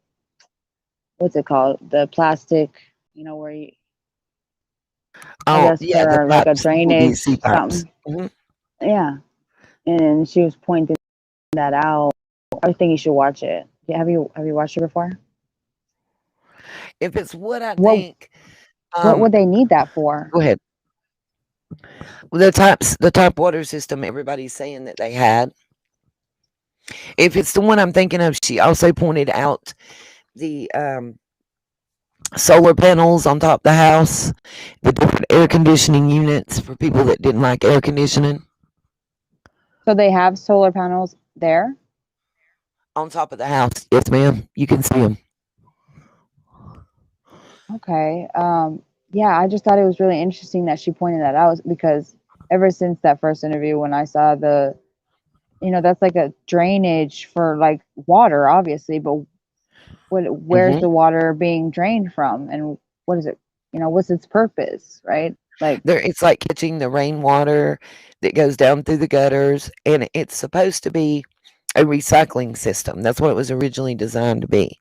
What's it called? The plastic, you know, where you, I oh guess yeah, the for like a pipes, drainage PVC pipes. something. Yeah, and she was pointing that out. I think you should watch it. Yeah, have you watched it before? If it's what I What think, what um, would they need that for? go ahead. The top water system everybody's saying that they had. If it's the one I'm thinking of, she also pointed out the solar panels on top of the house, the different air conditioning units for people that didn't like air conditioning So they have solar panels there. on top of the house. Yes, ma'am. You can see them. Okay. Yeah, I just thought it was really interesting that she pointed that out because ever since that first interview, when I saw the, you know, that's like a drainage for like water, obviously, but where's Hmm. the water being drained from, and what is it? You know, what's its purpose, right? Like, It's like catching the rainwater that goes down through the gutters, and it's supposed to be a recycling system. That's what it was originally designed to be.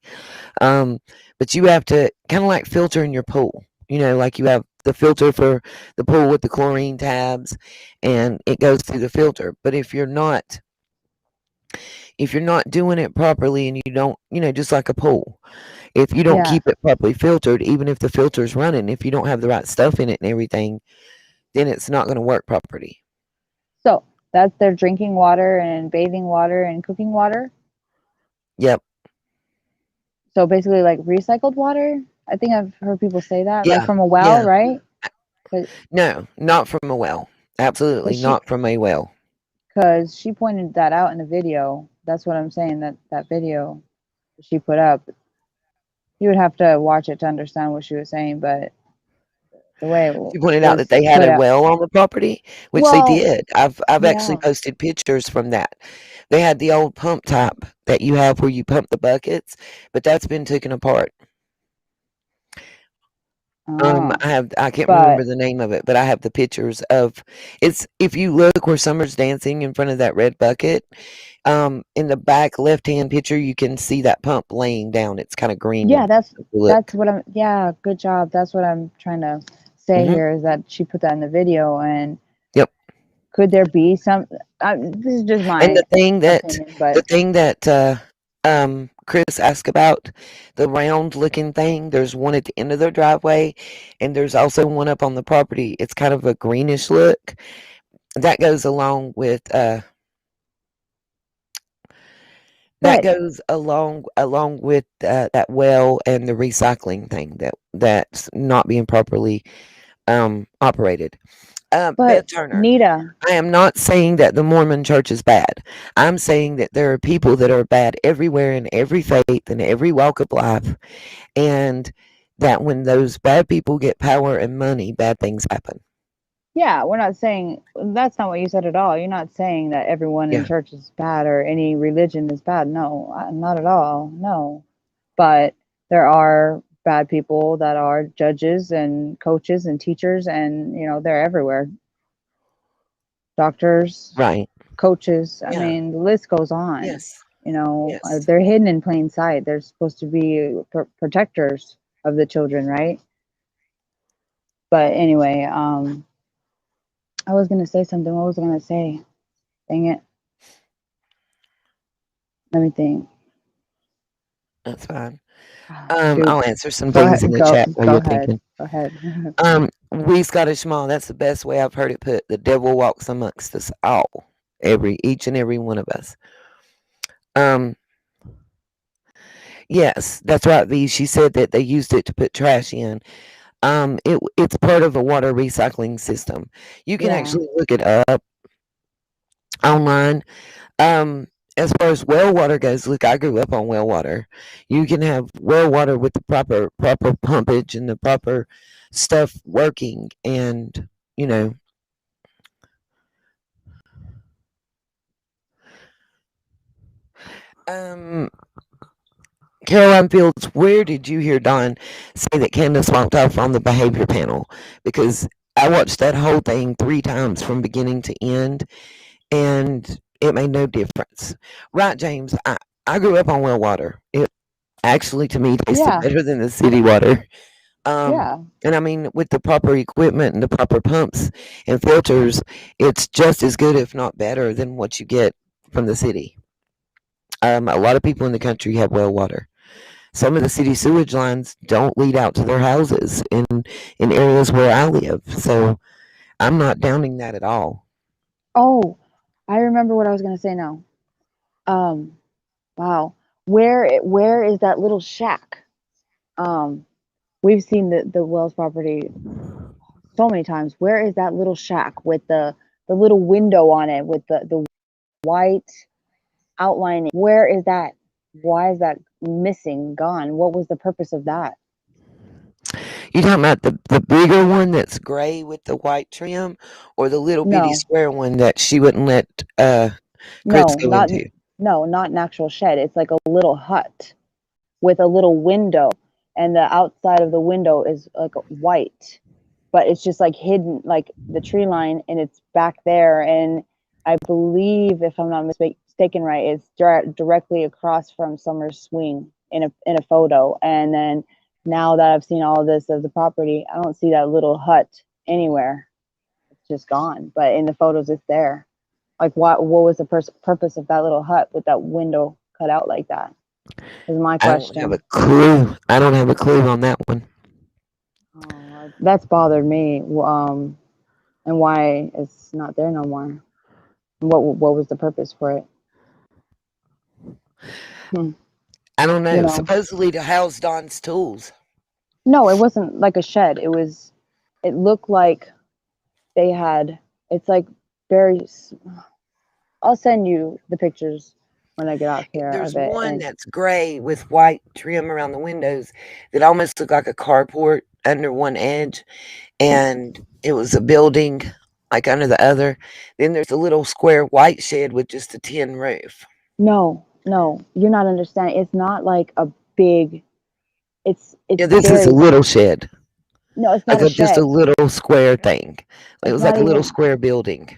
Um, but you have to kind of like filter in your pool. You know, like you have the filter for the pool with the chlorine tabs, and it goes through the filter. But if you're not doing it properly and you don't, you know, just like a pool, if you don't yeah. keep it properly filtered, even if the filter's running, if you don't have the right stuff in it and everything, then it's not going to work properly. So that's their drinking water and bathing water and cooking water. Yep. So basically, like recycled water. I think I've heard people say that, like Yeah. from a well, Yeah. right? But No, not from a well. Absolutely she not from a well. because she pointed that out in the video. That's what I'm saying. That video she put up, you would have to watch it to understand what she was saying. But the way it She pointed out that was they had put a out, well on the property, which they well, did. I've actually yeah. posted pictures from that. They had the old pump type that you have where you pump the buckets, but that's been taken apart. Oh, I can't remember but the name of it, but I have the pictures of it's if you look where Summer's dancing in front of that red bucket, in the back left-hand picture, you can see that pump laying down. It's kind of green yeah, and that's look. what I'm. Yeah, good job. That's what I'm trying to say Hmm. here is that she put that in the video. And Yep. could there be some? This is just And my opinion, the but thing that Chris asked about, the round looking thing, there's one at the end of their driveway, and there's also one up on the property. It's kind of a greenish look. That goes but along with that well and the recycling thing that's not being properly operated. but Beth Turner, Nita, I am not saying that the Mormon church is bad. I'm saying that there are people that are bad everywhere in every faith and every walk of life, and that when those bad people get power and money, bad things happen. yeah, we're not saying that's not what you said at all. You're not saying that everyone in Yeah, church is bad or any religion is bad. No, not at all. No, but there are bad people that are judges and coaches and teachers, and you know they're everywhere. Doctors, right. coaches. I Yeah. mean, the list goes on. Yes. You know, Yes. they're hidden in plain sight. They're supposed to be protectors of the children, right? But anyway, I was gonna say something. What was I gonna say? Dang it. Let me think. That's fine. Ah, shoot. I'll answer some Go things in ahead. the chat while Go you're ahead. thinking. Go ahead. We Scottish Mall, that's the best way I've heard it put. The devil walks amongst us all. Each and every one of us. Um, Yes, that's right, V. She said that they used it to put trash in. It's part of a water recycling system. You can Yeah. actually look it up online. Um, as far as well water goes, look, I grew up on well water. You can have well water with the proper pumpage and the proper stuff working, and you know, um, Caroline Fields, where did you hear Don say that Candace walked off on the behavior panel? Because I watched that whole thing 3 times from beginning to end, and it made no difference. Right, James? I grew up on well water. It actually, to me, tasted Yeah. better than the city water. Um, Yeah. and I mean, with the proper equipment and the proper pumps and filters, it's just as good, if not better, than what you get from the city. A lot of people in the country have well water. Some of the city sewage lines don't lead out to their houses in areas where I live. So I'm not downing that at all. Oh, I remember what I was gonna say now. Um, wow. Where is that little shack? Um, we've seen the Wells property so many times. Where is that little shack with the little window on it with the white outlining? Where is that? Why is that missing, gone? What was the purpose of that? You talking about the bigger one that's gray with the white trim, or the little bitty No, square one that she wouldn't let Grits no, go into? not an actual shed. It's like a little hut with a little window, and the outside of the window is like white, but it's just like hidden, like the tree line, and it's back there. And I believe, if I'm not mistaken, right, it's directly across from Summer's Swing in a photo. And then now that I've seen all of this of the property, I don't see that little hut anywhere. It's just gone. But in the photos, it's there. Like, what was the purpose of that little hut with that window cut out like that? Is my I don't have a question. clue. I don't have a clue on that one. Oh, that's bothered me. And why it's not there no more. What was the purpose for it? Hmm, I don't you know. know, Supposedly to house Don's tools. no, it wasn't like a shed. It looked like they had. It's like very. I'll send you the pictures when I get off here There's of it. one And that's gray with white trim around the windows that almost looked like a carport under one edge, and it was a building like under the other. Then there's a little square white shed with just a tin roof. no, no, you're not understanding. It's not like a big. Yeah, It's this is a very. little shed, No, it's not like a just a shed. little square thing. It It's was like not a little even. square building.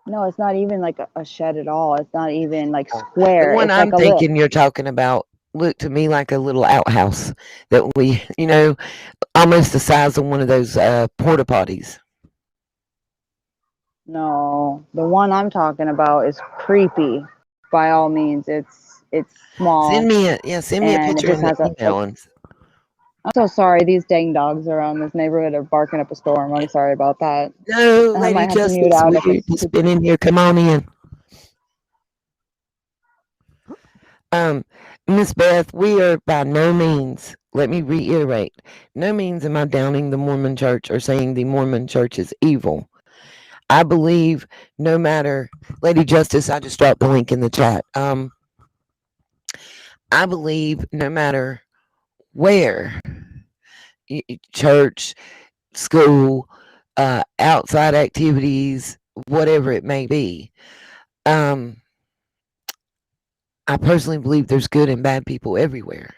No, it's not even like a shed at all. It's not even like The square. one It's like I'm a little. thinking you're talking about looked to me like a little outhouse that almost the size of one of those porta potties. No, the one I'm talking about is creepy. By all means, it's small Send me a and it picture just in the has a. email. And I'm so sorry. These dang dogs around this neighborhood are barking up a storm. I'm sorry about that. no, I Lady might have to mute Justice, out if we've it's just too. been in here. Come on in. Um, Miss Beth, we are by no means, let me reiterate, no means am I downing the Mormon church or saying the Mormon church is evil. I believe no matter, Lady Justice, I just dropped the link in the chat. I believe no matter where, church, school, outside activities, whatever it may be, um, I personally believe there's good and bad people everywhere.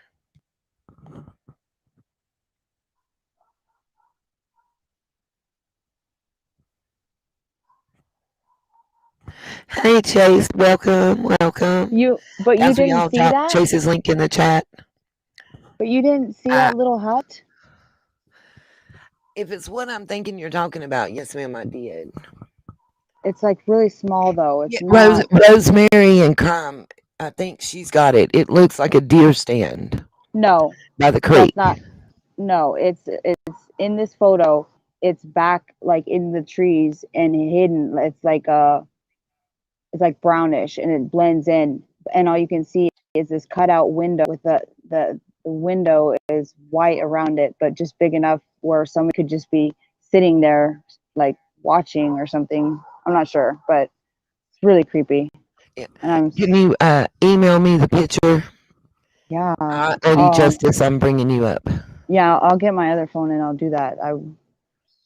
Hey Chase, welcome. But you Guys, we didn't all see drop that? Chase's link in the chat. But you didn't see Uh, that little hut? if it's what I'm thinking you're talking about, yes, ma'am, I did. It's like really small though. Yeah, It's not. Rosemary and Crime, I think she's got it. It looks like a deer stand No, by the creek. that's not. No, it's in this photo. It's back like in the trees and hidden. It's like brownish and it blends in, and all you can see is this cutout window with the window is white around it, but just big enough where someone could just be sitting there like watching or something. I'm not sure, but it's really creepy. Yeah. And Can you email me the picture? yeah, Lady Justice, I'm bringing you up. yeah, I'll get my other phone and I'll do that.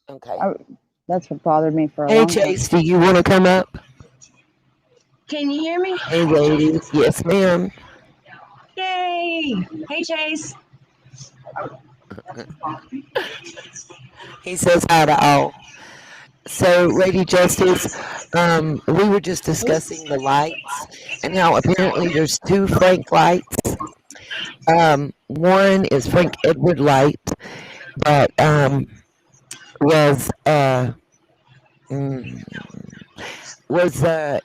Okay. That's what bothered me for a Hey long time. Chase, do you want to come up? Can you hear me? Hey ladies, yes ma'am. Yay! Hey, Chase. He says hi to all. So, Lady Justice, we were just discussing the lights and how apparently there's two Frank lights. One is Frank Edward Light that was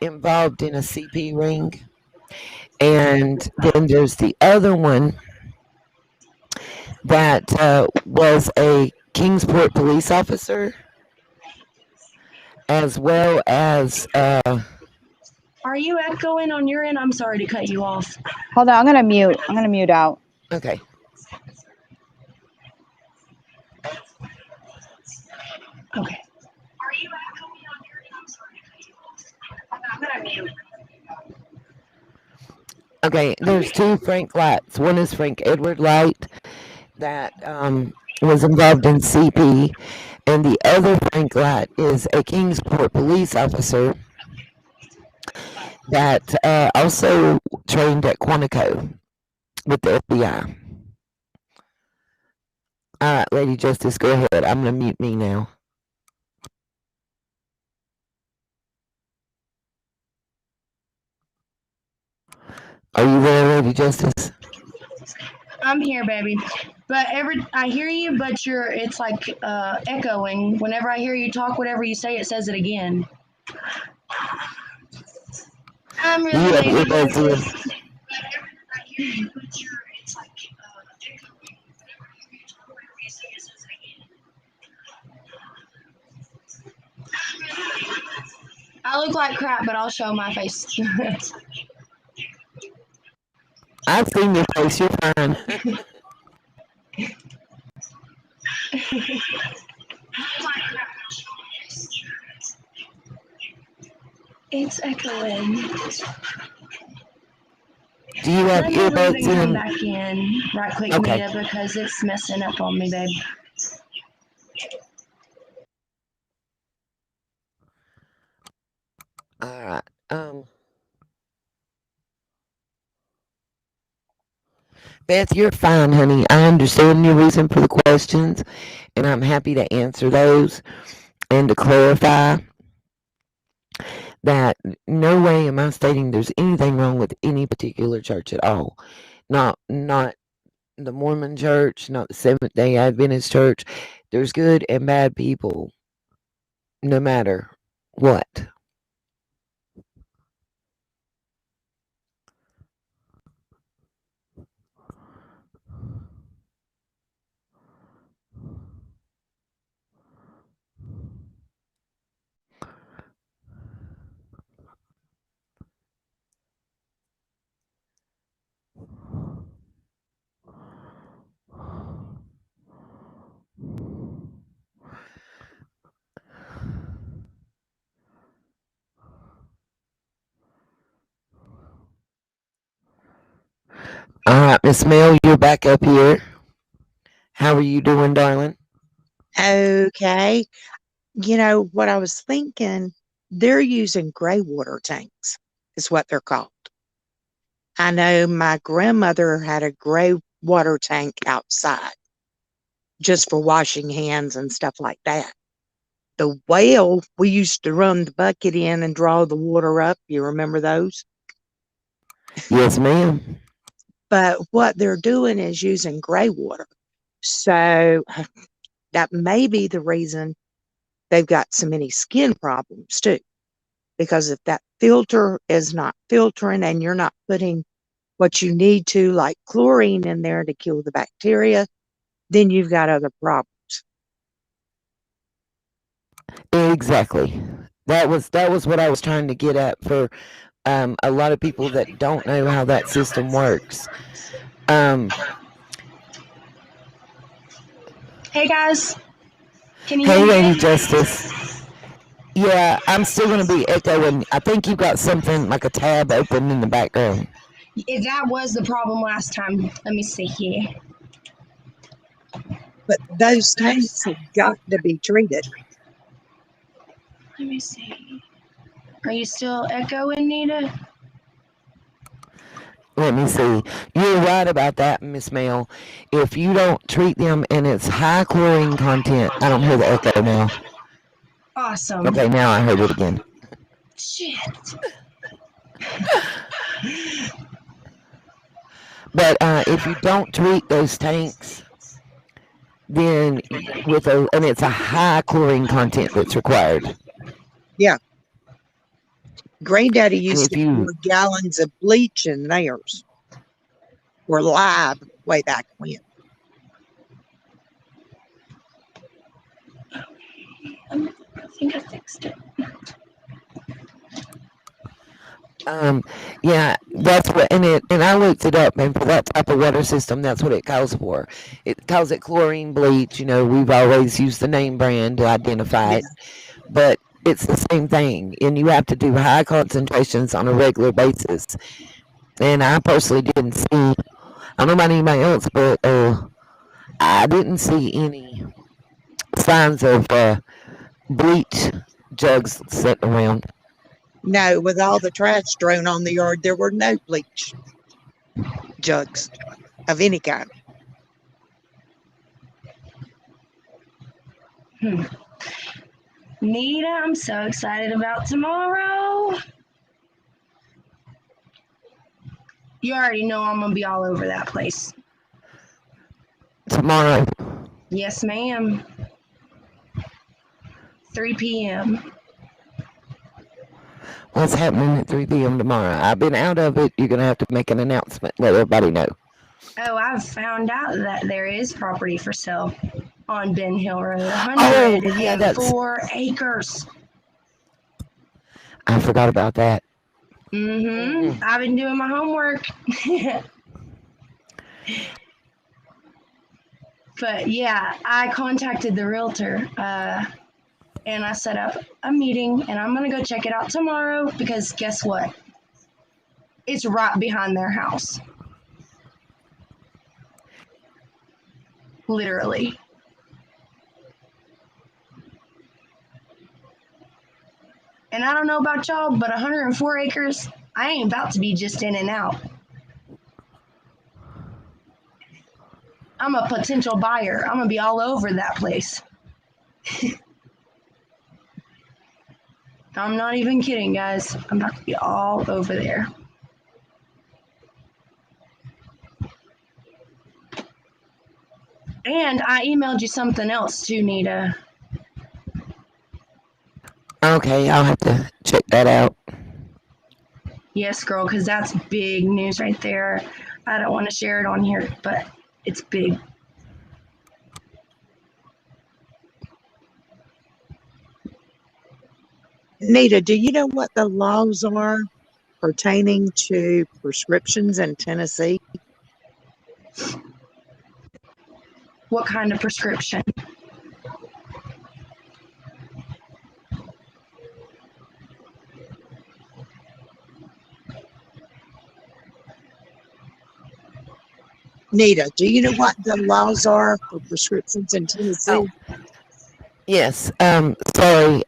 involved in a CP ring, and then there's the other one that was a Kingsport police officer, as well as Are you echoing on your end? I'm sorry to cut you off. Hold on, I'm gonna mute out. okay. Okay. Are you echoing on your end? I'm sorry to cut you off. I'm gonna mute. Okay, there's two Frank Lights. One is Frank Edward Light that was involved in CP, and the other Frank Light is a Kingsport police officer that also trained at Quantico with the FBI. All right, Lady Justice, go ahead. I'm going to mute me now. Are you there, Lady Justice? I'm here, baby. But I hear you, but it's like echoing. Whenever I hear you talk, whatever you say, it says it again. I'm really You have lazy. earbuds in. I hear you, but it's like echoing. Whenever I hear you talk, whatever you say, it says it again. I look like crap, but I'll show my face. I've seen your face. You're fine. It's echoing. Do you have Let me leave earbuds and come in? back in right quick, Okay. Mia, because it's messing up on me, babe. All right. Beth, you're fine, honey. I understand your reason for the questions, and I'm happy to answer those and to clarify that no way am I stating there's anything wrong with any particular church at all. Not the Mormon church, not the Seventh-day Adventist church. There's good and bad people, no matter what. All right, Miss Mel, you're back up here. How are you doing, darling? Okay. You know what I was thinking? They're using gray water tanks, is what they're called. I know my grandmother had a gray water tank outside just for washing hands and stuff like that. The well, we used to run the bucket in and draw the water up. You remember those? Yes, ma'am. But what they're doing is using gray water. So that may be the reason they've got so many skin problems too. Because if that filter is not filtering and you're not putting what you need to, like chlorine in there to kill the bacteria, then you've got other problems. Exactly. That was what I was trying to get at for A lot of people that don't know how that system works. Um, Hey guys, can you hey, hear Lady me? Justice. Yeah, I'm still going to be echoing. I think you've got something like a tab open in the background. That was the problem last time. Let me see here. But those tanks have got to be treated. Let me see. Are you still echoing, Nita? Let me see. You're right about that, Miss Mel. If you don't treat them and it's high chlorine content, I don't hear the echo now. Awesome. Okay, now I heard it again. Shit. But if you don't treat those tanks, then and it's a high chlorine content that's required. Granddaddy And used if to you, pour gallons of bleach in theirs. Were live way back when. I think I fixed it. yeah, that's what, and I looked it up, and for that type of water system, that's what it calls for. It calls it chlorine bleach. You know, we've always used the name brand to identify Yeah. it, but it's the same thing, and you have to do high concentrations on a regular basis. And I personally didn't see, I don't know about anybody else, but I didn't see any signs of bleach jugs sitting around. No, with all the trash strewn on the yard, there were no bleach jugs of any kind. Nita, I'm so excited about tomorrow. You already know I'm gonna be all over that place. Tomorrow, Yes, ma'am. 3 p.m. what's happening at 3 p.m. tomorrow? I've been out of it. You're going to have to make an announcement, let everybody know. Oh, I've found out that there is property for sale on Ben Hill Road. Oh, yeah, 104 acres. I forgot about that. Mm-hmm. I've been doing my homework. But yeah, I contacted the realtor and I set up a meeting, and I'm going to go check it out tomorrow because guess what? It's right behind their house. Literally. And I don't know about y'all, but 104 acres, I ain't about to be just in and out. I'm a potential buyer. I'm going to be all over that place. I'm not even kidding, guys. I'm about to be all over there. And I emailed you something else too, Nita. Okay, I'll have to check that out. Yes, girl, because that's big news right there. I don't want to share it on here, but it's big. Nita, do you know what the laws are pertaining to prescriptions in Tennessee? What kind of prescription? Nita, do you know what the laws are for prescriptions in Tennessee? Oh, yes. Sorry.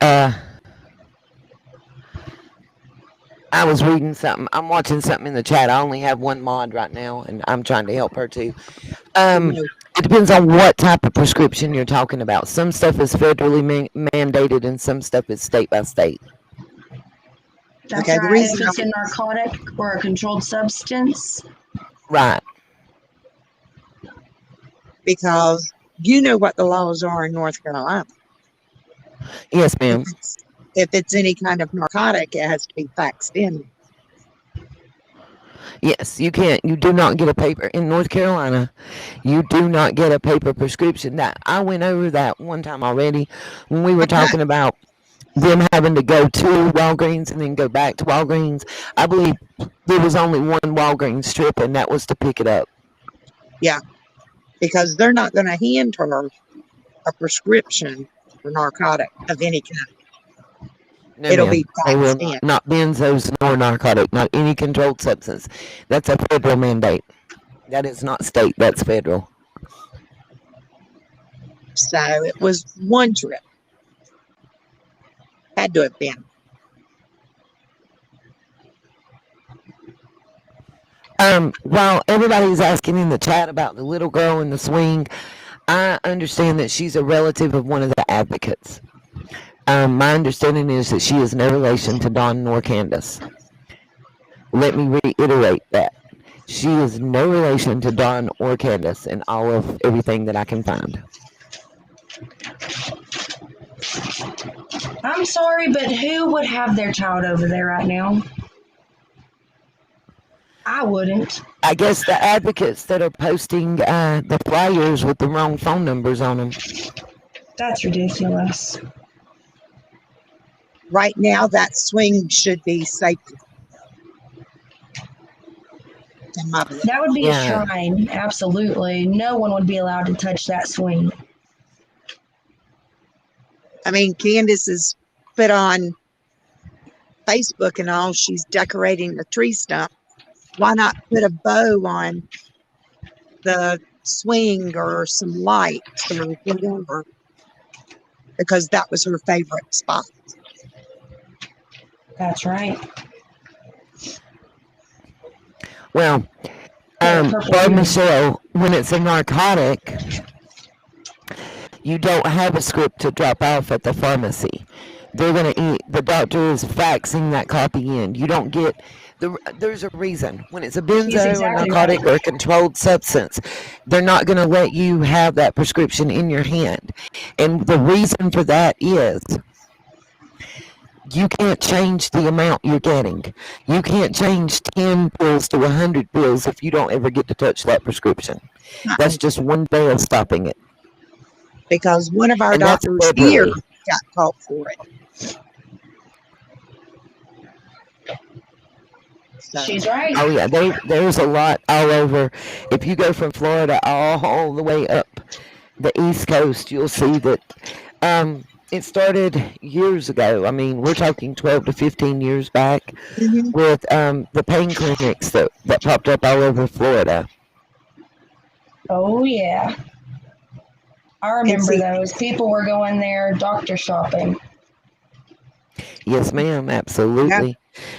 I was reading something. I'm watching something in the chat. I only have one mod right now, and I'm trying to help her too. It depends on what type of prescription you're talking about. Some stuff is federally mandated, and some stuff is state by state. That's Okay, the right. reason If it's a narcotic or a controlled substance. Right. because you know what the laws are in North Carolina. Yes, ma'am. If it's any kind of narcotic, it has to be faxed in. Yes, you can't. You do not get a paper in North Carolina. You do not get a paper prescription. That I went over that one time already when we were talking about them having to go to Walgreens and then go back to Walgreens. I believe there was only one Walgreens strip, and that was to pick it up. Because they're not going to hand her a prescription for narcotic of any kind. No, It'll ma'am. be They will faxed not, in. not benzos nor narcotic, not any controlled substance. That's a federal mandate. That is not state, that's federal. So it was one trip. Had to have been. While everybody's asking in the chat about the little girl in the swing, I understand that she's a relative of one of the advocates. My understanding is that she is no relation to Dawn nor Candace. Let me reiterate that. She is no relation to Dawn or Candace in all of everything that I can find. I'm sorry, but who would have their child over there right now? I wouldn't. I guess the advocates that are posting the flyers with the wrong phone numbers on them. That's ridiculous. Right now, that swing should be safety. In my belief. That would be Yeah. a shrine. Absolutely. No one would be allowed to touch that swing. I mean, Candace is put on Facebook and all. She's decorating the tree stump. Why not put a bow on the swing or some lights or whatever? Because that was her favorite spot. That's right. Well, Yeah, purple Barb union. Michelle, when it's a narcotic, you don't have a script to drop off at the pharmacy. They're gonna eat. The doctor is faxing that copy in. You don't get. There's a reason. When it's a benzo, exactly or narcotic, right. or a controlled substance, they're not going to let you have that prescription in your hand. And the reason for that is you can't change the amount you're getting. You can't change 10 pills to 100 pills if you don't ever get to touch that prescription. That's just one way of stopping it. Because one of our And that's doctors here federally. got caught for it. So, She's right. Oh yeah, there's a lot all over. If you go from Florida all the way up the East Coast, you'll see that it started years ago. I mean, we're talking 12 to 15 years back mhm. with the pain clinics that popped up all over Florida. Oh, yeah. I remember see- those. People were going there doctor shopping. Yes, ma'am, absolutely.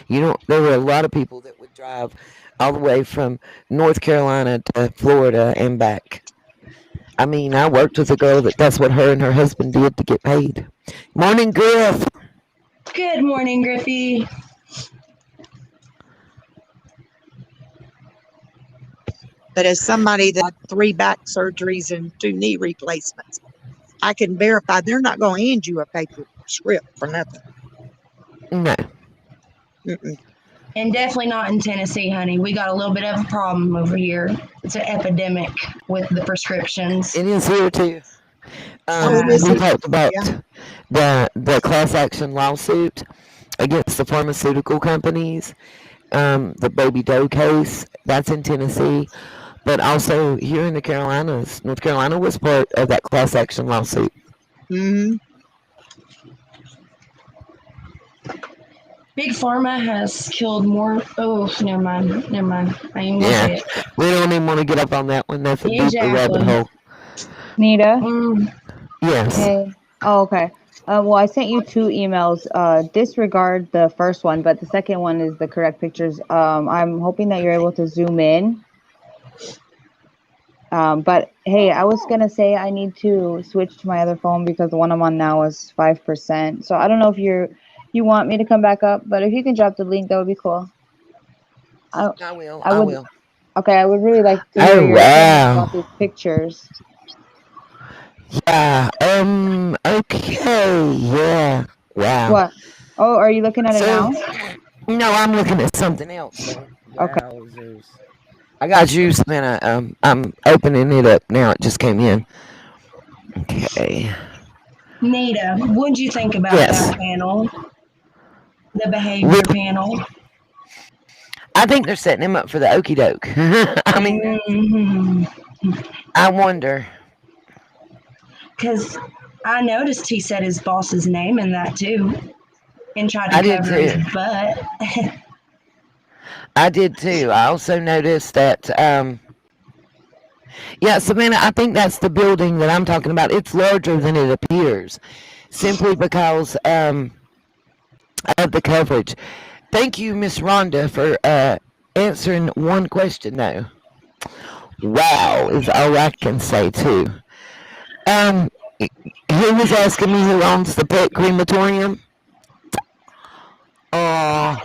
You know, there were a lot of people that would drive all the way from North Carolina to Florida and back. I mean, I worked with a girl that's what her and her husband did to get paid. Morning, Griff. Good morning, Griffey. But as somebody that had 3 back surgeries and 2 knee replacements, I can verify they're not going to hand you a paper script for nothing. No. Mm-mm. And definitely not in Tennessee, honey. We got a little bit of a problem over here. It's an epidemic with the prescriptions. It is here too. it is We here. talked about Yeah. the class action lawsuit against the pharmaceutical companies, the Baby Doe case, that's in Tennessee. But also here in the Carolinas, North Carolina was part of that class action lawsuit. Mhm. Big Pharma has killed more. Oh, never mind. Never mind. I ain't gonna say it. We don't even want to get up on that one. That's a deeper rabbit Exactly. hole. Nita. Yes. Hey. Oh, okay. Well, I sent you 2 emails. Disregard the first one, but the second one is the correct pictures. I'm hoping that you're able to zoom in. But hey, I was gonna say I need to switch to my other phone because the one I'm on now is 5%. So I don't know if you want me to come back up, but if you can drop the link, that would be cool. I will. I I would- will. Okay, I would really like to Oh, hear your opinion wow. about these pictures. Yeah. Okay. Yeah. Wow. What? Oh, are you looking at it So- now? No, I'm looking at something else. Okay. Browsers. I got you, Savannah. I'm opening it up now. It just came in. Okay. Nita, what'd you think about Yes. that panel? The behavior panel. I think they're setting him up for the okey doke. I mean, I wonder. Because I noticed he said his boss's name in that too and tried to I did cover his too. butt. I did too. I also noticed that, yeah, Savannah, I think that's the building that I'm talking about. It's larger than it appears simply because of the coverage. Thank you, Miss Rhonda, for answering one question, though. Wow, is all I can say, too. He was asking me who owns the pet crematorium. I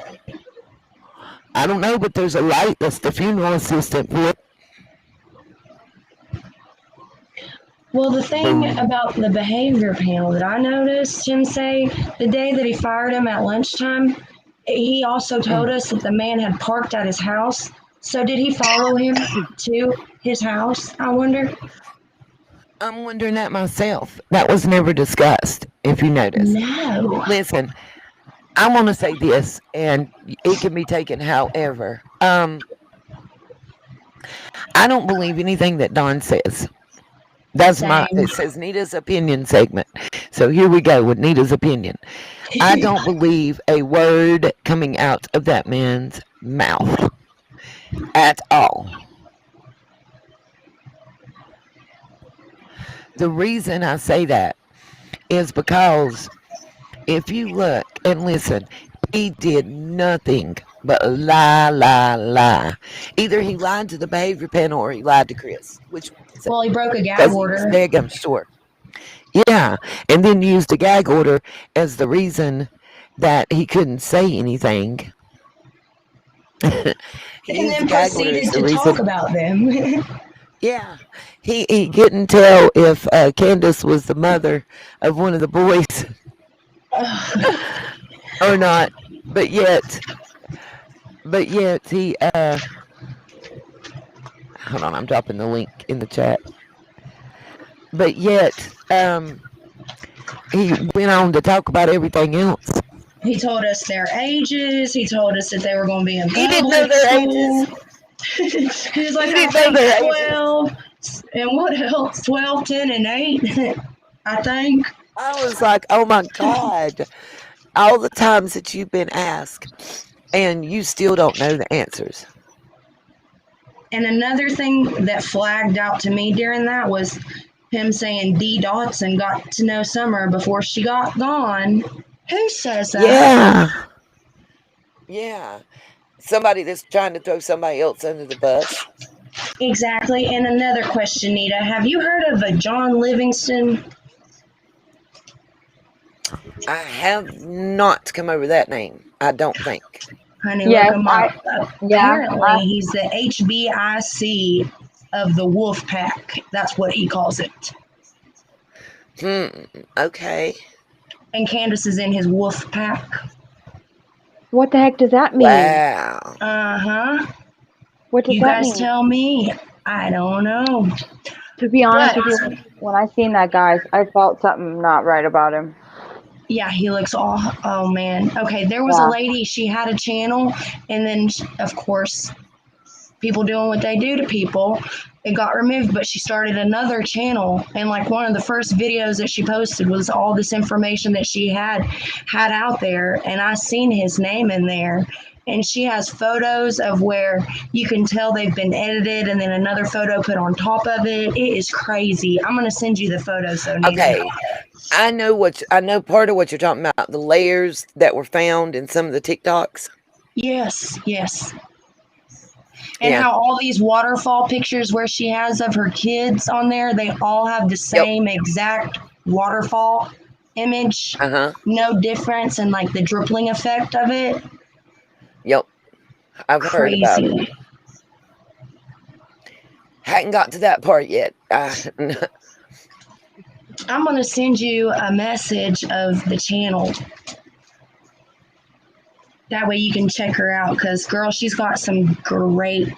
don't know, but there's a light that's the funeral assistant for it. Well, the thing about the behavior panel that I noticed him say the day that he fired him at lunchtime, he also told us that the man had parked at his house. So did he follow him to his house, I wonder? I'm wondering that myself. That was never discussed, if you notice. No. Listen, I want to say this, and it can be taken however. I don't believe anything that Don says. That's Same. it says Nita's opinion segment. So here we go with Nita's opinion. I don't believe a word coming out of that man's mouth at all. The reason I say that is because if you look and listen, he did nothing but lie. Either he lied to the behavior panel or he lied to Chris. Which one is it? Well, he broke a gag Because he was order. big, I'm sure. Yeah, and then used a gag order as the reason that he couldn't say anything. He And used then the gag order proceeded as the to talk reason. about them. Yeah, he couldn't tell if Candace was the mother of one of the boys or not, but yet he hold on, I'm dropping the link in the chat. But yet he went on to talk about everything else. He told us their ages. He told us that they were going to be in He didn't know public their school. ages. He was like, He I didn't know think their ages. 12. And what else? 12, 10, and 8, I think. I was like, oh my God. All the times that you've been asked and you still don't know the answers. And another thing that flagged out to me during that was him saying Dee Dotson got to know Summer before she got gone. Who says that? Yeah. Somebody that's trying to throw somebody else under the bus. Exactly. And another question, Nita. Have you heard of a John Livingston? I have not come over that name. I don't think. Honey, Yes, look him up. Apparently, he's the HBIC of the Wolf Pack. That's what he calls it. Okay. And Candace is in his Wolf Pack. What the heck does that mean? Wow. Uh-huh. What does You that guys mean? tell me. I don't know. To be honest But- with you, when I seen that guy, I felt something not right about him. Yeah, he looks all, oh man. Okay, there was a lady, she had a channel, and then, of course, people doing what they do to people, it got removed, but she started another channel, and like one of the first videos that she posted was all this information that she had out there, and I seen his name in there. And she has photos of where you can tell they've been edited, and then another photo put on top of it. It is crazy. I'm gonna send you the photos though. Nita. Okay. I know part of what you're talking about, the layers that were found in some of the TikToks. Yes. And how all these waterfall pictures where she has of her kids on there, they all have the same exact waterfall image. No difference in like the dripping effect of it. Yep. I've heard about it. Hadn't got to that part yet. I'm going to send you a message of the channel. That way you can check her out because, girl, she's got some great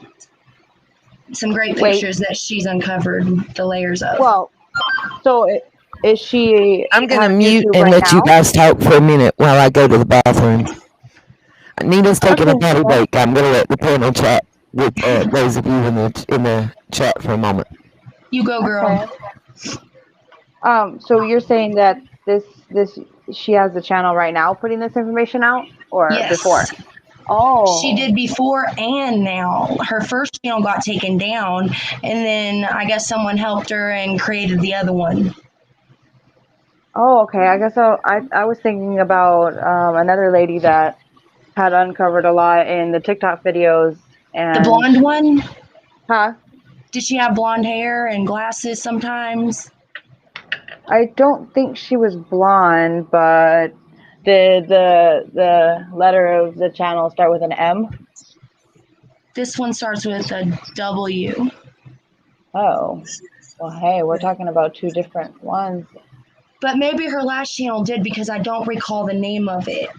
pictures that she's uncovered the layers of. Well, so Is she I'm gonna on mute YouTube and right let you now? guys talk for a minute while I go to the bathroom. Nina's taking a Okay. potty Well, break. I'm gonna let the panel chat with those of you in the chat for a moment. You go, girl. okay. So you're saying that this she has the channel right now putting this information out, or before? Yes. Oh. She did before and now. Her first channel got taken down, and then I guess someone helped her and created the other one. Oh, okay. I guess I was thinking about another lady that had uncovered a lot in the TikTok videos The and blonde one? huh? Did she have blonde hair and glasses sometimes? I don't think she was blonde, but did the letter of the channel start with an M? This one starts with a W. Oh. Well, hey, we're talking about two different ones. But maybe her last channel did because I don't recall the name of it.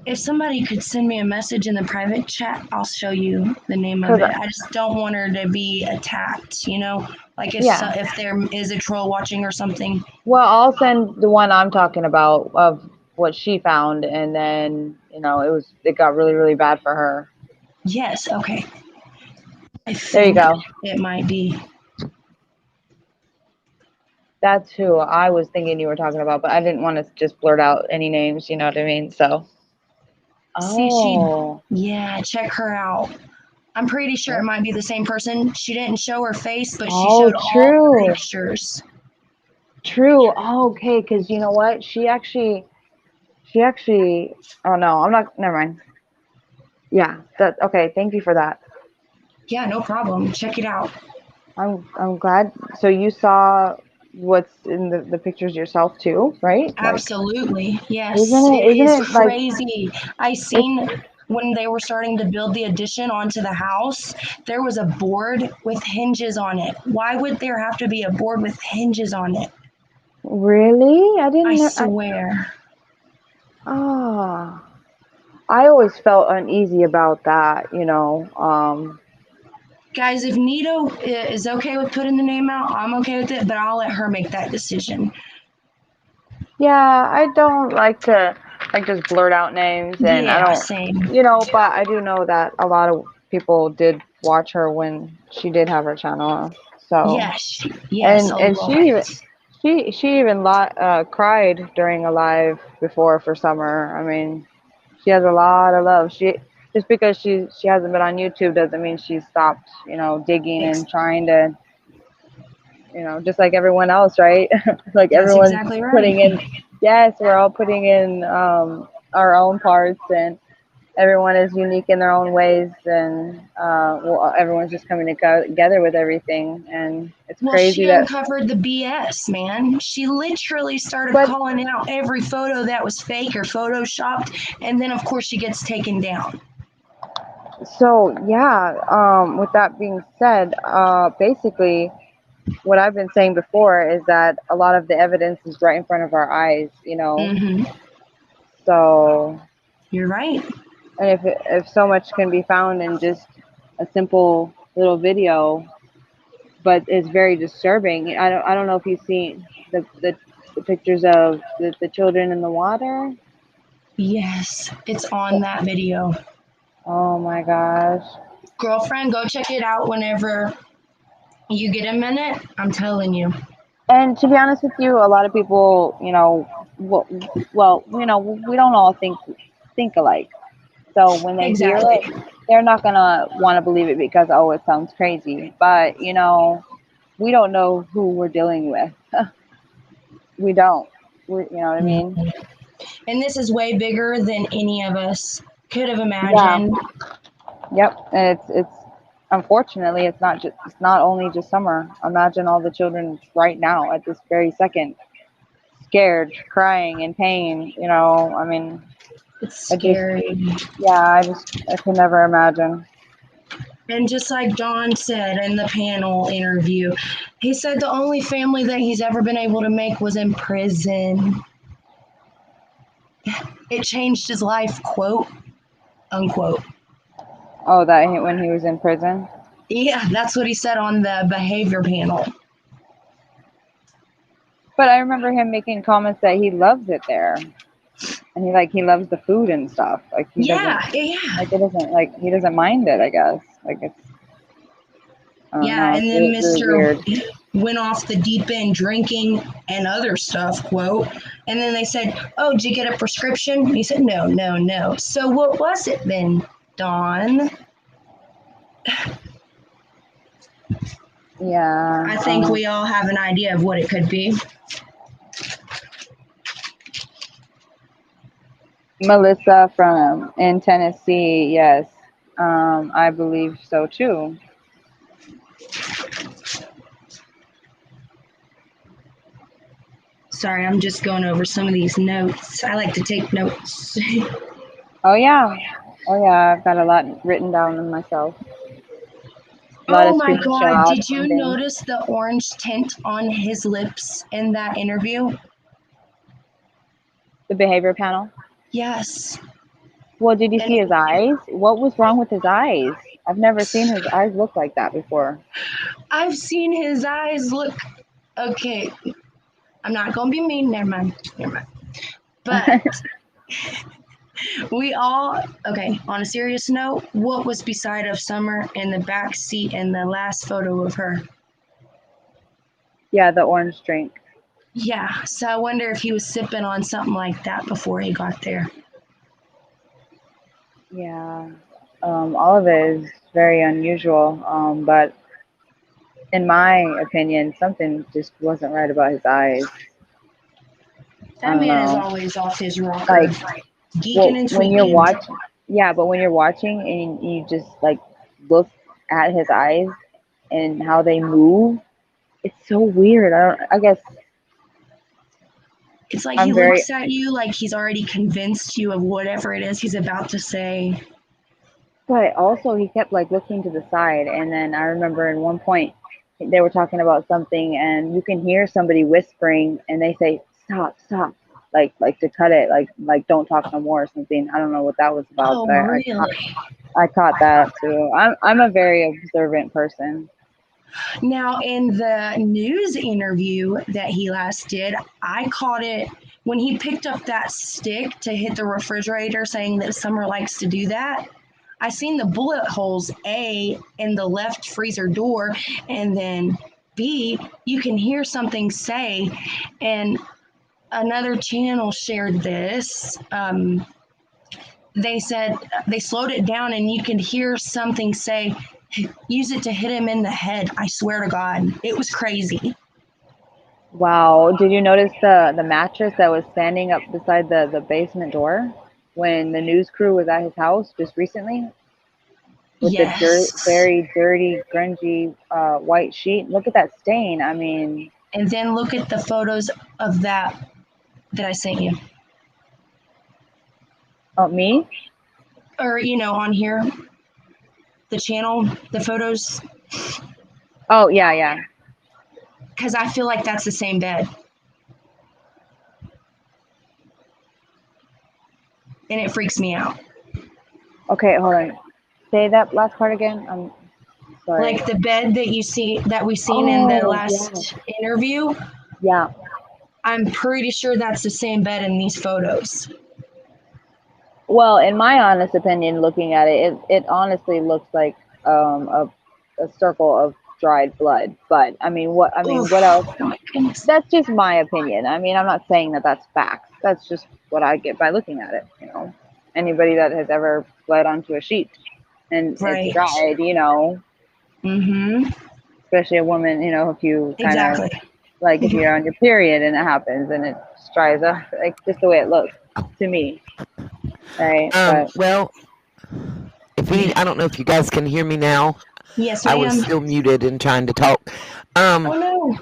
If somebody could send me a message in the private chat, I'll show you the name of 'Cause it. I just don't want her to be attacked, you know? Like Yeah. if there is a troll watching or something. Well, I'll send the one I'm talking about of what she found, and then it got really, really bad for her. Yes, okay. I There you think go. it might be. That's who I was thinking you were talking about, but I didn't want to just blurt out any names, you know what I mean? So. See, Oh. yeah, check her out. I'm pretty sure it might be the same person. She didn't show her face, but she Oh, showed all true. the pictures. True. Oh, okay, because you know what? She actually. Oh no, I'm not. Never mind. Yeah. That. Okay. Thank you for that. Yeah, no problem. Check it out. I'm glad. So you saw what's in the pictures yourself too, right? Like, Absolutely. Yes. isn't It is it like crazy. I seen when they were starting to build the addition onto the house, there was a board with hinges on it. Why would there have to be a board with hinges on it? really? I I didn't know. swear. Oh, I always felt uneasy about that. Guys, if Nito is okay with putting the name out, I'm okay with it, but I'll let her make that decision. Yeah, I don't like to just blurt out names, and I Yeah, don't, same. but I do know that a lot of people did watch her when she did have her channel. So, Yes, yes, a and lot. she even cried during a live before for Summer. I mean, she has a lot of love. She just because she hasn't been on YouTube doesn't mean she's stopped, digging and trying to, just like everyone else, right? Like That's everyone's exactly right. putting in. Yes, we're all putting in our own parts, and everyone is unique in their own ways, and everyone's just coming together with everything, and it's Well, crazy she that. uncovered the BS, man. She literally started But calling out every photo that was fake or photoshopped, and then of course she gets taken down. so yeah, with that being said, basically, what I've been saying before is that a lot of the evidence is right in front of our eyes, Mm-hmm. So, You're right. and if so much can be found in just a simple little video, but it's very disturbing. I don't know if you've seen the pictures of the children in the water. Yes, it's on that video. Oh my gosh. Girlfriend, go check it out whenever you get a minute. I'm telling you. And to be honest with you, a lot of people, well, we don't all think alike. So when they hear Exactly. it, they're not gonna want to believe it because, oh, it sounds crazy. But we don't know who we're dealing with. We don't. You know what I mean? And this is way bigger than any of us could have Yeah. imagined. Yep. And it's unfortunately it's not only just Summer. Imagine all the children right now at this very second, scared, crying in pain. I mean, It's I just scary. yeah, I could never imagine. And just like Don said in the panel interview, he said the only family that he's ever been able to make was in prison. It changed his life, quote unquote. Oh, that when he was in prison. Yeah, that's what he said on the behavior panel. But I remember him making comments that he loves it there, and he loves the food and stuff. Like he doesn't he doesn't mind it. I guess like it's I don't know. Yeah, It's and then really weird. Mr. went off the deep end drinking and other stuff, quote. And then they said, "Oh, did you get a prescription?" And he said, "No, no, no." So what was it then, Dawn? Yeah. I think we all have an idea of what it could be. Melissa from in Tennessee, yes. I believe so too. Sorry, I'm just going over some of these notes. I like to take notes. Oh yeah. Oh yeah, I've got a lot written down myself. A lot Oh of my God, screenshots did you and things. notice the orange tint on his lips in that interview? The behavior panel. Yes. Well, did you And see his eyes? What was wrong with his eyes? I've never seen his eyes look like that before. I've seen his eyes look okay. I'm not gonna be mean, never mind. But we all okay, on a serious note, what was beside of Summer in the back seat in the last photo of her? Yeah, the orange drink. Yeah, so I wonder if he was sipping on something like that before he got there. Yeah. All of it is very unusual. But in my opinion, something just wasn't right about his eyes. I That don't man is know. always off his rocker, Like, geeking and when you're tweaking. watching, yeah, but when you're watching and you just like look at his eyes and how they move, it's so weird. I guess It's like he I'm very, looks at you like he's already convinced you of whatever it is he's about to say. but also he kept like looking to the side, and then I remember in one point they were talking about something, and you can hear somebody whispering, and they say stop, stop, like to cut it, like don't talk no more or something. I don't know what that was about, Oh, but really? I caught that too. I'm a very observant person. Now, in the news interview that he last did, I caught it when he picked up that stick to hit the refrigerator, saying that Summer likes to do that. I seen the bullet holes, A, in the left freezer door, and then B, you can hear something say, and another channel shared this. They said they slowed it down, and you could hear something say, use it to hit him in the head. I swear to God, it was crazy. Wow, did you notice the mattress that was standing up beside the basement door when the news crew was at his house just recently? With the Yes. very dirty, grungy white sheet. Look at that stain. I mean, And then look at the photos of that I sent you. oh, me? Or, on here, the channel, the photos, Oh, yeah, yeah. because I feel like that's the same bed. And it freaks me out. Okay, hold on. Say that last part again. I'm sorry. Like the bed that we seen in the Oh, last interview, yeah. I'm pretty sure that's the same bed in these photos. Well, in my honest opinion, looking at it, it honestly looks like a circle of dried blood. But what else? Oh my goodness. That's just my opinion. I mean, I'm not saying that that's facts. That's just what I get by looking at it. Anybody that has ever bled onto a sheet and Right. it's dried, Mm-hmm. especially a woman, if you kind of Exactly. like if you're on your period and it happens and it just dries up, like just the way it looks to me, right? But Well, I don't know if you guys can hear me now. Yes, I was ma'am. still muted and trying to talk. Oh no.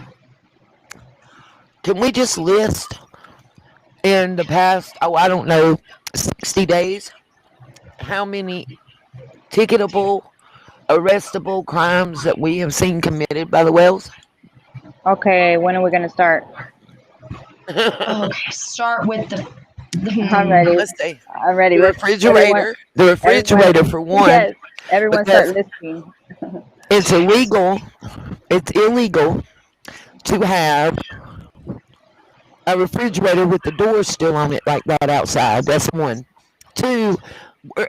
Can we just list in the past, I don't know, 60 days, how many ticketable, arrestable crimes that we have seen committed by the Wells? okay, when are we gonna start? Okay, start with the I'm ready. Let's see. I'm ready. The refrigerator for one. Yes, everyone start because listing. it's illegal to have a refrigerator with the door still on it like that outside. That's one. Two,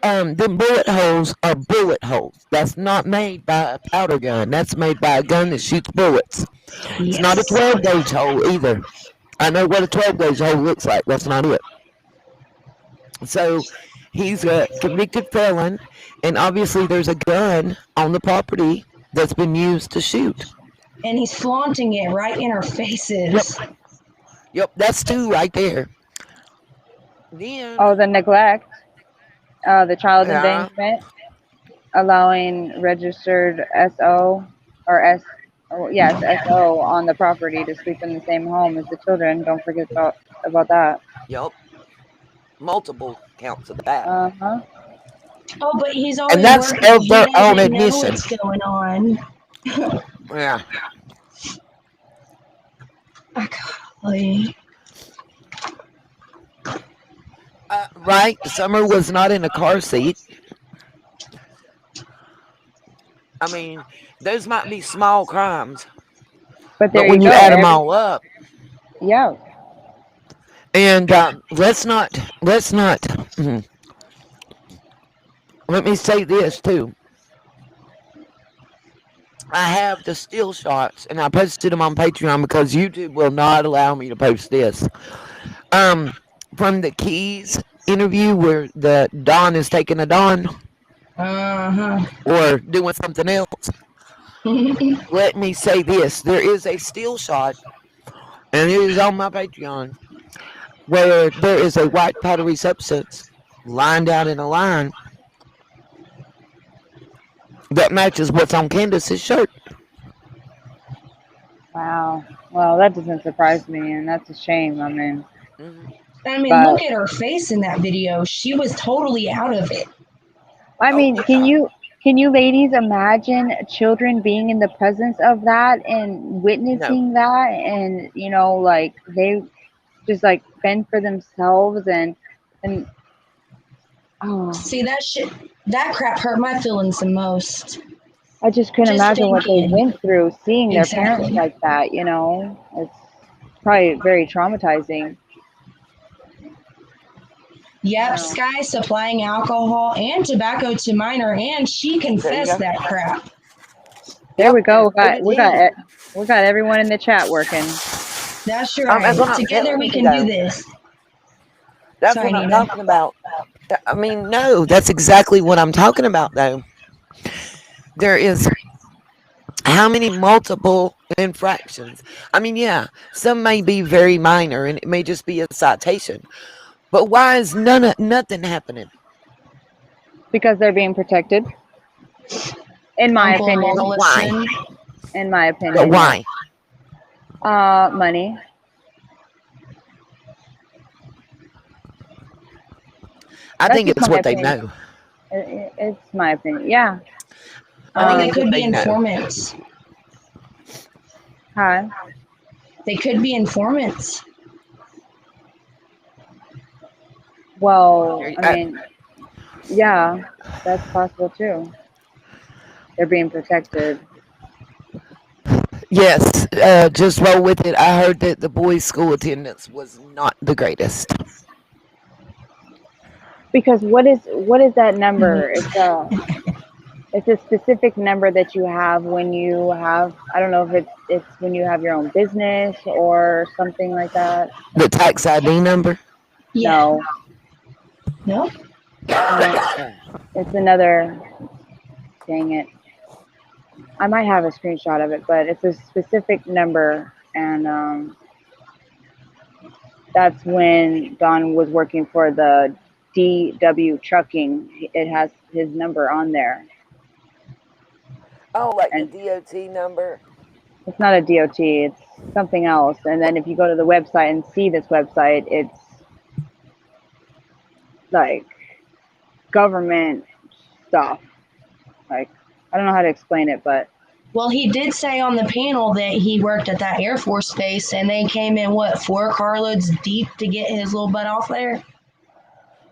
them bullet holes are bullet holes. That's not made by a powder gun. That's made by a gun that shoots bullets. It's not a Yes. 12 gauge hole either. I know what a 12 gauge hole looks like. That's not it. So he's a convicted felon, and obviously there's a gun on the property that's been used to shoot. And he's flaunting it right in our faces. Yep, that's two right there. Then, Oh, the neglect, the child yeah, endangerment, allowing registered SO or S, oh, yes, SO on the property to sleep in the same home as the children. Don't forget about that. yep, multiple counts of that. Uh-huh. Oh, but he's always And that's working. of He their own doesn't know admission. what's going on. Yeah. Golly. Right, Summer was not in a car seat. I mean, those might be small crimes, But there but you when you go. add them all up, Yeah. and let's not, mhm. Let me say this too. I have the still shots, and I posted them on Patreon because YouTube will not allow me to post this. From the Keys interview where the Don is taking a Don Uh-huh. or doing something else. Let me say this: there is a still shot, and it is on my Patreon, where there is a white powdery substance lined out in a line that matches what's on Candace's shirt. Wow. Well, that doesn't surprise me, and that's a shame. I mean, Mhm. I mean, but look at her face in that video. She was totally out of it. I Oh mean, yeah, can you ladies imagine children being in the presence of that and no, witnessing that, and like they just like fend for themselves and oh, See, that crap hurt my feelings the most. I just couldn't Just imagine what they thinking. went through seeing their parents Exactly. like that. It's probably very traumatizing. Yep, No. Sky supplying alcohol and tobacco to minor, and she there you confessed go. that crap. There Yep, we go. and so did he. We got everyone in the chat working. That's That's right. what I'm Together telling we you, can do though. this. That's Sorry, what I'm Nina. talking about. I mean, no, that's exactly what I'm talking about, though. There is how many multiple infractions? I mean, yeah, some may be very minor and it may just be a citation, but why is nothing happening? Because they're being protected, in my Uncle and opinion. But Mama why? listen. In my But opinion, yes. why? Money. I That's think just it's my what they opinion. know. It's my opinion. Yeah. I Or think they it's Um. what could be they know. informants. Hi. They could be informants. Well, There- I uh, mean, yeah, that's possible too. They're being protected yes, just roll with it. I heard that the boys' school attendance was not the greatest. because what is that number? It's a specific number that you have when you have, I don't know if it's when you have your own business or something like that. The tax ID number. Yeah. No, No? it's another. Dang it. I might have a screenshot of it, but it's a specific number, and that's when Don was working for the DW Trucking. It has his number on there, Oh, like the and DOT number. it's not a DOT, it's something else. And then if you go to the website and see this website, it's like government stuff. Like, I don't know how to explain it, but Well, he did say on the panel that he worked at that Air Force base and they came in, 4 carloads deep to get his little butt off there?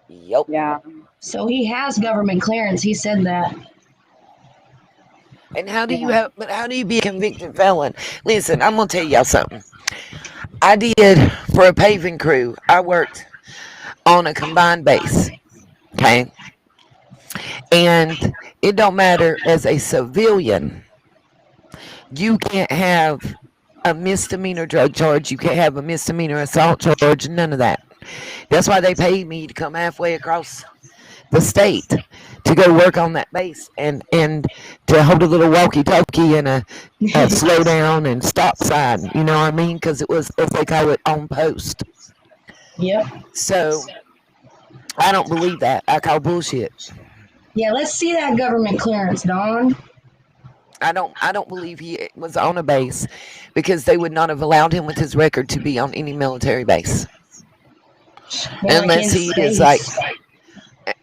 Yep. yeah. So he has government clearance. He said that. And how do you Yeah. have? But how do you be a convicted felon? Listen, I'm gonna tell y'all something. I did for a paving crew. I worked on a combined base. Okay. And it don't matter as a civilian, you can't have a misdemeanor drug charge. You can't have a misdemeanor assault charge. None of that. That's why they paid me to come halfway across the state to go work on that base and to hold a little walkie-talkie and a slow down and stop sign. You know what I mean? Because it was, as they call it, on post. Yep. So I don't believe that. I call bullshit. Yeah, let's see that government clearance, Dawn. I don't believe he was on a base because they would not have allowed him with his record to be on any military base More unless in he is like space.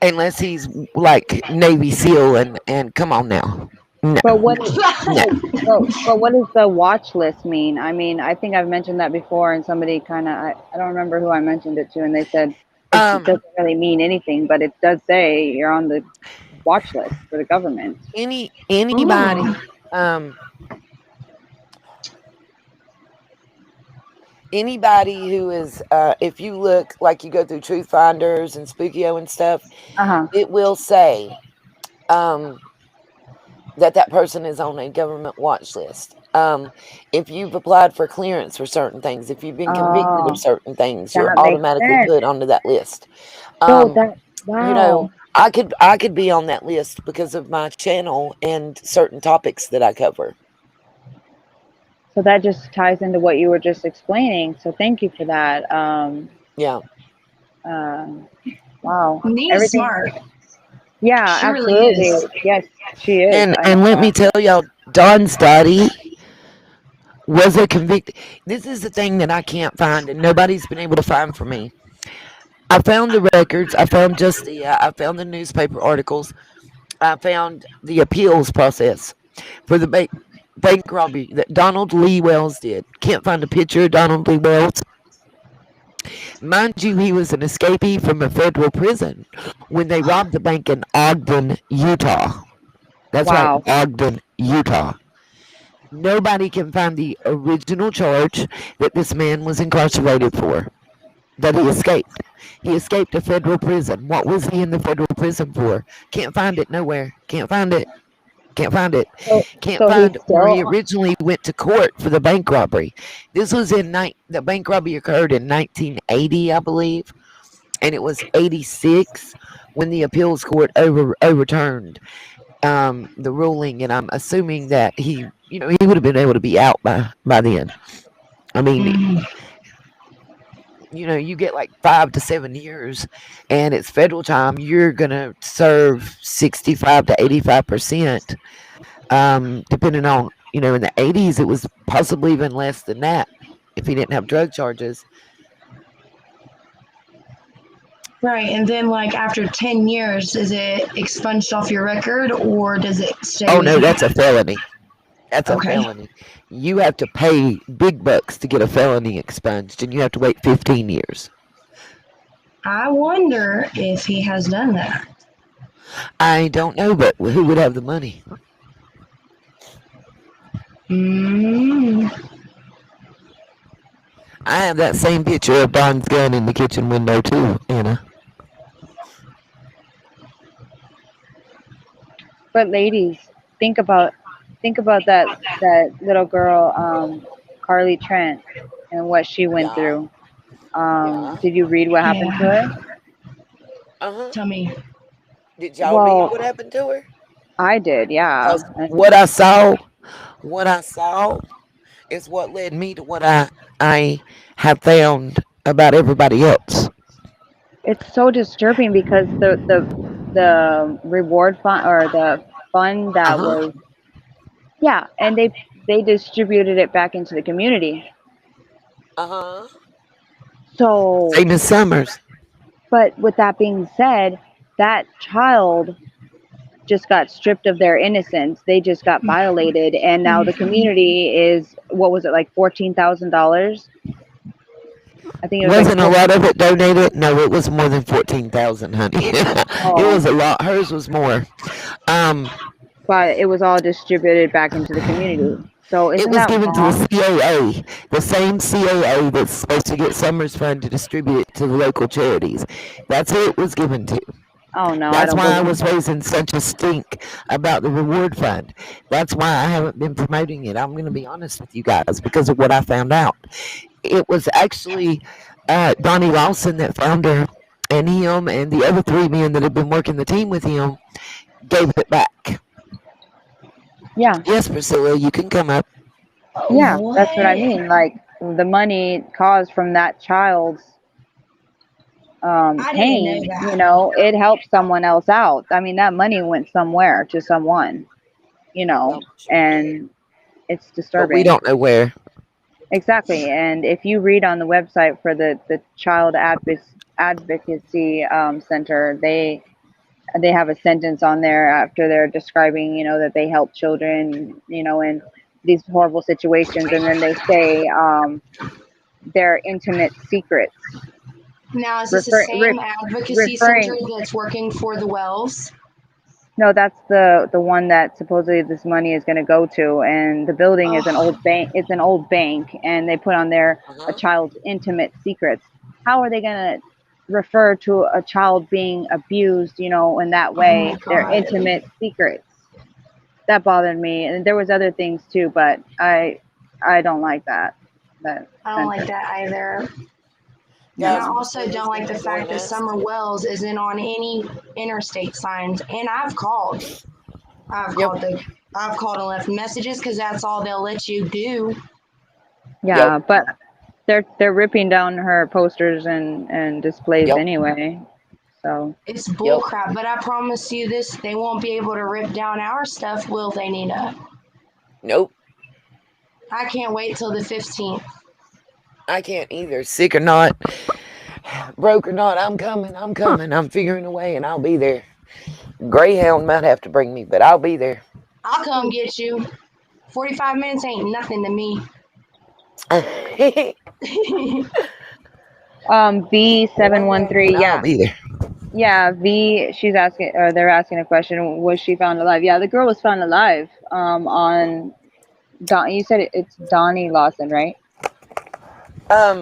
unless he's like Navy SEAL and come on now. No, But what no. but what does the watch list mean? I mean, I think I've mentioned that before, and somebody kind of I don't remember who I mentioned it to, and they said it doesn't really mean anything, but it does say you're on the watch list for the government. Anybody Ooh. anybody who is if you look like you go through Truth Finders and Spookio and stuff, it will say that person is on a government watch list. If you've applied for clearance for certain things, if you've been convicted of certain things, you're that makes automatically sense. put onto that list. So that You know, I could be on that list because of my channel and certain topics that I cover. So that just ties into what you were just explaining. So thank you for that. Yeah. Wow. Nina's smart. Yeah, She really absolutely. is. Yes, she is. And let me tell y'all, Dawn's daddy was a convicted. This is the thing that I can't find, and nobody's been able to find for me. I found the records. I found I found the newspaper articles. I found the appeals process for the bank robbery that Donald Lee Wells did. Can't find a picture of Donald Lee Wells. Mind you, he was an escapee from a federal prison when they robbed the bank in Ogden, Utah. That's Wow. right, Ogden, Utah. Nobody can find the original charge that this man was incarcerated for, that he escaped. He escaped a federal prison. What was he in the federal prison for? Can't find it nowhere. Can't find it. Can't find it. Can't so find he's where he still- originally went to court for the bank robbery. This was the bank robbery occurred in 1980, I believe, and it was 86 when the appeals court overturned the ruling, and I'm assuming that he would have been able to be out by then. I mean, you get like 5 to 7 years, and it's federal time. You're gonna serve 65 to 85%, depending on in the 80s it was possibly even less than that if he didn't have drug charges. Right, and then like after 10 years, is it expunged off your record or does it stay? Oh with no, you? that's a felony. That's Okay. a felony. You have to pay big bucks to get a felony expunged, and you have to wait 15 years. I wonder if he has done that. I don't know, but who would have the money? I have that same picture of Don's gun in the kitchen window too, Anna. But ladies, think about that little girl, Carly Trent, and what she went Yeah. through. Yeah. Did you read what happened to her? Tell me. Did y'all Well- read what happened to her? I did, yeah. What I saw is what led me to what I have found about everybody else. It's so disturbing because the reward fund or the fund that was and they distributed it back into the community. So Same as Summers. but with that being said, that child just got stripped of their innocence. They just got violated, and now the community is, what was it, like $14,000? I think it was Wasn't a lot of it donated? No, it was more than 14,000, honey. It was a lot. Hers was more. But it was all distributed back into the community. So It isn't was that given to wrong? the CAA, the same CAA that's supposed to get Summers Fund to distribute it to the local charities. That's who it was given to. Oh no, I That's don't why I believe was that. raising such a stink about the reward fund. That's why I haven't been promoting it. I'm going to be honest with you guys because of what I found out. It was actually Donnie Lawson that found her, and him and the other three men that had been working the team with him gave it back. Yeah, Yes, Priscilla, you can come up. yeah, that's what I What? mean. Like the money caused from that child's I didn't know pain, that. it helped someone else out. I mean, that money went somewhere to someone, Yep. and it's But we disturbing. don't know where. Exactly. And if you read on the website for the Child Advocacy Center, they have a sentence on there after they're describing, that they help children, in these horrible situations, and then they say their intimate secrets, Now, is this the refer, same re, advocacy center referring. that's working for the Wells? No, that's the one that supposedly this money is going to go to, and the building is an Oh, old bank. It's an old bank, and they put on there a Uh-huh. child's intimate secrets. How are they going to refer to a child being abused, in that oh my way? Their God. intimate secrets. That bothered me, and there was other things too, but I don't like that I don't like sentence. that either. And I Guys, also Priscilla's don't like going the to join fact that us. Summer Wells isn't on any interstate signs. And I've called. I've Yep. called the I've called and left messages because that's all they'll let you do. Yeah, Yep. but they're ripping down her posters and displays Yep. anyway. So It's Yep. bullcrap, but I promise you this, they won't be able to rip down our stuff, will they, Nina? Nope. I can't wait till the 15th. I can't either. Sick or not, broke or not, I'm coming. I'm coming. I'm figuring a way, and I'll be there. Greyhound might have to bring me, but I'll be there. I'll come get you. 45 minutes ain't nothing to me. V713, I'll yeah. be there. Yeah, V, she's asking, or they're asking a question, was she found alive? Yeah, the girl was found alive on you said it's Donnie Lawson, right?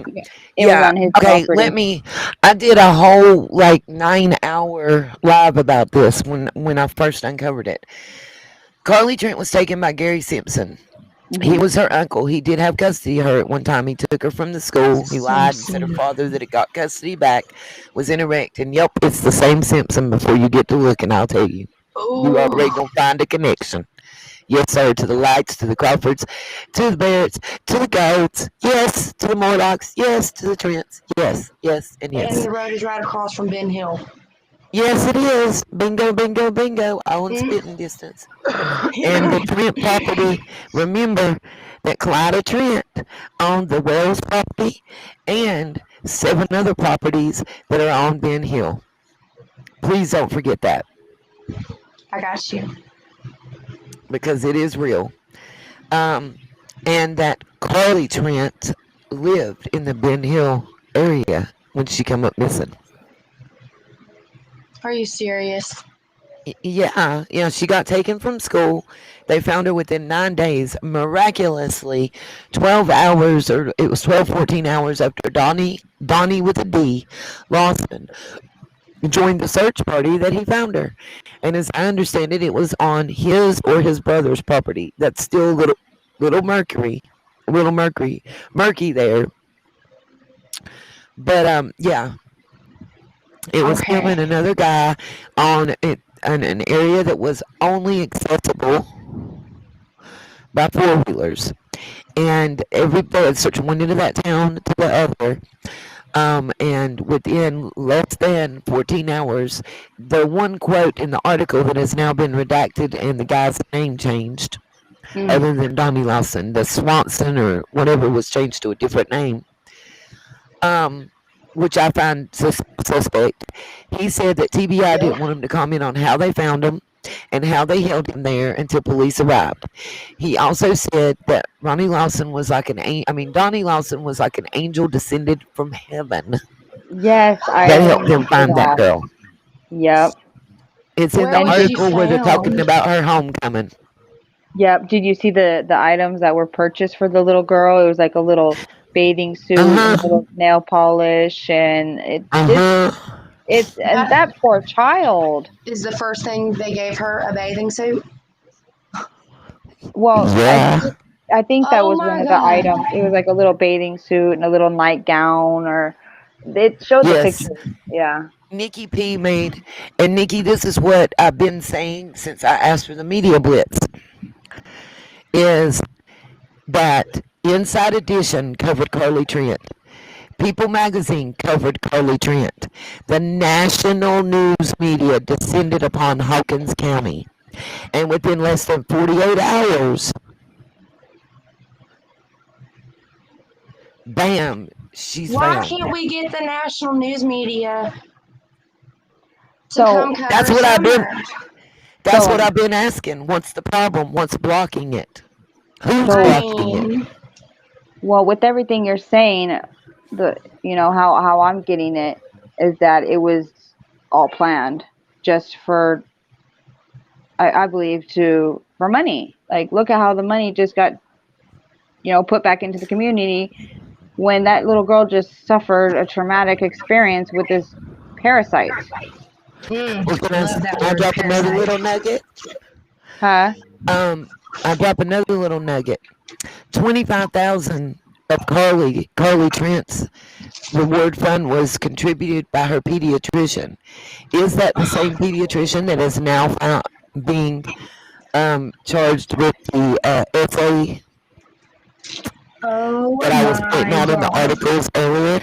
Yeah. It was Yeah. on his Okay. property. I did a whole like 9 hour live about this when I first uncovered it. Carly Trent was taken by Gary Simpson. He Hmm. was her uncle. He did have custody of her at one time. He took her from the school. He lied and said her Simpson. father that had got custody back was incorrect. And yep, it's the same Simpson before you get to looking, I'll tell you. You already Oh, gonna find a connection. Yes, sir, to the Lights, to the Crawfords, to the Barretts, to the Goats. Yes, to the Morlocks. Yes, to the Trents. Yes, yes, and and yes. the road is right across from Ben Hill. Yes, it is. Bingo, bingo, bingo. All in Mm. spitting distance. And the Trent property, remember that Clyda Trent owned the Wells property and 7 other properties that are on Ben Hill. Please don't forget that I got you. because it is real. And that Carly Trent lived in the Ben Hill area when she come up missing. Are you serious? Yeah, she got taken from school. They found her within 9 days, miraculously, 12 hours, or it was 12, 14 hours after Donnie with a D, Lawson, joined the search party that he found her. And as I understand it, it was on his or his brother's property. That's still little murky there. But yeah, it was him Okay. and another guy on it in an area that was only accessible by 4-wheelers. And they had searched one into that town to the other. And within less than 14 hours, the one quote in the article that has now been redacted and the guy's name changed, Mm. other than Donnie Lawson, the Swanson or whatever was changed to a different name, which I find suspect. He said that TBI didn't want him to comment on how they found him and how they held him there until police arrived. He also said that Donnie Lawson was like an angel descended from heaven Yes, that I helped them remember find that that. girl. Yep. It's in Where the And was did she article where they're talking found? about her homecoming. Yep. Did you see the items that were purchased for the little girl? It was like a little bathing suit and a Uh-huh. little nail polish, and Uh-huh. and That that poor child. is the first thing they gave her, a bathing suit. Well, Yeah. I think that Oh was one my of the God. items. It was like a little bathing suit and a little nightgown, or it showed the Yes. picture. Yeah. Nikki P made, and Nikki, this is what I've been saying since I asked for the media blitz, is that Inside Edition covered Carly Trent. People Magazine covered Carly Trent. The national news media descended upon Hawkins County. And within less than 48 hours, bam, she's Why found. can't we get the national news media to So come cover That's what I've been Summer? that's so what I've been asking. What's the problem? What's blocking it? Who's so I blocking it? mean, well, with everything you're saying, the how I'm getting it is that it was all planned just for I believe for money. Like, look at how the money just got put back into the community when that little girl just suffered a traumatic experience with this parasite. Well, love that I word, drop another parasite. little nugget? Huh? I drop another little nugget. 25,000 of Carly Trent's reward fund was contributed by her pediatrician. Is that the same pediatrician that is now being charged with the FA Oh that I was putting my out in the God. articles earlier?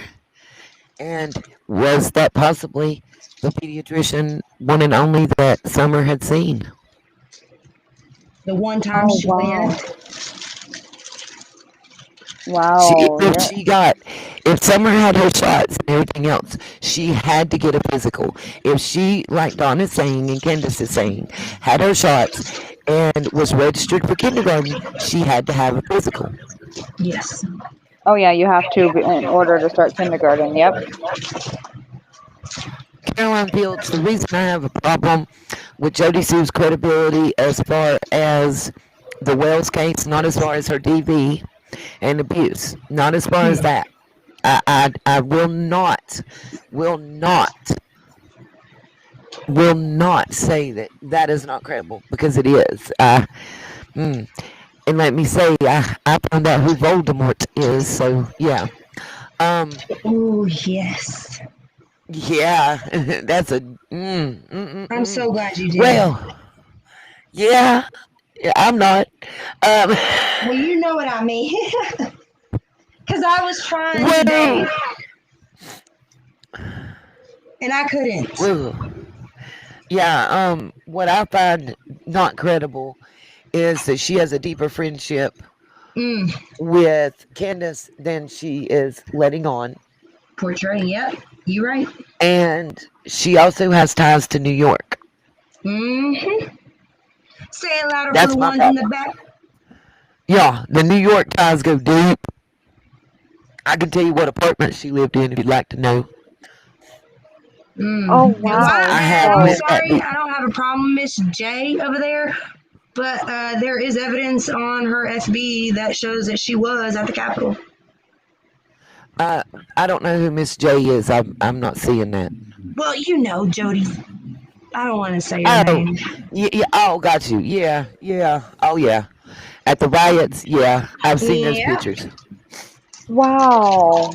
And was that possibly the pediatrician one and only that Summer had seen? The one time Oh she wow. went. Wow. Yeah. If Summer had her shots and everything else, she had to get a physical. If she, like Dawn is saying and Candace is saying, had her shots and was registered for kindergarten, she had to have a physical. Yes. Oh yeah, you have to in order to start kindergarten. Yep. Caroline Fields, the reason I have a problem with Jody Sue's credibility as far as the Wells case, not as far as her DV and abuse, not as far as that. I will not say that that is not credible, because it is. And let me say, I found out who Voldemort is, so yeah. Oh yes. Yeah, that's a. I'm so glad you did. Well, yeah, I'm not. Um, Well, you know what I mean. Because I was trying well, today and I couldn't. well, yeah. What I find not credible is that she has a deeper friendship Mm, with Candace than she is letting on, portray. Yep. You right. and she also has ties to New York. Mm-hmm. Say it louder for That's the my ones in the problem. back. Yeah, the New York ties go deep. I can tell you what apartment she lived in if you'd like to know. Oh And why? wow. I have I'm met that. sorry. I don't have a problem, Miss J over there. But there is evidence on her FB that shows that she was at the Capitol. I don't know who Miss J is. I'm not seeing that. Well, you know, Jody. I don't want to say her Oh, name. yeah. Oh, got you. Yeah, yeah. Oh, yeah. At the riots, yeah. I've seen those Yeah. pictures. Wow.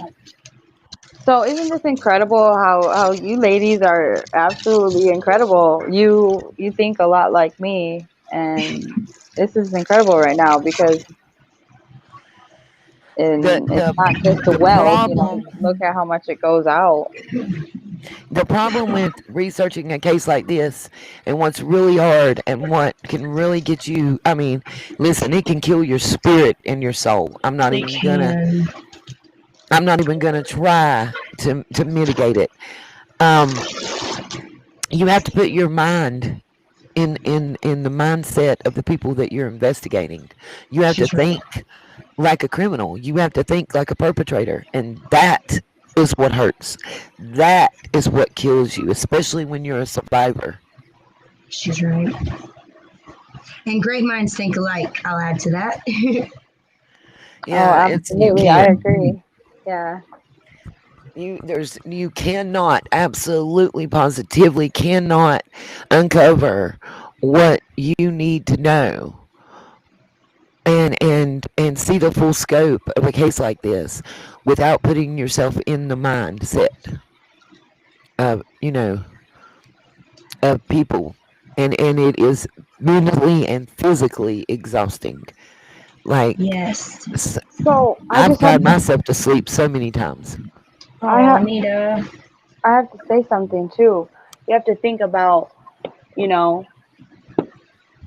So isn't this incredible how you ladies are absolutely incredible. You think a lot like me, and this is incredible right now because The it's the not just the the wells, problem look at how much it goes out. the problem with researching a case like this, and what's really hard and what can really get you, I mean, listen, it can kill your spirit and your soul. I'm not They even gonna can. try to mitigate it. Um you have to put your mind in the mindset of the people that you're investigating. You have to She's right. think like a criminal. You have to think like a perpetrator, and that is what hurts. That is what kills you, especially when you're a survivor. She's right. And great minds think alike. I'll add to that. Yeah, Oh, it's you absolutely. I can't. agree. Yeah. You cannot, absolutely positively cannot uncover what you need to know and see the full scope of a case like this without putting yourself in the mindset of, of people. And it is mentally and physically exhausting. Like Yes. s- So I I've just have cried myself to sleep so many times. I Oh, have Anita. I have to say something too. You have to think about, you know,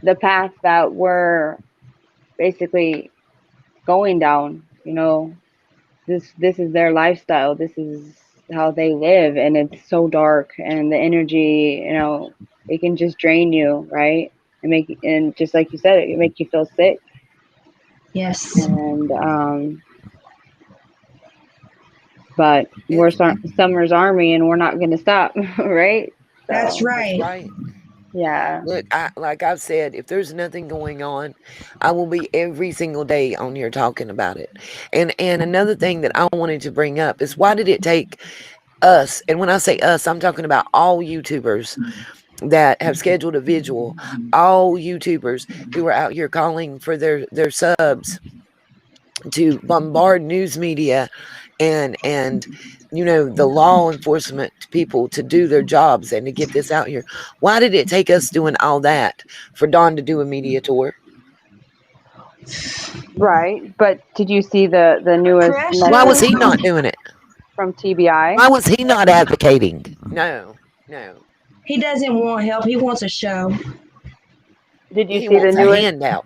the path that we're basically going down. This is their lifestyle. This is how they live, and it's so dark, and the energy, it can just drain you, right? And just like you said, it make you feel sick. Yes. And but we're It's Summer's Army, and we're not going to stop, right? That's So That's right. right. yeah. Look, like I've said, if there's nothing going on, I will be every single day on here talking about it. And another thing that I wanted to bring up is, why did it take us? And when I say us, I'm talking about all YouTubers that have scheduled a vigil, all YouTubers who are out here calling for their subs, to bombard news media and the law enforcement people to do their jobs and to get this out here. Why did it take us doing all that for Don to do a media tour? Right. But did you see the newest Why was message Pressure. he not doing it? from TBI? Why was he not advocating? No. He doesn't want help. He wants a show. Did you He see the wants a newest handout.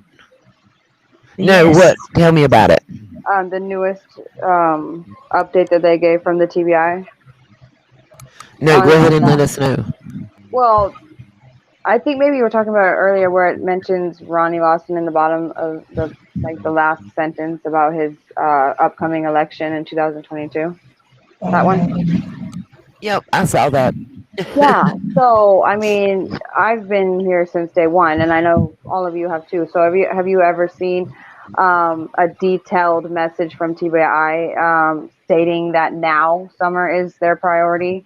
No, Yes. what? Tell me about it. the newest update that they gave from the TBI No, go on ahead and let us know. well, I think maybe you were talking about it earlier where it mentions Ronnie Lawson in the bottom of the last sentence about his upcoming election in 2022. That one? Yep, I saw that. Yeah. So, I mean, I've been here since day one, and I know all of you have too. So, have you ever seen a detailed message from TBI stating that now summer is their priority?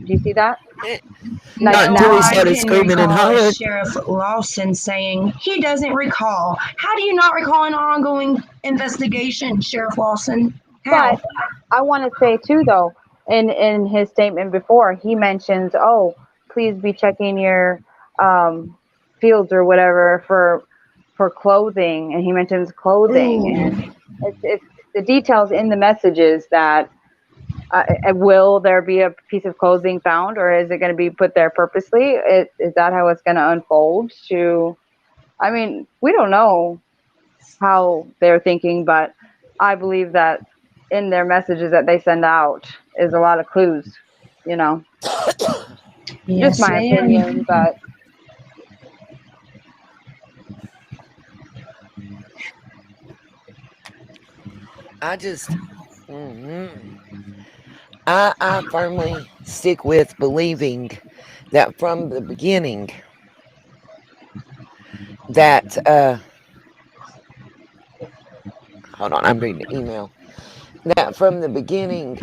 Do you see that? Not Like until No, he now? I started can screaming and recall hollering. Sheriff Lawson saying he doesn't recall. How do you not recall an ongoing investigation, Sheriff Lawson? How? But I want to say too, though, in his statement before, he mentions, "Oh, please be checking your fields or whatever for clothing," and he mentions clothing, Ooh. and it's the details in the messages that will there be a piece of clothing found, or is it going to be put there purposely? Is that how it's going to unfold? I mean, we don't know how they're thinking, but I believe that in their messages that they send out is a lot of clues, you know. Just Yes, my ma'am. opinion, but I just, mhm. I firmly stick with believing that from the beginning that hold on, I'm reading the email. That from the beginning,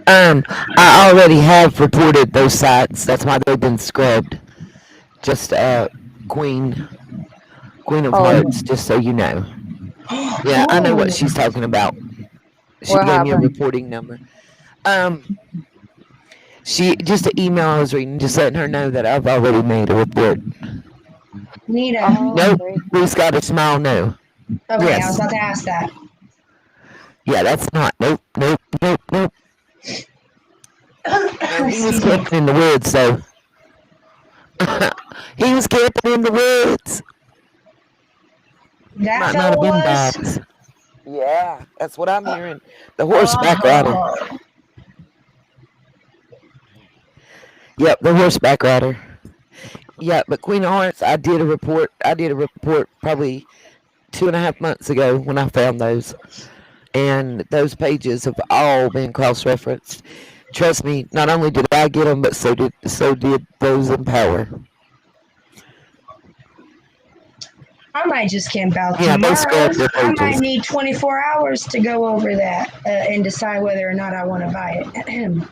I already have reported those sites. That's why they've been scrubbed. Just Queen Queen of oh, Hearts, just so you know. Yeah, I know what Oh, she's talking about. She what gave me a happened? reporting number. Um, she just an email I was reading, just letting her know that I've already made a report. Nita. Oh, Nope, great. Blue Sky to smile. No. Okay, I was Yes. about to ask that. Yeah, that's not. Nope. No, he was Excuse me. camping in the woods, though. He was camping in the woods. That Might not have fella been was. dogs. Yeah, that's what I'm hearing. The horseback rider. Oh, Yep, the horseback rider. Yeah, but Queen of Hearts, I did a report. I did a report probably 2.5 months ago when I found those. and those pages have all been cross-referenced. Trust me, not only did I get them, but so did those in power. I might just camp out Yeah, they tomorrow. scrubbed their I might pages. need 24 hours to go over that and decide whether or not I want to buy it.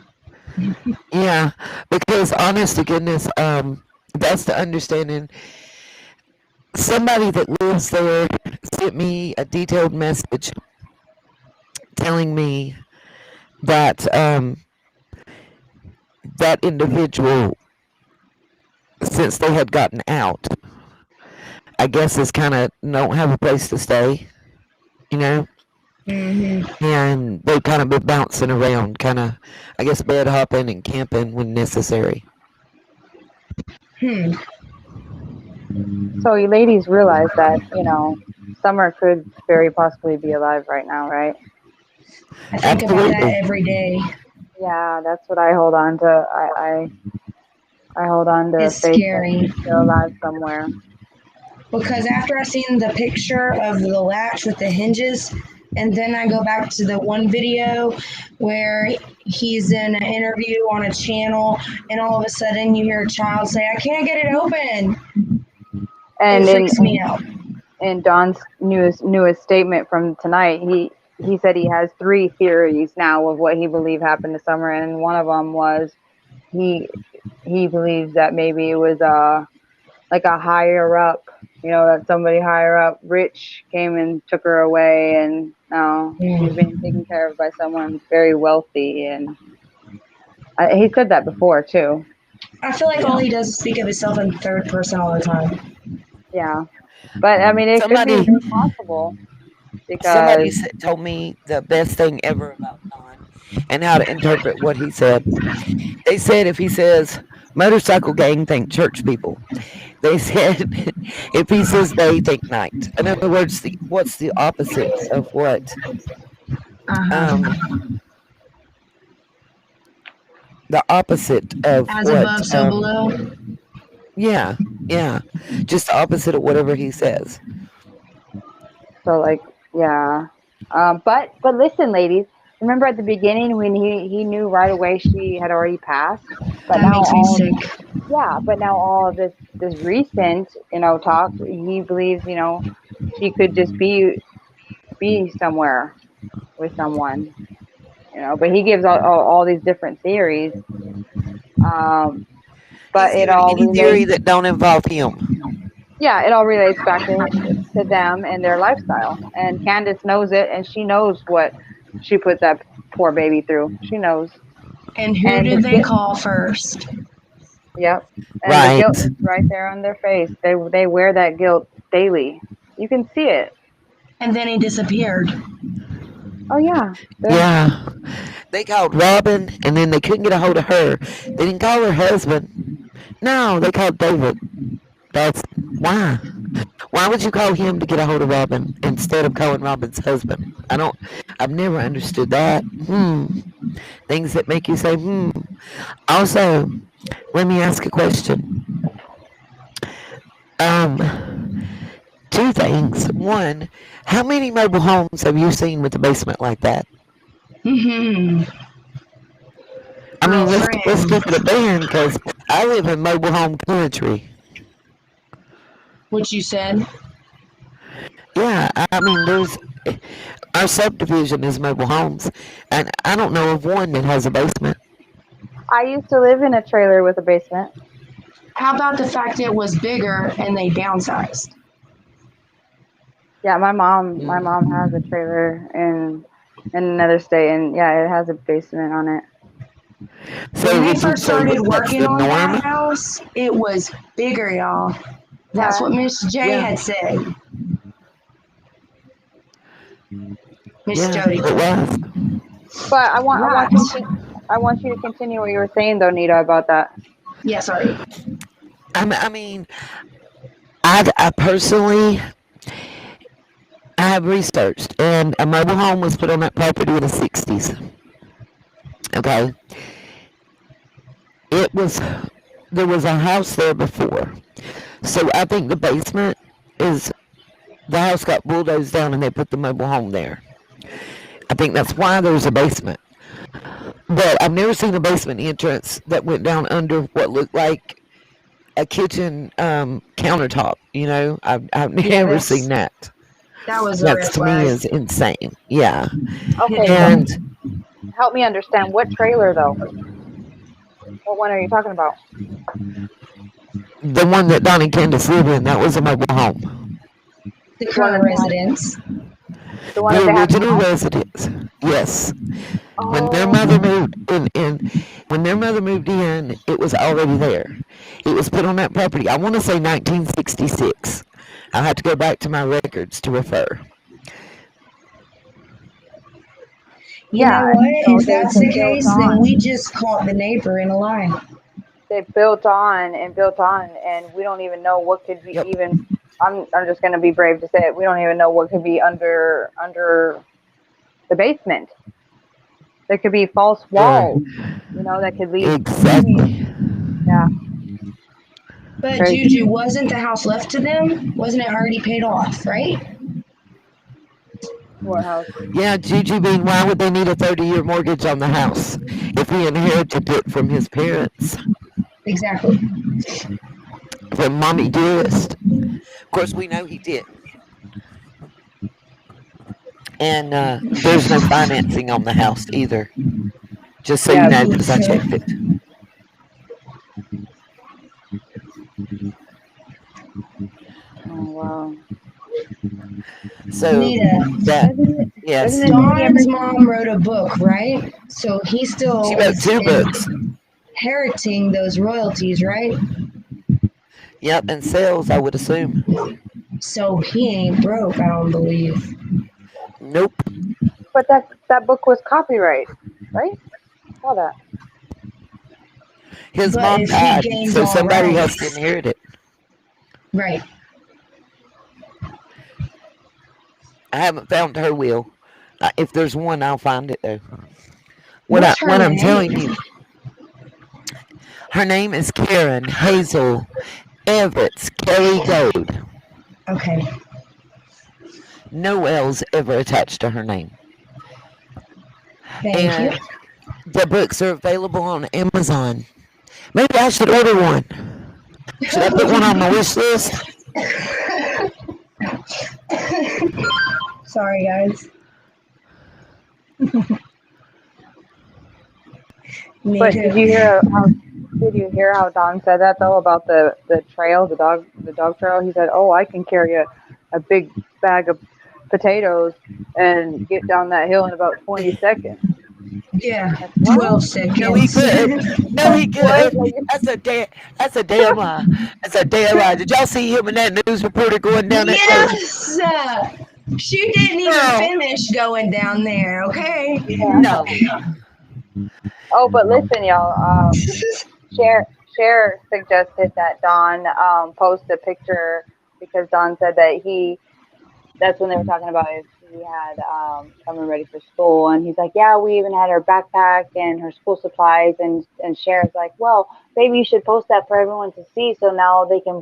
Yeah, because honest to goodness, that's the understanding. Somebody that lives there sent me a detailed message telling me that that individual, since they had gotten out, I guess is kind of don't have a place to stay, you know, Mm-hmm. and they've kind of been bouncing around, kind of, I guess, bed hopping and camping when necessary. So you ladies realize that, Summer could very possibly be alive right now, right? I think about that Absolutely. every day. Yeah, that's what I hold on to. I hold on to It's faith that scary. she's still alive somewhere. Because after I seen the picture of the latch with the hinges, and then I go back to the one video where he's in an interview on a channel, and all of a sudden you hear a child say, "I can't get it open." And It freaks me out. in Don's newest statement from tonight, he said he has 3 theories now of what he believed happened to Summer, and one of them was he believes that maybe it was like a higher up, that somebody higher up, rich, came and took her away, and now she's being taken care of by someone very wealthy. And he said that before too. I feel like all he does is speak of himself in third person all the time. Yeah, but I mean, it could be very possible Somebody because told me the best thing ever about Don and how to interpret what he said. They said if he says motorcycle gang, think church people. They said if he says day, think night. In other words, what's the opposite of what? The opposite of As what? above, so below. Yeah, just the opposite of whatever he says. so like yeah. But listen, ladies. Remember at the beginning when he knew right away she had already passed, but That now makes me sick. but now all of this recent talk, he believes she could just be somewhere with someone, but he gives all these different theories, but He's it giving all any theory relates that don't involve him. it all relates back to them and their lifestyle, and Candace knows it, and she knows what she put that poor baby through. She knows. And who And did they call first? Yep. And the Right. guilt is right there on their face. They wear that guilt daily. You can see it. And then he disappeared. Oh yeah. Yeah. They called Robin and then they couldn't get a hold of her. They didn't call her husband. No, they called David. That's why. Why would you call him to get a hold of Robin instead of calling Robin's husband? I've never understood that. Things that make you say, Also, let me ask a question. 2 things. One, how many mobile homes have you seen with a basement like that? Mm-hmm. I mean, let's Girlfriend. keep it a band because I live in mobile home country. What you said? Yeah, I mean, our subdivision is mobile homes, and I don't know of one that has a basement. I used to live in a trailer with a basement. How about the fact it was bigger and they downsized? Yeah, my mom has a trailer in another state, and yeah, it has a basement on it. So When they would you first say started that's working the on norm? that house, it was bigger, y'all. That's what Miss J Yeah. had said. Miss Yeah, Jody. it was. But I Right. want you to continue what you were saying though, Nita, about that. Yeah, sorry. I mean, I personally, I have researched, and a mobile home was put on that property in the 60s. Okay. There was a house there before. So I think the basement is, the house got bulldozed down and they put the mobile home there. I think that's why there's a basement. But I've never seen a basement entrance that went down under what looked like a kitchen countertop. I've Yeah, never seen that. that was a That's red to me flag. is insane. Yeah, Okay, and help me understand what trailer though. What one are you talking about? the one that Donnie Candace lived in, that was a mobile home. The One current that they had, residence. the one The that they had in the original house? residents, yes. When their Oh, mother moved when their mother moved in, it was already there. It was put on that property. I want to say 1966. I'll have to go back to my records to refer. You know yeah. what? So If that's the built case, then on. we just caught the neighbor in a lie. They built on and built on, and we don't even know what could be Yep. even. I'm just gonna be brave to say it. We don't even know what could be under the basement. There could be false walls, that could lead. Exactly. Yeah, But crazy. Juju, wasn't the house left to them? Wasn't it already paid off, right? What house? Yeah, Juju Bean, why would they need a 30-year mortgage on the house if he inherited it from his parents, Exactly. from Mommy Dearest? Of course, we know he didn't. And there's no financing on the house either. Just so Yeah. you know, because I checked it. Oh wow. So Nita, that, Isn't it? yes, Isn't it maybe Dawn's every? mom wrote a book, right? So he still she wrote is 2 books. inheriting those royalties, right? Yep, and sales, I would assume. So he ain't broke, I don't believe. Nope. But that book was copyright, right? Saw that. His But mom if he died, gains so all somebody has to rights, inherit it. right? I haven't found her will. If there's one, I'll find it though. What's her What I'm name? telling you, her name is Karen Hazel Everett's Kelly Gold. Okay. No L's ever attached to her name. Thank And you. the books are available on Amazon. Maybe I should order one. Should I put one on my wish list? Sorry, guys. But did you hear how? Did you hear how Don said that though about the trail, the dog trail? He said, "Oh, I can carry a big bag of potatoes and get down that hill in about 20 seconds." Yeah, Like, what? 12 seconds. No, he could. No, he What? could. That's a damn lie. That's a damn lie. Did y'all see him and that news reporter going down that road? Yes! She didn't even Girl. finish going down there, okay? Yeah. No. Oh, but listen, y'all. Cher suggested that Don post a picture because Don said that that's when they were talking about if he had someone ready for school, and he's like, yeah, we even had her backpack and her school supplies, and Cher's like, well, maybe you should post that for everyone to see, so now they can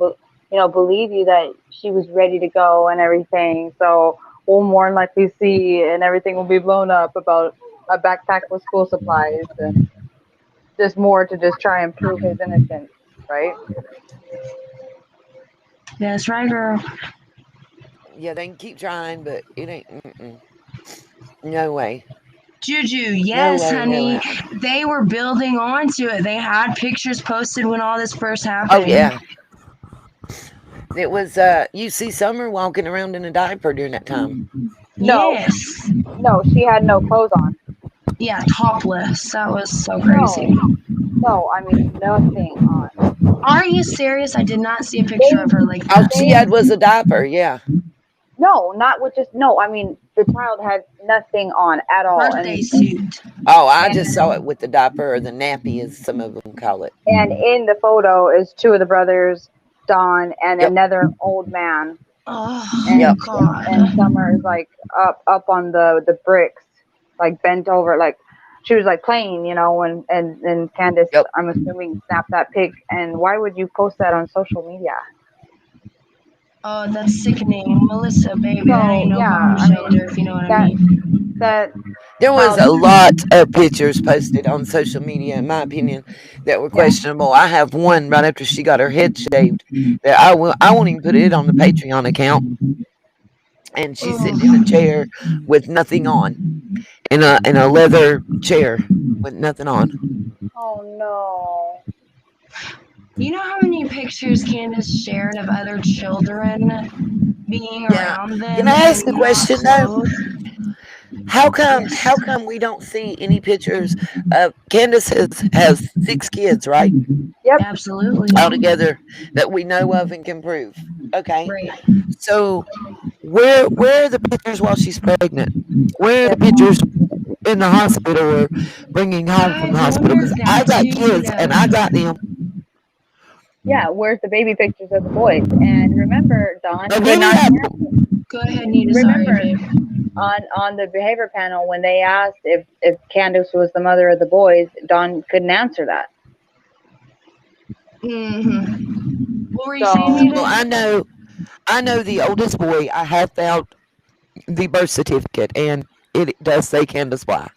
believe you that she was ready to go and everything. So we'll more than likely see, and everything will be blown up about a backpack with school supplies, and just more to just try and prove his innocence, right? That's right, girl. Yeah, they can keep trying, but it ain't. No way. Juju, yes, way, no honey. way. They were building onto it. They had pictures posted when all this first happened. Oh yeah. It was you see Summer walking around in a diaper during that time. No. Yes. No, she had no clothes on. Yeah, topless. That was so crazy. No, I mean nothing on. Are you serious? I did not see a picture of her like All that. she had was a diaper, yeah. No, not with just no. I mean, the child had nothing on at all. Birthday suit. Oh, I just saw it with the diaper or the nappy, as some of them call it. And in the photo is two of the brothers, Don and Yep. another old man. Oh, Yep. God. And Summer is like up on the bricks, like bent over, like she was like playing, and Candace, Yep. I'm assuming, snapped that pic. And why would you post that on social media? Oh, that's sickening. Melissa, baby, So, that ain't no yeah, bomb I mean, shelter, if you know what I that- mean. that There was a child. lot of pictures posted on social media, in my opinion, that were Yeah. questionable. I have one right after she got her head shaved that I won't even put it on the Patreon account, and she's sitting in a Oh, chair with nothing on, in a leather chair with nothing on. Oh no. you know how many pictures Candace shared of other children being Yeah. around Can them I ask and a not question though? clothed? How Yes. come we don't see any pictures of Candace has 6 kids, right? Yep. Absolutely. Altogether that we know of and can prove. Okay. Right. So where are the pictures while she's pregnant? Where are the Yep. pictures in the hospital or bringing home from I've the hospital? Because wondered I that got too, kids and I Nita. got them. Yeah. Where's the baby pictures of the boys? And remember, Don, But when then we on have Go ahead, Nita. Sorry, remember babe. on the behavior panel when they asked if Candace was the mother of the boys, Don couldn't answer that. Mm-hmm. What were you So saying, well, Nita? I know the oldest boy. I have found the birth certificate, and it does say Candace Bly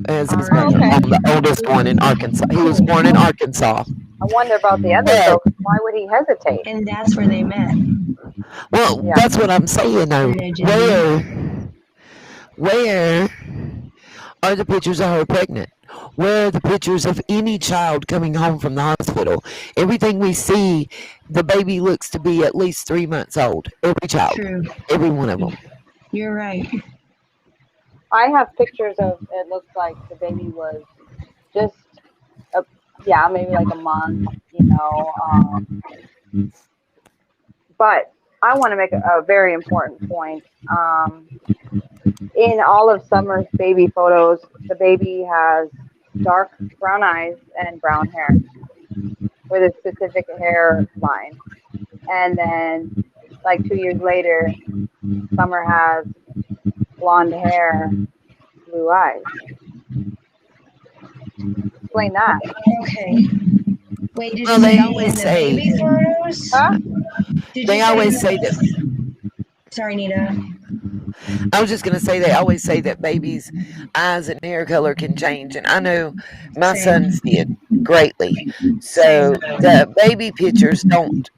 as All his oh, mother right. okay. on the oldest one in Arkansas. He was Cool. born in Arkansas. I wonder about the others But though. 'Cause why would he hesitate? And that's where they met. well, Yeah. that's what I'm saying though. Allegedly. Where are the pictures of her pregnant? Where are the pictures of any child coming home from the hospital? Everything we see, the baby looks to be at least 3 months old. Every child, True. every one of them. You're right. I have pictures of it looks like the baby was just yeah, maybe like a month, you know. But I want to make a very important point. In all of Summer's baby photos, the baby has dark brown eyes and brown hair with a specific hairline. And then, like 2 years later, Summer has blonde hair, blue eyes. Explain that. Okay. Wait, did Well, you they say always in the say baby photos? Huh? Did they you always say say that. Sorry, Nita. I was just gonna say they always say that babies' eyes and hair color can change, and I know my Same. sons did greatly. Same. So the baby pictures don't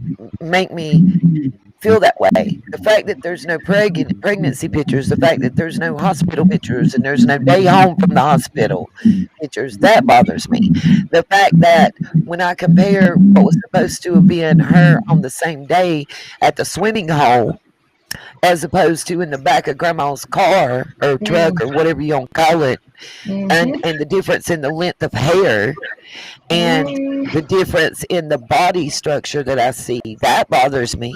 make me feel that way. The fact that there's no pregnancy pictures, the fact that there's no hospital pictures, and there's no day home from the hospital pictures, that bothers me. The fact that when I compare what was supposed to have been her on the same day at the swimming hole as opposed to in the back of grandma's car or truck or whatever you want to call it, Mm-hmm. and the difference in the length of hair and the difference in the body structure that I see, that bothers me.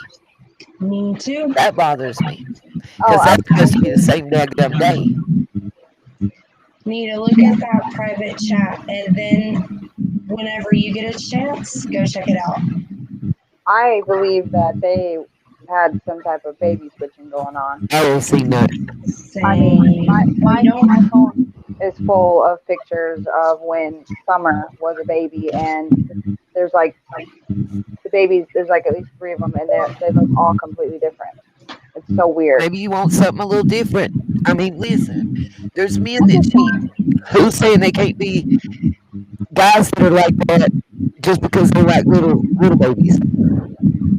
Me too. That bothers me Oh, because that's supposed to be the same daggum day. Need to look at that private chat, and then whenever you get a chance, go check it out. I believe that they had some type of baby switching going on. I don't see none. I mean, my You know, phone is full of pictures of when Summer was a baby, and there's like the babies. There's like at least 3 of them, and they look all completely different. It's so weird. Maybe you want something a little different. I mean, listen, there's men that cheat. Who's saying they can't be guys that are like that just because they're like little babies?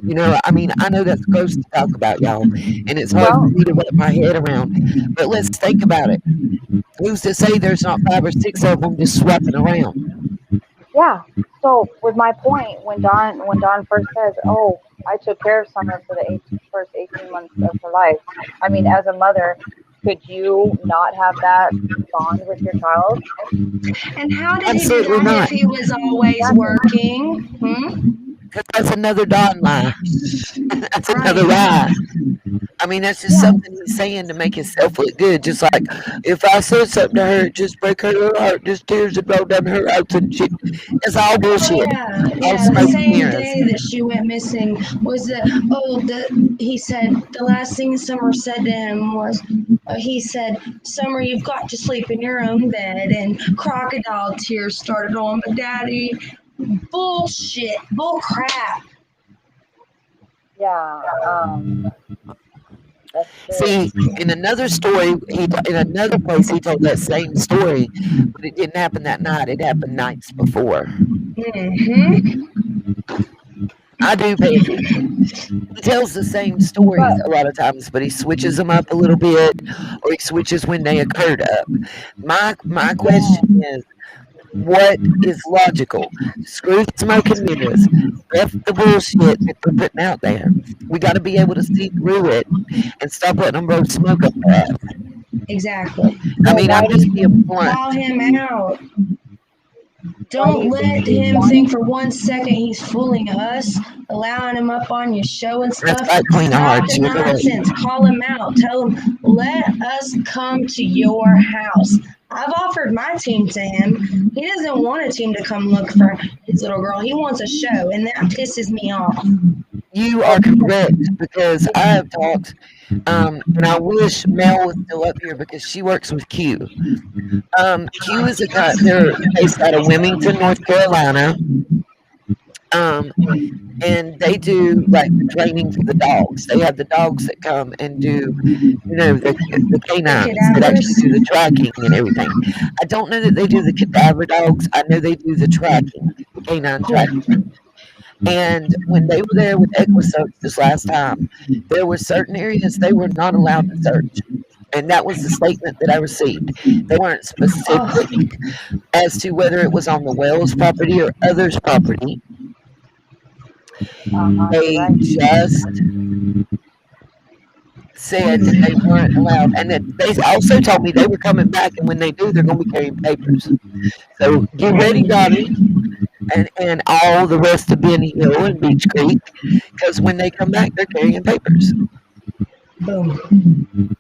You know, I mean, I know that's gross to talk about, y'all, and it's hard for Well, me to wrap my head around. But let's think about it. Who's to say there's not 5 or 6 of them just swapping around? yeah. So with my point, when Dawn first says, "Oh, I took care of Summer for the first 18 months of her life," I mean, as a mother, could you not have that bond with your child? and how did Absolutely he do that not. if he was always working? Because that's another Don lie. That's another Right. lie. I mean, that's just something he's saying to make himself look good. Just like if I said something to her, just break her heart, just tears would roll down her eyes and shit. It's all bullshit. Yeah, All the smoke and same mirrors. day that she went missing was he said the last thing Summer said to him was he said, "Summer, you've got to sleep in your own bed," and crocodile tears started on. But Daddy, bullshit, bull crap. Yeah. That's See, in another story, in another place, he told that same story, but it didn't happen that night. It happened nights before. Mm-hmm. I do pay attention. He tells the same stories But a lot of times, but he switches them up a little bit, or he switches when they occurred up. My question is, what is logical? Screw the smoke and mirrors. F the bullshit that they're putting out there. We got to be able to see through it and stop letting them blow smoke up our ass. Exactly. I Well, mean, why I'm do just you being blunt. Call him out. why do Don't you think let he him wants? think for 1 second he's fooling us, allowing him up on your show and That's stuff. like Queen of Stop Hearts. the You know what? nonsense. Call him out. Tell him, let us come to your house. I've offered my team to him. He doesn't want a team to come look for his little girl. He wants a show, and that pisses me off. You are correct because I have talked, and I wish Mel was still up here because she works with Q. Q is a guy. They're based out of Wilmington, North Carolina. And they do like the training for the dogs. They have the dogs that come and do, the canines that actually cadavers? do the tracking and everything. I don't know that they do the cadaver dogs. I know they do the tracking, canine Cool. tracking. And when they were there with Equisearch this last time, there were certain areas they were not allowed to search. And that was the statement that I received. They weren't specific Oh, as to whether it was on the Wells property or others' property. You're They right. just said that they weren't allowed, and that they also told me they were coming back, and when they do, they're going to be carrying papers. So get ready, Dottie, and all the rest of Benny Hill and Beach Creek, because when they come back, they're carrying papers. boom.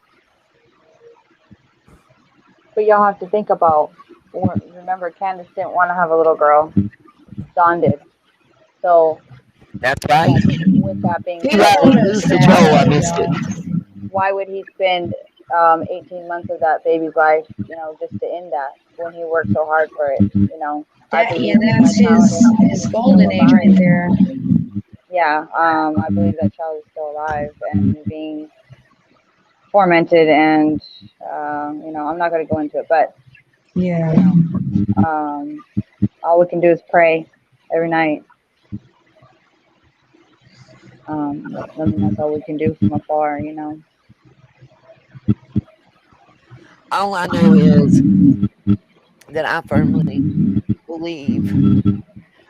But y'all have to think about. Remember, Candace didn't want to have a little girl. Dawn did. So That's right. with that being People Right, don't said, who's the understand troll? I that, missed it. y'all. why would he spend 18 months of that baby's life, just to end that when he worked so hard for it? I believe That's that child his is golden still age right alive. there. Yeah, I believe that child is still alive and being tormented, and I'm not going to go into it, but Yeah. all we can do is pray every night. That's all we can do from afar. All I know is that I firmly believe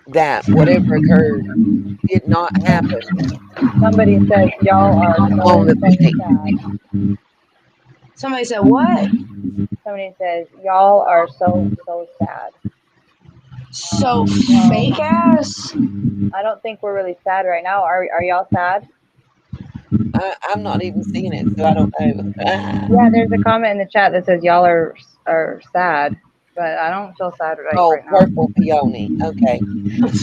that whatever occurred did not happen Somebody says y'all are on the so 15th. sad. Somebody said, what? Somebody says y'all are so sad. So fake ass? I don't think we're really sad right now. Are y'all sad? I'm not even seeing it, so I don't know. Yeah, there's a comment in the chat that says y'all are sad, but I don't feel sad right Oh, now. Purple Peony. Okay.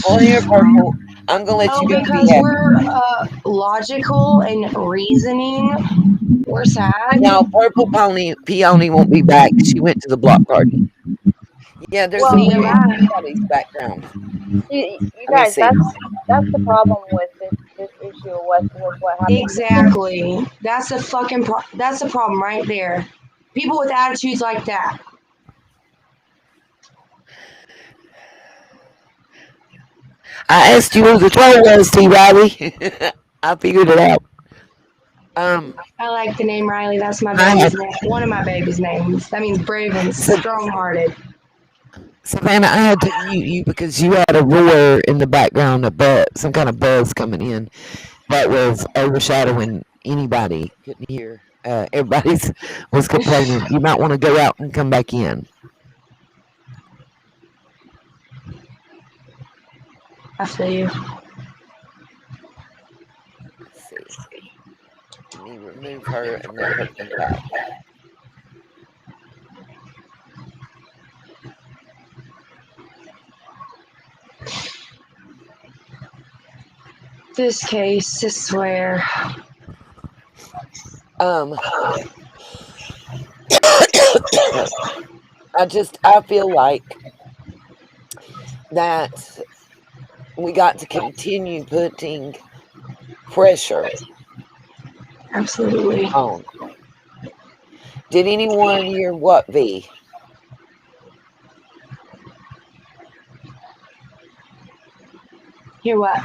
Well, here, Purple, I'm going to let Oh, you go be because happy. we're logical and reasoning. We're sad. No, Purple Peony won't be back. She went to the block party. Yeah, there's Well, some weird Nearby. somebody's background. you Let me guys, see. that's the problem with this issue with what happened. Exactly. That's the fucking that's the problem right there. People with attitudes like that. I asked you who the troll was, T. Riley. I figured it out. I like the name Riley. That's my I baby's had name. One of my baby's names. That means brave and strong-hearted. Savannah. I had to mute you because you had a roar in the background, some kind of buzz coming in that was overshadowing anybody. Couldn't hear. Everybody was complaining. You might want to go out and come back in. I feel you. Let's see. Let me remove her and let her come back. This case, I swear. I feel like that we got to continue putting pressure Absolutely. Did anyone hear what, V? Hear what?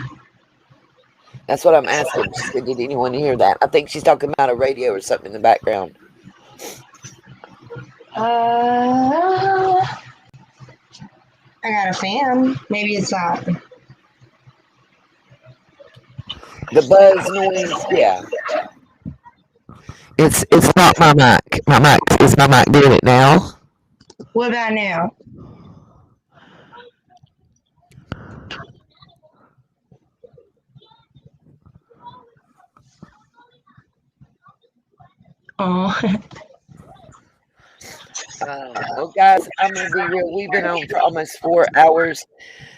That's what I'm asking. She said, did anyone hear that? I think she's talking about a radio or something in the background. I got a fan. Maybe it's that. The buzz noise, yeah. It's not my mic. Is my mic doing it now? What about now? Oh. Well, guys, I'm gonna be real. We've been on for almost 4 hours,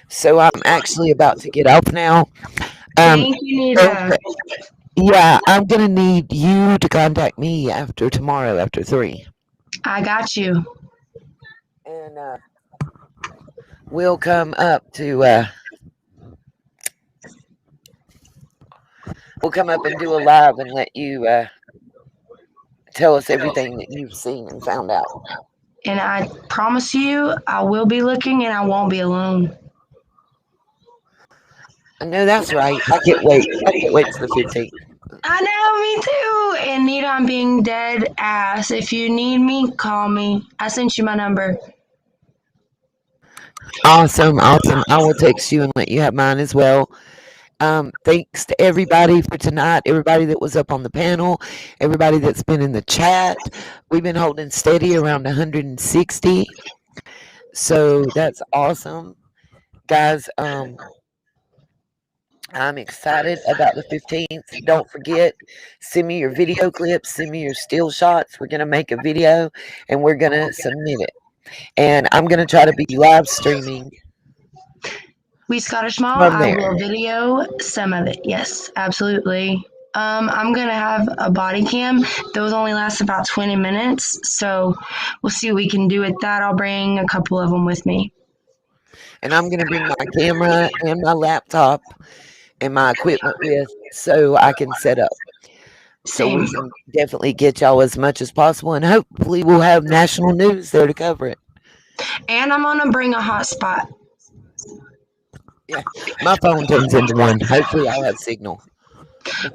so I'm actually about to get off now. Thank you, Nita. Yeah, I'm gonna need you to contact me after tomorrow after 3. I got you. And we'll come up to we'll come up and do a live and let you tell us everything that you've seen and found out. And I promise you, I will be looking and I won't be alone. I know that's right. I can't wait. I can't wait till the 15th. I know, me too. And Nita, I'm being dead ass. If you need me, call me. I sent you my number. Awesome. I will text you and let you have mine as well. Thanks to everybody for tonight, everybody that was up on the panel, everybody that's been in the chat. We've been holding steady around 160. So that's awesome. Guys, I'm excited about the 15th. Don't forget, send me your video clips, send me your still shots. We're going to make a video and we're going to submit it. And I'm going to try to be live streaming. We Scottish Mall, From I there. will video some of it. Yes, absolutely. I'm going to have a body cam. Those only last about 20 minutes. So we'll see what we can do with that. I'll bring a couple of them with me. And I'm going to bring my camera and my laptop and my equipment with so I can set up. So we can definitely get y'all as much as possible. And hopefully we'll have national news there to cover it. And I'm going to bring a hotspot. Yeah, my phone turns into one. Hopefully I'll have signal.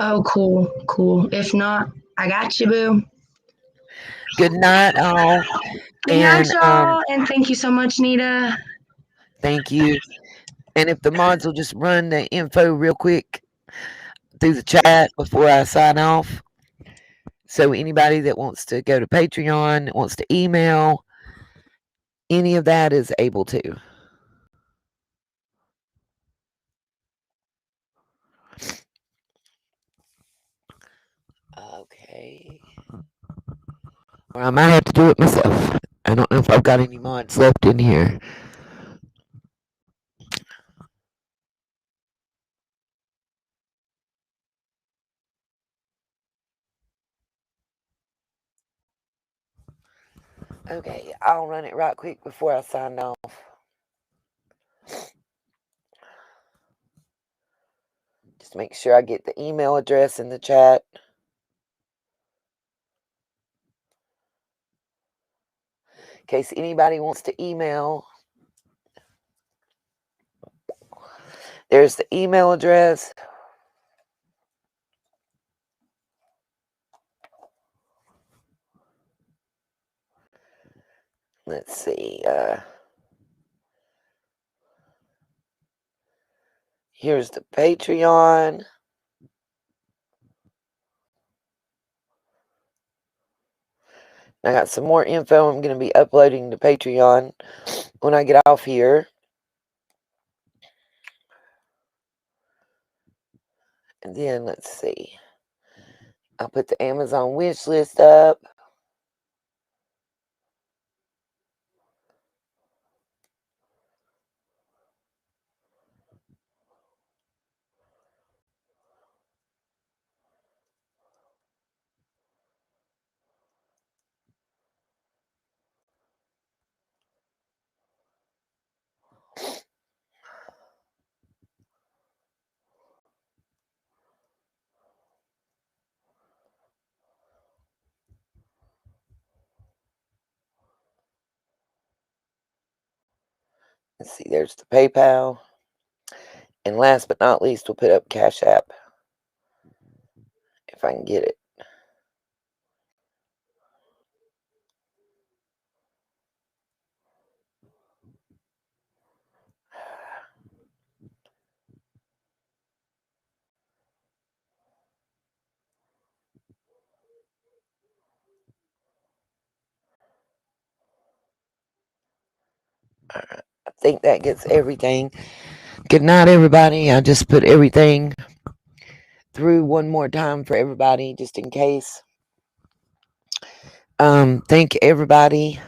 Oh, cool, cool. If not, I got you, boo. Good night, all. Good night, y'all. And thank you so much, Nita. Thank you. And if the mods will just run the info real quick through the chat before I sign off. So anybody that wants to go to Patreon, wants to email, any of that is able to. Okay. Or I might have to do it myself. I don't know if I've got any mods left in here. Okay, I'll run it right quick before I sign off. Just make sure I get the email address in the chat. In case anybody wants to email. There's the email address. Let's see. Here's the Patreon. I got some more info I'm going to be uploading to Patreon when I get off here. And then let's see. I'll put the Amazon wish list up. Let's see, there's the PayPal. And last but not least, we'll put up Cash App. If I can get it. Alright, I think that gets everything. Good night, everybody. I just put everything through one more time for everybody, just in case. Thank everybody.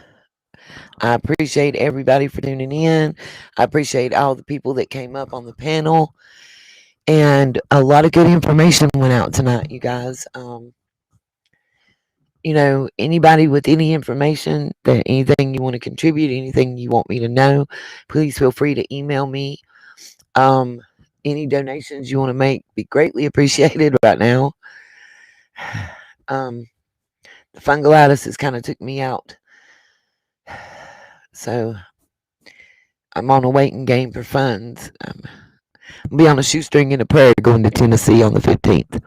I appreciate everybody for tuning in. I appreciate all the people that came up on the panel. And a lot of good information went out tonight, you guys. You know, anybody with any information, that anything you want to contribute, anything you want me to know, please feel free to email me. Any donations you want to make be greatly appreciated right now. The fungulitis has kind of took me out. So I'm on a waiting game for funds. I'll be on a shoestring and a prayer going to Tennessee on the 15th.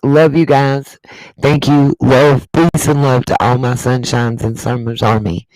Love you guys. Thank you. Love, peace, and love to all my sunshines in Summer's Army.